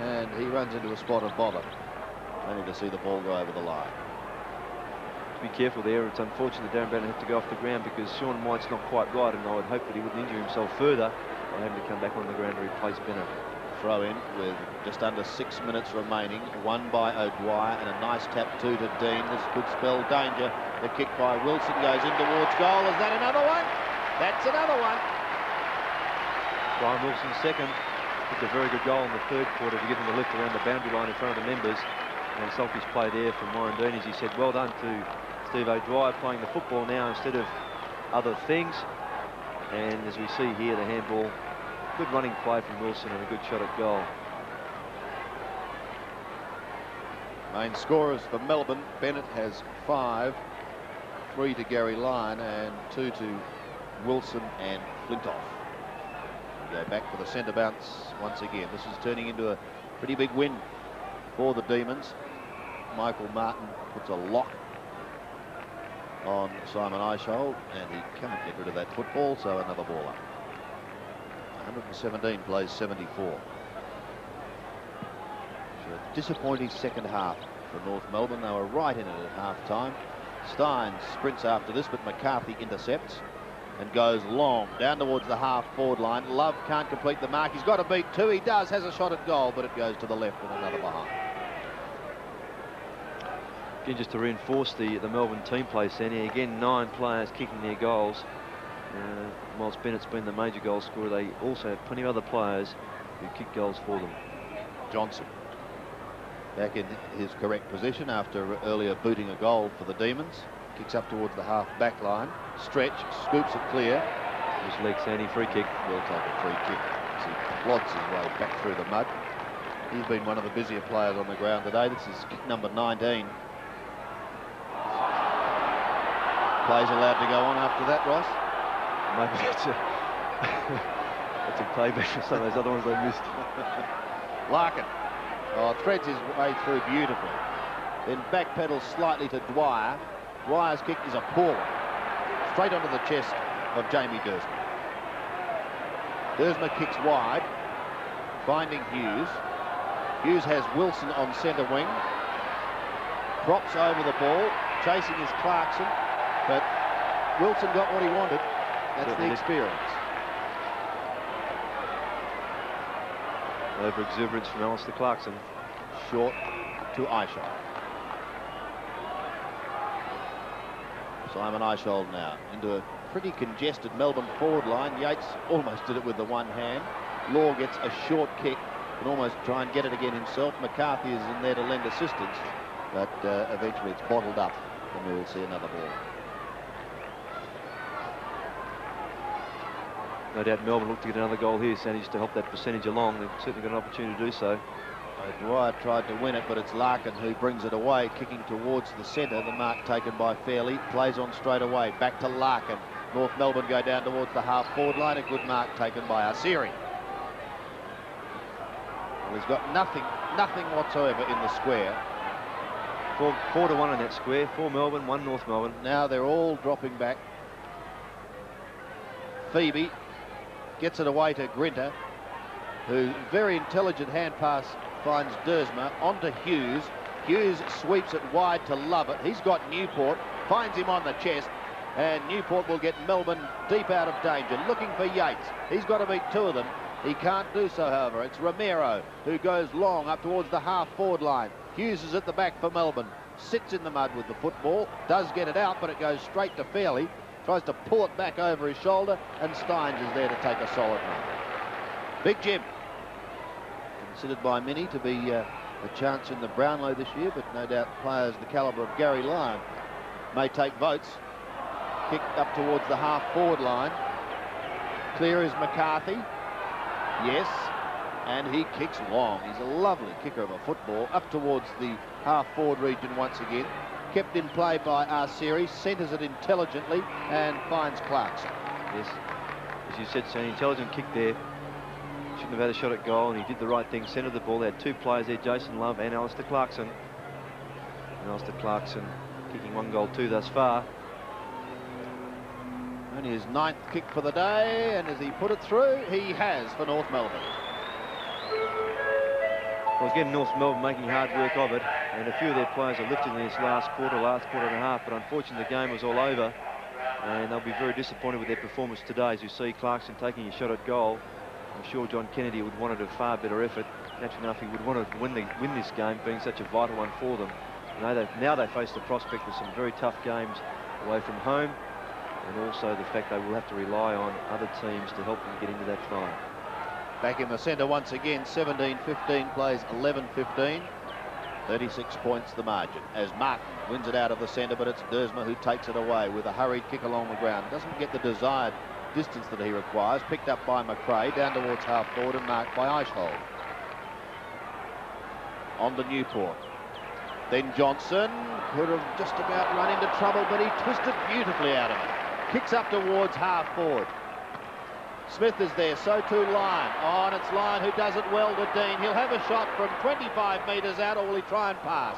and he runs into a spot of bother, only to see the ball go over the line. To be careful there. It's unfortunate that Darren Bennett had to go off the ground because Sean White's not quite right, and I would hope that he wouldn't injure himself further by having to come back on the ground to replace Bennett. Throw in with just under 6 minutes remaining, won by O'Dwyer, and a nice tap to Dean. This could spell danger. The kick by Wilson goes in towards goal. Is that another one? That's another one. Brian Wilson second. It's a very good goal in the 3rd quarter to give him a lift around the boundary line in front of the members. And selfish play there from Warren Dean, as he said, well done to Steve O'Dwyer playing the football now instead of other things. And as we see here, the handball. Good running play from Wilson and a good shot at goal. Main scorers for Melbourne. Bennett has 5, 3 to Gary Lyon and 2 to Wilson and Flintoff. We go back for the centre bounce once again. This is turning into a pretty big win for the Demons. Michael Martin puts a lock on Simon Eishold, and he can't get rid of that football, so another ball up. 117 plays 74. So a disappointing second half for North Melbourne. They were right in it at half-time. Stein sprints after this, but McCarthy intercepts and goes long down towards the half-forward line. Love can't complete the mark. He's got to beat 2. He does, has a shot at goal, but it goes to the left and another behind. Again, just to reinforce the Melbourne team play, Sandy. Again, 9 players kicking their goals. Whilst Bennett's been the major goal scorer, they also have plenty of other players who kick goals for them. Johnson back in his correct position after earlier booting a goal for the Demons. Kicks up towards the half-back line. Stretch, scoops it clear. His leg, Sandy, free kick. Will take a free kick as he plods his way back through the mud. He's been one of the busier players on the ground today. This is kick number 19. Players allowed to go on after that, Ross? Maybe that's a payback for some of those other ones they missed. Larkin threads his way through beautifully. Then backpedals slightly to Dwyer. Dwyer's kick is a poor one. Straight onto the chest of Jamie Durston. Dersma kicks wide, finding Hughes. Hughes has Wilson on centre wing. Props over the ball, chasing is Clarkson, but Wilson got what he wanted. That's the experience. Over exuberance from Alistair Clarkson. Short to Eichel. Simon Eichel now into a pretty congested Melbourne forward line. Yates almost did it with the one hand. Law gets a short kick, can almost try and get it again himself. McCarthy is in there to lend assistance, but eventually it's bottled up and we will see another ball. No doubt Melbourne look to get another goal here, Sandy, to help that percentage along. They've certainly got an opportunity to do so. Dwyer tried to win it, but it's Larkin who brings it away, kicking towards the centre. The mark taken by Fairley. Plays on straight away. Back to Larkin. North Melbourne go down towards the half-forward line. A good mark taken by Arsiri. Well, he's got nothing whatsoever in the square. 4-1 in that square. 4 Melbourne, 1 North Melbourne. Now they're all dropping back. Phoebe gets it away to Grinter, who very intelligent hand pass finds Dersma onto Hughes. Hughes sweeps it wide to Lovett. He's got Newport, finds him on the chest, and Newport will get Melbourne deep out of danger. Looking for Yates. He's got to beat 2 of them. He can't do so, however. It's Romero who goes long up towards the half-forward line. Hughes is at the back for Melbourne. Sits in the mud with the football. Does get it out, but it goes straight to Fairley. Tries to pull it back over his shoulder, and Steins is there to take a solid run. Big Jim. Considered by many to be a chance in the Brownlow this year, but no doubt players the calibre of Gary Lyon may take votes. Kick up towards the half-forward line. Clear is McCarthy. Yes, and he kicks long. He's a lovely kicker of a football up towards the half-forward region once again. Kept in play by Arsiri, centres it intelligently and finds Clarkson. Yes, as you said, so an intelligent kick there. Shouldn't have had a shot at goal, and he did the right thing, centred the ball. They had 2 players there, Jason Love and Alistair Clarkson. And Alistair Clarkson kicking 1 goal, 2 thus far. Only his 9th kick for the day, and as he put it through, he has for North Melbourne. Well, again, North Melbourne making hard work of it, and a few of their players are lifting this last quarter and a half, but unfortunately the game was all over, and they'll be very disappointed with their performance today. As you see Clarkson taking a shot at goal, I'm sure John Kennedy would want a far better effort. Naturally enough, he would want to win this game, being such a vital one for them. Now they face the prospect of some very tough games away from home, and also the fact they will have to rely on other teams to help them get into that final. Back in the centre once again, 17-15 plays 11-15. 36 points the margin as Martin wins it out of the centre, but it's Dersma who takes it away with a hurried kick along the ground. Doesn't get the desired distance that he requires. Picked up by McRae down towards half forward and marked by Eichel. On to Newport. Then Johnson could have just about run into trouble, but he twisted beautifully out of it. Kicks up towards half forward. Smith is there, so too Lyon. Oh, and it's Lyon who does it well to Dean. He'll have a shot from 25 metres out, or will he try and pass?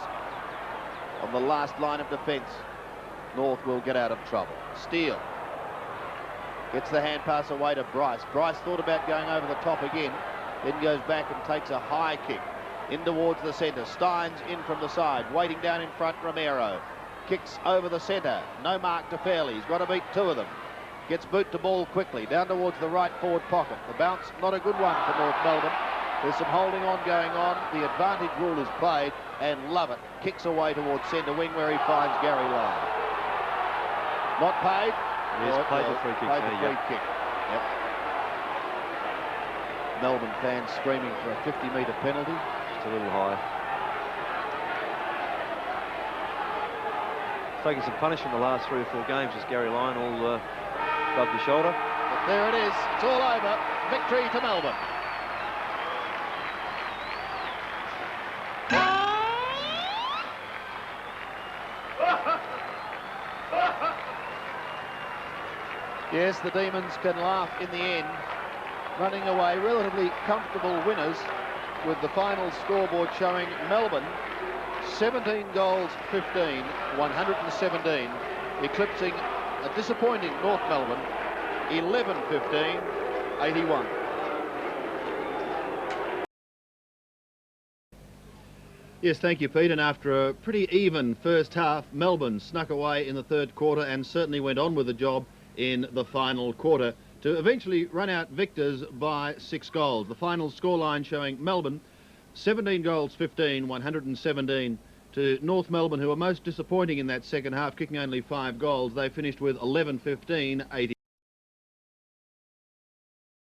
On the last line of defence, North will get out of trouble. Steele gets the hand pass away to Bryce. Bryce thought about going over the top again, then goes back and takes a high kick in towards the centre. Steins in from the side, waiting down in front, Romero. Kicks over the centre, no mark to Fairley. He's got to beat 2 of them. Gets boot to ball quickly, down towards the right forward pocket. The bounce, not a good one for North Melbourne. There's some holding on going on. The advantage rule is played, and Lovett kicks away towards centre wing where he finds Gary Lyon. Not paid. He's played the free kick. Kick. Yep. Melbourne fans screaming for a 50-metre penalty. Just a little high. Taking some punishment the last 3 or 4 games as Gary Lyon all above the shoulder. But there it is. It's all over. Victory to Melbourne. Yes, the Demons can laugh in the end, running away relatively comfortable winners, with the final scoreboard showing Melbourne 17 goals 15, 117, eclipsing a disappointing North Melbourne 11-15, 81. Yes, thank you, Pete. And after a pretty even first half, Melbourne snuck away in the third quarter and certainly went on with the job in the final quarter to eventually run out victors by 6 goals. The final scoreline showing Melbourne 17 goals 15, 117 to North Melbourne, who were most disappointing in that second half, kicking only 5 goals. They finished with 11-15, 80.